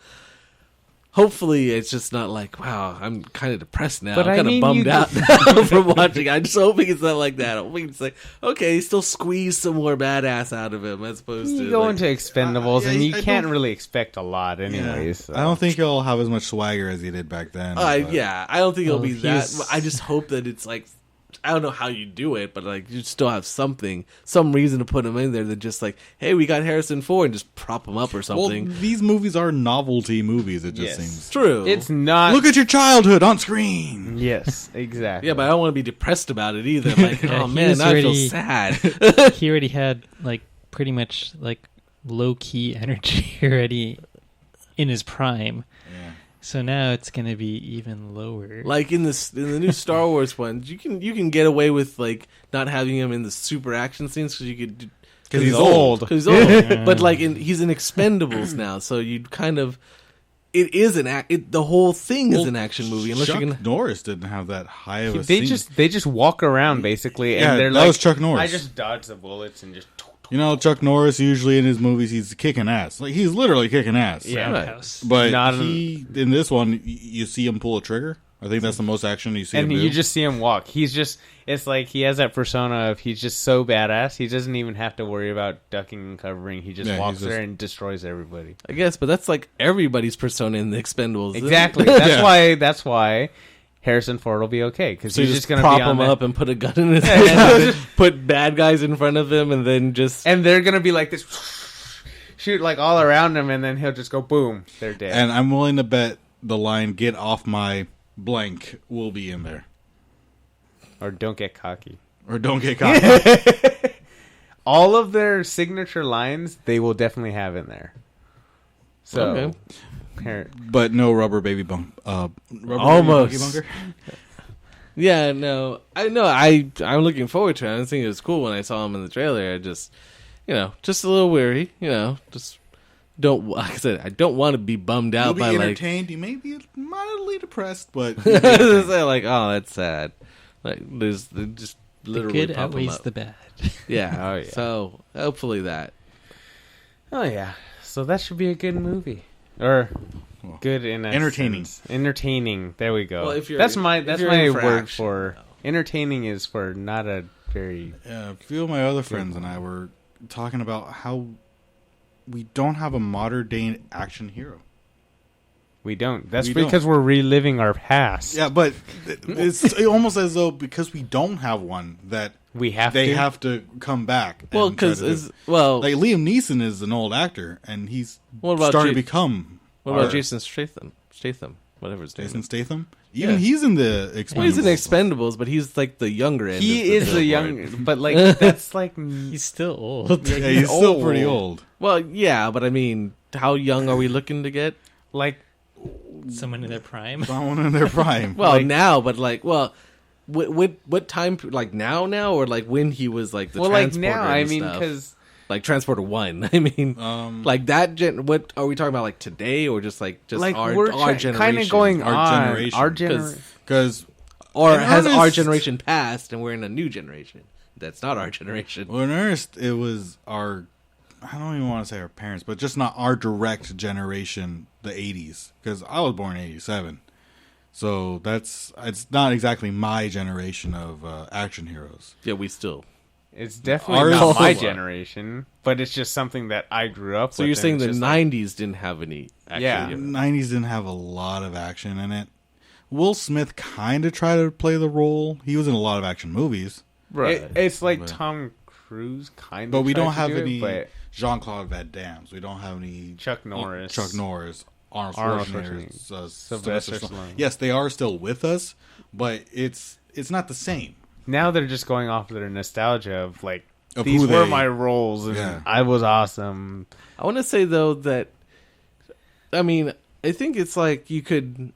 hopefully it's just not like, wow, I'm kind of depressed now. I'm kind of bummed out now from watching. I'm just hoping it's not like that. I'm hoping it's like, okay, still squeeze some more badass out of him as opposed to... You go into Expendables, and you can't really expect a lot anyways. Yeah. So. I don't think he'll have as much swagger as he did back then. Yeah, I don't think it'll be that. I just hope that it's like... I don't know how you do it, but like you still have some reason to put him in there than just like, hey, we got Harrison Ford and just prop him up or something. Well, these movies are novelty movies. It just seems true. It's not. Look at your childhood on screen. Yes, exactly. Yeah, but I don't want to be depressed about it either. Like, oh man, I feel sad. He already had like pretty much like low key energy already in his prime. So now it's going to be even lower. Like in the new Star Wars ones, you can get away with like not having him in the super action scenes because he's old. Because he's old. But like he's in Expendables now, so you kind of it is the whole thing is an action movie. Unless Chuck Norris didn't have that high of a scene. They just walk around basically, and they're that like, was Chuck Norris. I just dodge the bullets and just. You know, Chuck Norris usually in his movies he's kicking ass. Like he's literally kicking ass. Yeah. Roundhouse. But Not in this one, you see him pull a trigger. I think that's the most action you see him And do. you just see him walk. It's like he has that persona of he's just so badass. He doesn't even have to worry about ducking and covering. He just walks there and destroys everybody. I guess, but that's like everybody's persona in the Expendables. Exactly. That's why Harrison Ford will be okay because So he's you just going to prop be on him that- up and put a gun in his hand, put bad guys in front of him, and then just and they're going to be like this, shoot like all around him, and then he'll just go boom, they're dead. And I'm willing to bet the line "Get off my blank" will be in there, or don't get cocky. or "Don't get caught." All of their signature lines, they will definitely have in there. So, Okay. But no rubber baby bump. Rubber Almost. Baby bunker? yeah, no, I know. I'm looking forward to it. I didn't think it was cool when I saw him in the trailer. I just, just a little weary. Just don't. Like I said, I don't want to be bummed out You'll be by entertained. You may be mildly depressed, but like oh, that's sad. Like there's just The literally good pump 'em outweighs up. the bad. Yeah. Oh, yeah. So hopefully that. Oh yeah, so that should be a good movie, or good in a Entertaining. sense. Entertaining. There we go. Well, if you're- that's if my you're in for word action, for though. entertaining. entertaining. Is for not a very A few of my other friends and I were talking about how we don't have a modern day action hero. we don't. That's We don't. because we're reliving our past. Yeah, but it's almost as though because we don't have one that we have they to. have to come back. Well, and try to because do- like like Liam Neeson is an old actor and he's What about starting Ja- to become. what about our- Jason Statham, whatever his name Jason is. Statham? Even Yeah. he's in the Expendables. Well, he's in Expendables, but he's like the younger end. he of is the billboard. young, but like that's like He's still old. Yeah, he's still pretty old. Well, yeah, but I mean, how young are we looking to get? like Someone in their prime. Someone in their prime. Well, Like- now, but like, what time? Like now, or like when he was like the well like transporter now. I and mean, stuff? because like Transporter 1. I mean, like that. What are we talking about? Like today, or just like like our we're generation? kind of going Our on generation. our 'Cause- generation. Because Or In has our earnest- generation passed and we're in a new generation? That's not our generation. well, in earnest, it was our. I don't even want to say our parents, but just not our direct generation, the 80s. Because I was born in 87. So it's not exactly my generation of action heroes. Yeah, we still. It's definitely Ours not my also are. generation, but it's just something that I grew up with. So you're and saying it's the just like- 90s didn't have any action? Yeah. heroes. 90s didn't have a lot of action in it. Will Smith kind of tried to play the role. He was in a lot of action movies. Right. It's like But- Tom Cruise kind of, But we don't have do any it, but Jean-Claude Van Damme's. We don't have any Chuck Norris. Arnold Arnold Schwarzenegger, Schwarzenegger, Sylvester Stallone. Stallone. Yes, they are still with us, but it's not the same. now they're just going off their nostalgia of like Of these who were they- my roles and Yeah. I was awesome. I want to say though that, I mean, I think it's like you could.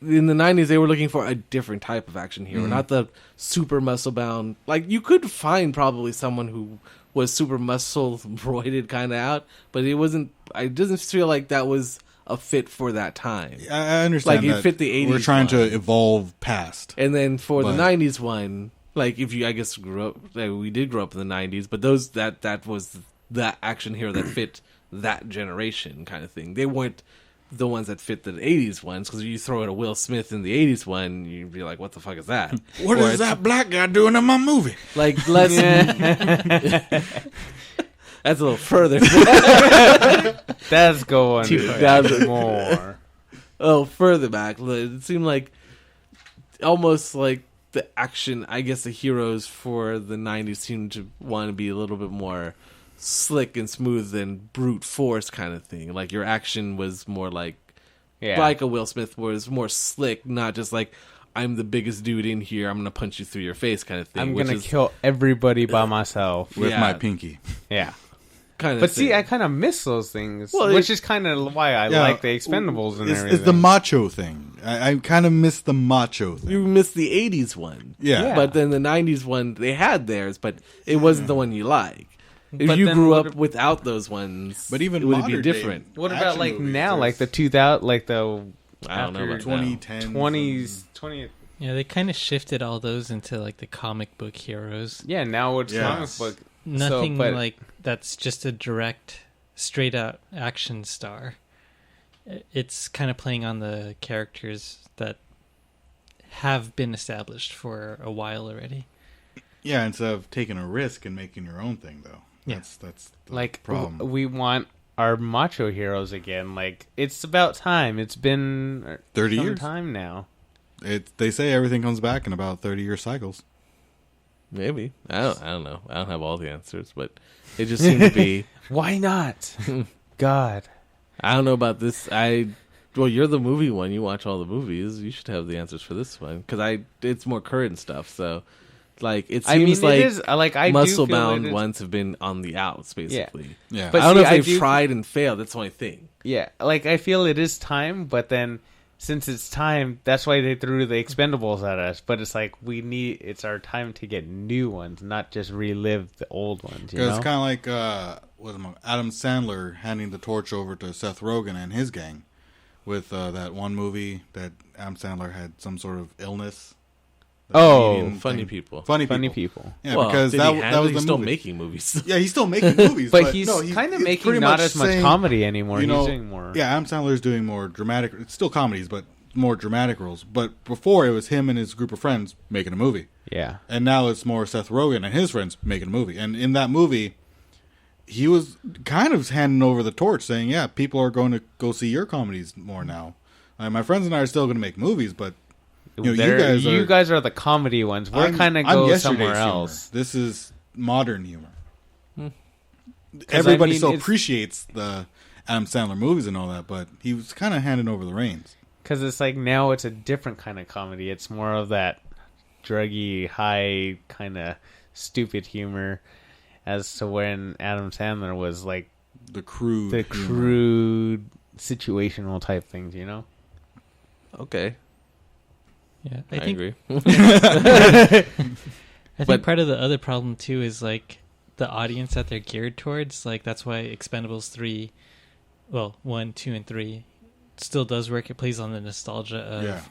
In the 90s, they were looking for a different type of action hero, not the super muscle bound. Like you could find probably someone who was super muscle roided kind of out, but it wasn't. It doesn't feel like that was a fit for that time. I understand Like, it that fit the 80s we're trying to one. evolve past. And then for the But- 90s one, like if you, I guess, grew up, like, we did grow up in the 90s, but those that was the action hero that fit that generation kind of thing. They weren't the ones that fit the 80s ones, because you throw in a Will Smith in the 80s one, you'd be like, what the fuck is that? What Or is that black guy doing in my movie? Like, let's... That's a little further. That's going Too far. more. Oh, further back. It seemed like almost like the action, I guess the heroes for the 90s seemed to want to be a little bit more slick and smooth than brute force kind of thing. Like your action was more like a Will Smith was more slick, not just like, I'm the biggest dude in here, I'm going to punch you through your face kind of thing. I'm which gonna is kill everybody by myself. With Yeah. my pinky. Yeah. kind of But see, thing. I kind of miss those things, Well, which is kind of why I Yeah, like the Expendables and everything. It's the macho thing. I kind of miss the macho thing. You missed the 80s one. Yeah. But then the 90s one, they had theirs, but it wasn't the one you like. If But you then grew what up without those ones, But even it would be modern different. day What about action like movies, now, there's like the 2000, like the I don't know about 2010s. 20s, 20? Yeah, they kind of shifted all those into like the comic book heroes. Yeah, now it's Yes. comic book. nothing but- like that's just a direct, straight out action star. It's kind of playing on the characters that have been established for a while already. Yeah, instead of taking a risk and making your own thing, though. Yeah. That's the Like problem. we want our macho heroes again. Like it's about time. It's been 30 some years. time now. They say everything comes back in about 30-year cycles. Maybe. I don't know. I don't have all the answers, but it just seemed to be. Why not? God. I don't know about this. Well, you're the movie one. You watch all the movies. You should have the answers for this one because it's more current stuff. So, like, it seems it is like I muscle do feel bound it is- ones have been on the outs, basically. Yeah. But I don't know see, if I they've do- tried and failed. That's the only thing. Yeah, like I feel it is time, but then since it's time, that's why they threw the Expendables at us. But it's like it's our time to get new ones, not just relive the old ones. You know? It's kind of like Adam Sandler handing the torch over to Seth Rogen and his gang with that one movie that Adam Sandler had some sort of illness. Oh, comedian Funny thing. people. Funny Funny people. people. Yeah, Well, because did that he was handle it? the He's still movie. making movies. Yeah, he's still making movies, But he's no, kind of he's making pretty not much as much saying, comedy anymore. you know, He's doing more. Yeah, Adam Sandler's doing more dramatic. It's still comedies, but more dramatic roles. But before it was him and his group of friends making a movie, Yeah. and now it's more Seth Rogen and his friends making a movie. And in that movie, he was kind of handing over the torch, saying, "Yeah, people are going to go see your comedies more now. My friends and I are still going to make movies, but you guys are the comedy ones. We're I'm- kind of I'm go yesterday's somewhere humor. else. This is modern humor. I Everybody mean, still it's- appreciates the Adam Sandler movies and all that, but he was kind of handing over the reins. Because it's like now it's a different kind of comedy. It's more of that druggy, high, kind of stupid humor, as to when Adam Sandler was like The crude, the humor. crude, situational type things. You know? Okay. Yeah, I I think agree. I think But- part of the other problem too is like the audience that they're geared towards. Like that's why Expendables 3, well, 1, 2, and 3 still does work. It plays on the nostalgia of Yeah.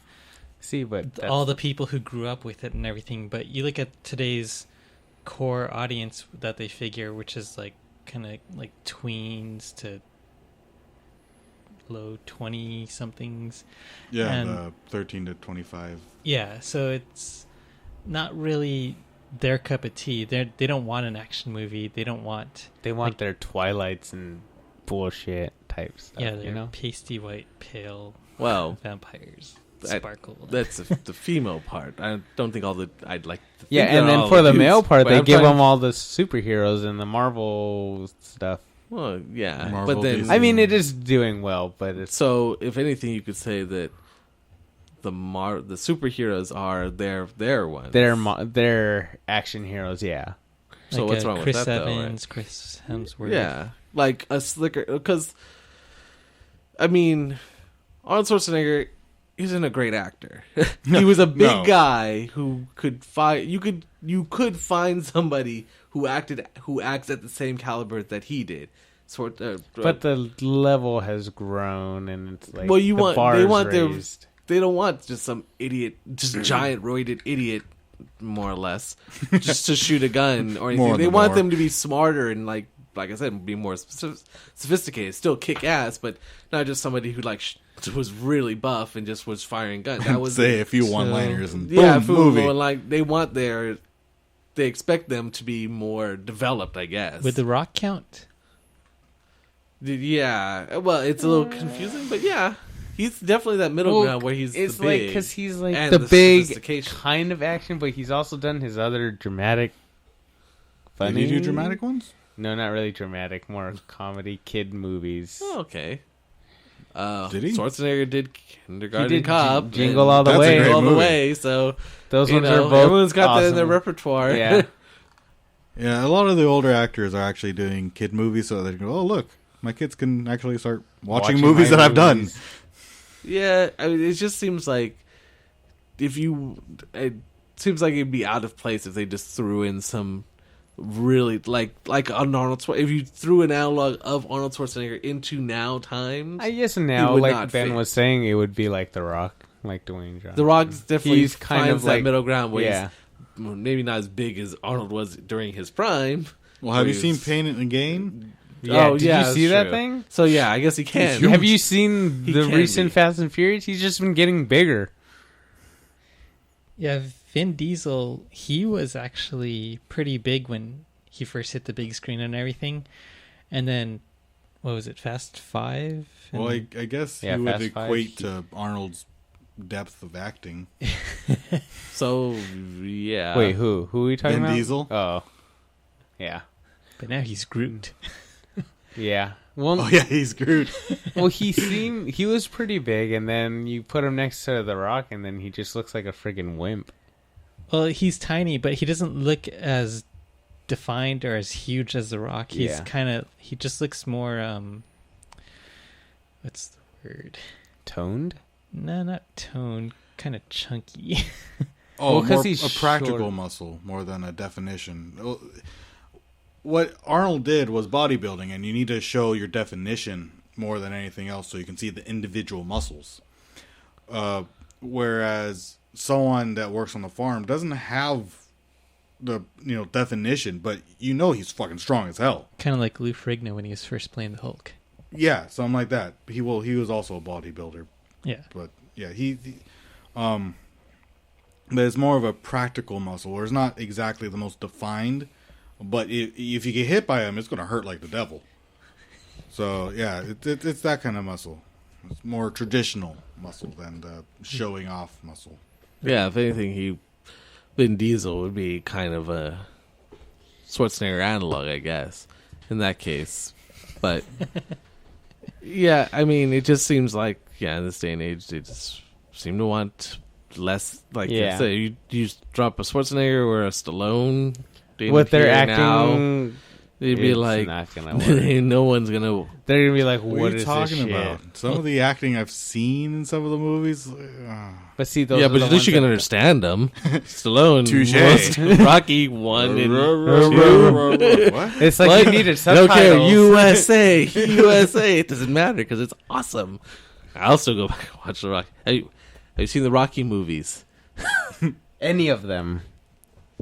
See, but all the people who grew up with it and everything. But you look at today's core audience that they figure, which is like kind of like tweens to low 20 somethings. Yeah, And- the 13 to 25. Yeah, so it's not really their cup of tea. They don't want an action movie. They don't want they want their Twilights and bullshit type stuff. they're you know? pasty white, pale Well, vampires. I- Sparkle. that's the female part. I don't think I'd like. To Yeah, think and they're then all for the dudes, male part, but they I'm give trying- them all the superheroes and the Marvel stuff. Well, yeah, Marvel, but then Disney. I mean, it is doing well, but it's so if anything, you could say that the superheroes are their ones. they're action heroes. Yeah, So Like, what's wrong with Chris that, though, right? Evans, Chris Hemsworth. Yeah, like a slicker. Because I mean, Arnold Schwarzenegger isn't a great actor. He was a big No. guy who could find. You could find somebody who acts at the same caliber that he did. but the level has grown, and it's like Well, the they bar's want raised. they don't want just some idiot, just giant roided idiot, more or less, just to shoot a gun or anything. More They than want more. them to be smarter and like I said, be more sophisticated, still kick ass, but not just somebody who was really buff and just was firing guns. That was Say a few one-liners and yeah, boom, movie. like they expect them to be more developed, I guess. With the Rock count? Yeah, well, it's a little confusing, but yeah, he's definitely that middle ground where he's it's the big, like because he's like and the big sophistication. kind of action, but he's also done his other dramatic. Did Funny. he do dramatic ones? No, not really dramatic. More comedy kid movies. Oh, okay. Did he? Schwarzenegger did Kindergarten He did Cop, Jingle and All the That's a Way. great All the movie. way. So Those you ones know, are both. everyone's got that in their awesome. repertoire. Yeah. Yeah, a lot of the older actors are actually doing kid movies so they can go, oh, look, my kids can actually start watching movies my that I've done. movies. Yeah, I mean, it just seems like it seems like it'd be out of place if they just threw in some really like an Arnold. If you threw an analog of Arnold Schwarzenegger into now times, I guess now, would like not Ben fit. was saying, it would be like The Rock, like Dwayne Johnson. The Rock definitely He's kind finds of that like- middle ground where yeah. he's maybe not as big as Arnold was during his prime, Well, have you seen Pain and Gain? Yeah, Oh, did yeah, you see that's that true. thing? So yeah, I guess he can. Have you seen He the can recent be. Fast and Furious? He's just been getting bigger. Yeah, Vin Diesel, he was actually pretty big when he first hit the big screen and everything. And then, what was it, Fast 5? Well, I guess Yeah, you would Fast Five. equate to Arnold's depth of acting. So yeah. Wait, who? Who are we talking Vin about? Diesel? Oh, yeah, But now he's Groot. yeah. Well, Oh yeah, he's Groot. well, he was pretty big, and then you put him next to The Rock, and then he just looks like a friggin' wimp. Well, he's tiny, but he doesn't look as defined or as huge as The Rock. He's Yeah. he just looks more, what's the word? Toned? No, not tone, kind of chunky. Oh, Well, 'cause more he's a practical short. muscle more than a definition. Well, what Arnold did was bodybuilding, and you need to show your definition more than anything else, so you can see the individual muscles. Whereas someone that works on the farm doesn't have the definition, but he's fucking strong as hell. Kind of like Lou Ferrigno when he was first playing the Hulk. Yeah, something like that. He was also a bodybuilder, Yeah. but yeah, but it's more of a practical muscle, where it's not exactly the most defined, but if you get hit by him, it's going to hurt like the devil. So yeah, it's that kind of muscle. It's more traditional muscle than the showing off muscle. Yeah, if anything, Vin Diesel would be kind of a Schwarzenegger analog, I guess, in that case. But yeah, I mean, it just seems like in this day and age, they just seem to want less. Like Yeah. you just drop a Schwarzenegger or a Stallone. With their here now, acting, they'd be it's like, not gonna work. no one's gonna. They're gonna be like, What "What are you is talking this about? shit?" Some of the acting I've seen in some of the movies. But see, those Yeah, are but the at least ones you can that- understand them. Stallone, Touche. was Rocky 1 and 2. What? It's like you needed I don't care. subtitles. USA, USA. It doesn't matter because it's awesome. I'll still go back and watch the Rocky. Have you seen the Rocky movies? Any of them.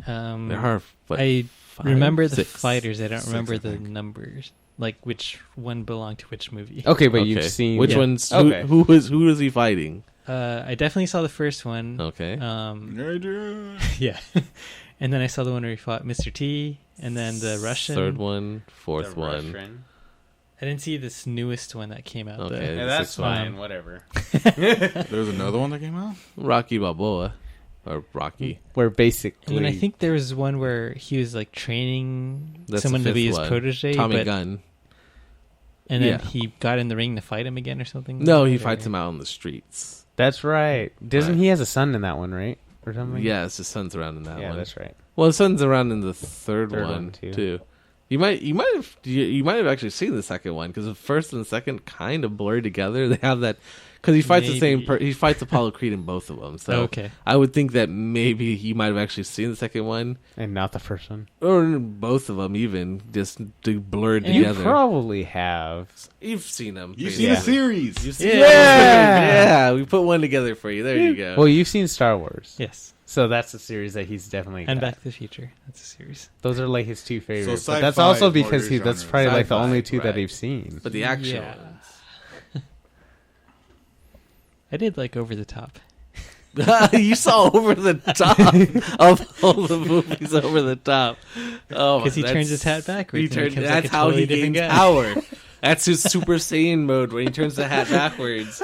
There are. What, I five, remember the six? fighters. I don't Six, remember I the think. numbers. Like which one belonged to which movie. Okay, but Okay. you've seen Which Yeah. ones? Okay. Who is he fighting? I definitely saw the first one. Okay. Yeah. And then I saw the one where he fought Mr. T, and then the Russian. Third one, The fourth one. Russian. I didn't see this newest one that came out. Okay. Yeah, the that's sixth one. fine. Whatever. There's another one that came out. Rocky Balboa, or Rocky. Where And basically, then I think there was one where he was like training That's someone the to be fifth his one. protege, Tommy but Gunn. and then Yeah. he got in the ring to fight him again or something. No, like he that, fights or- him out on the streets. that's right. Doesn't Right. he has a son in that one, right? Or something? Yeah, it's his son's around in that yeah, one. that's right. Well, his son's around in the third Third one one, too. too. You might have actually seen the second one because the first and the second kind of blur together. They have that because he fights the same. Maybe. He fights Apollo Creed in both of them. So Okay. I would think that maybe he might have actually seen the second one And not the first one. or both of them, even just to blur And You together. probably have. You've seen them. You've basically. seen the series. You've seen Yeah. them. Yeah. We put one together for you. There you go. Well, you've seen Star Wars. Yes. So that's a series that he's definitely And got. Back to the Future. That's a series. Those are like his two favorites. So But that's sci-fi also is more because your that's genre. probably like the Sci-fi, only two that right. he's seen. but the action Yeah. ones. I did like Over the Top. You saw Over the Top of all the movies. Over the Top. Oh, Because he that's- turns his hat backwards. He and turns, becomes that's like a how totally he different gains guy. power. That's his Super Saiyan mode when he turns the hat backwards.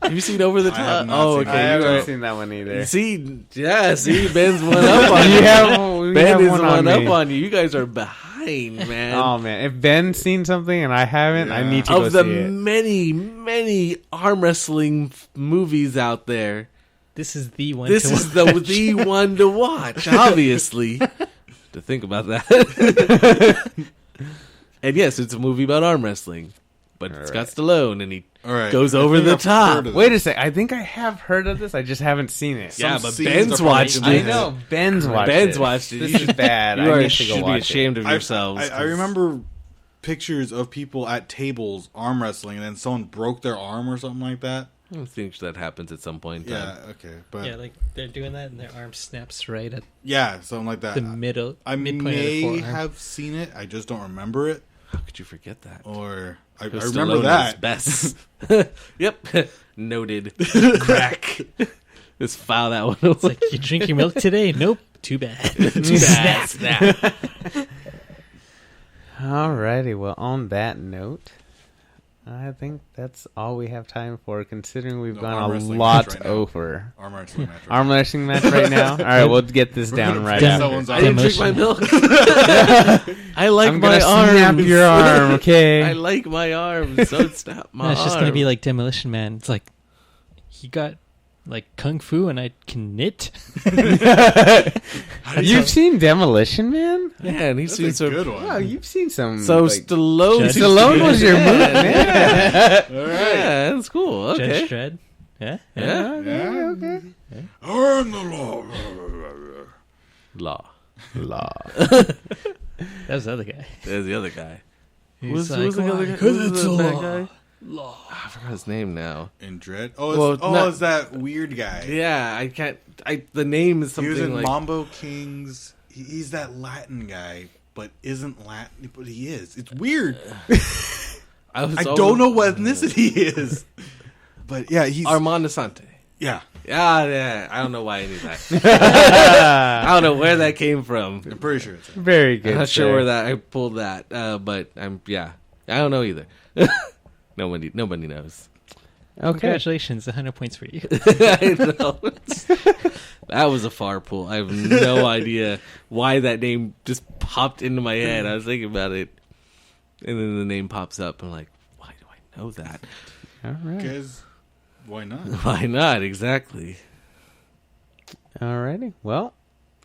Have you seen Over the I Top? have not Oh, seen okay. I that. you haven't are- seen that one either. See, yeah, see, Ben's one up on you. You have, Ben is one one me. up on you. You guys are behind, man. Oh man, if Ben's seen something and I haven't, I Yeah. need to go Of the see it. many arm wrestling movies out there, This is the one. this to is watch. the one to watch. Obviously, to think about that. And yes, it's a movie about arm wrestling, but it's got Stallone, and he All right. goes I over think the I've top. heard of Wait this. a sec. I think I have heard of this. I just haven't seen it. Yeah, Some but scenes Ben's are watched probably- it. I know Ben's watched Ben's it. watched it. This You is bad. You I are need to should go be watch ashamed it. of yourselves. I remember pictures of people at tables arm wrestling, and then someone broke their arm or something like that. I think that happens at some point in time. Yeah, okay. But Yeah, like they're doing that and their arm snaps right at yeah, something like that. the middle. I midpoint of the may forearm. have seen it. I just don't remember it. How could you forget that? Or I Because remember Stallone is that. best. Yep. Noted. Crack. Just file that one away. It's like, you drink your milk today? Nope. Too bad. Too bad. Snap. Alrighty, well, on that note, I think that's all we have time for, considering we've No, gone arm a wrestling lot match right now. over. Arm wrestling match. Arm wrestling match right now? Alright, we'll get this down right Demo- after. Someone's I didn't drink my milk. I like I'm my gonna arms. snap your arm, okay? I like my arms. So snap my No, it's just arm. gonna be like Demolition Man. It's like he got like kung fu and I can knit. You've seen Demolition Man? Yeah, and he's That's seen a some. good one. Wow, you've seen some. So like, Stallone. Judge Stallone was your move, Yeah. man. All right. Yeah, that's cool. Okay. Judge Dredd. Yeah. Yeah. Okay. Arm the law. Law. Law. That was the other guy. There's the other guy. He's Who's the other guy? "'Cause Who's it's the bad law." guy? I forgot his name now. In Dread. Oh, it's that weird guy. Yeah, I can't. The name is He was something in like. Mambo Kings. He's that Latin guy, but isn't Latin. But he is. It's weird. I don't know what ethnicity he is. But yeah, he's Armando Sante. yeah. Yeah. I don't know why I knew that. I don't know where that came from. I'm pretty sure it's him. Very good. I'm not sure sir. where that I pulled that, but I don't know either. Nobody knows. Okay. Congratulations, 100 points for you. I know. That was a far pull. I have no idea why that name just popped into my head. I was thinking about it, and then the name pops up. I'm like, why do I know that? All right. Because why not? Why not? Exactly. Alrighty. Well,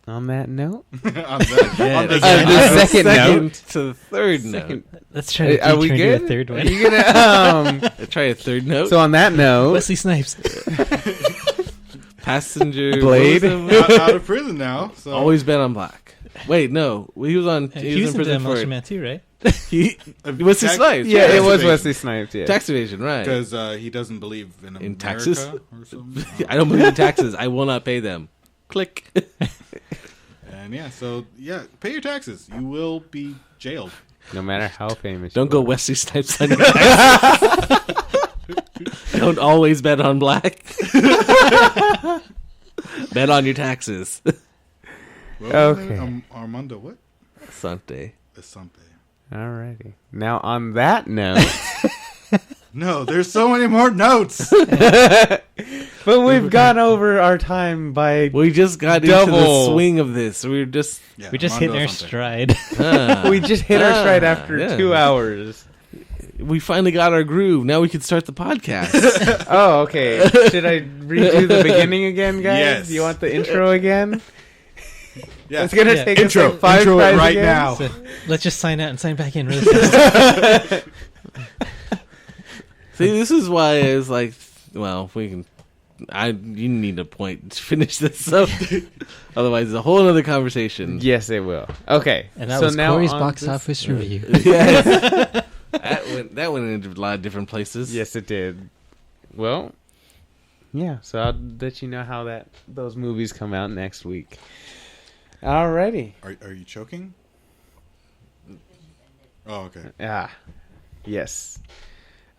on that note, on the the second note. to the third note. Let's try to Are we turn to good? a third Are one. you gonna Let's try a third note. So on that note, Wesley Snipes. Passenger Blade. what was it? out of prison now. So Always been on black. Wait, no. He was on. He was in in prison Demolition for Man too, right? he. Was his snipes? yeah, it was evasion. Wesley Snipes. Yeah. Tax evasion, right? because he doesn't believe in America taxes? or something. I don't believe in taxes. I will not pay them. Click. And yeah, so yeah, pay your taxes. You will be jailed. No matter how famous. Don't you go are. Wesley Snipes on your taxes. Don't always bet on black. Bet on your taxes. What was Okay. that? Armando, what? Sante. Asante. Alrighty. Now on that note, No, there's so many more notes. but we've gone over our time by. We just got into the Double. swing of this. We were just. Yeah, We just hit Armando our Asante. stride. We just hit our stride after yeah. 2 hours. We finally got our groove. Now we can start the podcast. Oh, okay. Should I redo the beginning again, guys? Yes. You want the intro again? Yeah. It's gonna Yeah. take Intro. us like 5 Intro it tries right again. now. So, let's just sign out and sign back in really fast. See, this is why it's like, well, we can. You need a point to finish this up. Otherwise, it's a whole other conversation. Yes, it will. Okay. And that so was now Corey's on box this- office review. Yes. that went into a lot of different places. Yes, it did. Well, yeah. So I'll let you know how those movies come out next week. Alrighty. Are you choking? Oh, okay. Ah, yes.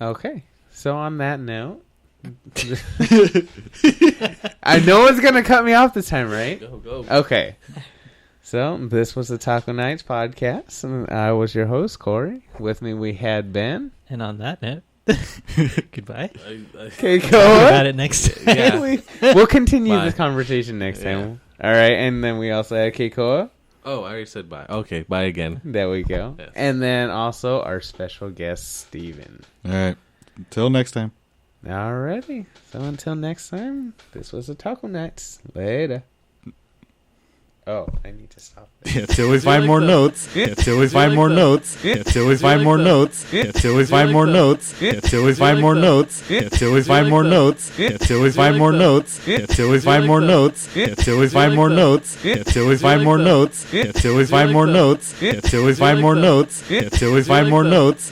Okay. So on that note, I know it's gonna cut me off this time, right? Go. Okay. So this was the Taco Nights podcast, and I was your host, Corey. With me, we had Ben. And on that note, goodbye. Okay, Talk go. about it next time. Yeah. We'll continue Bye. this conversation next Yeah. time. All right, and then we also had Keikoa. Oh, I already said bye. Okay, bye again. There we go. Yes. And then also our special guest, Steven. All right. Until next time. Alrighty. So until next time, this was the Taco Nights. Later. Oh, I need to stop. Until we Do you find like more the- notes. Until we Do you find like more the- notes. Until we Do you find like more the- notes. Until we Do you find like more the- notes. Until we Do you find like more the- notes. Until we Do you find like more the- notes. Until we Do you find like more the- notes. Until we Do you find like more the- notes. Until we Do you find like more the- notes. Until we Do you find like more the- notes. Until we Do you find like more the- notes. Until we Do you find like more the- notes. Until we Do you find like more the- notes.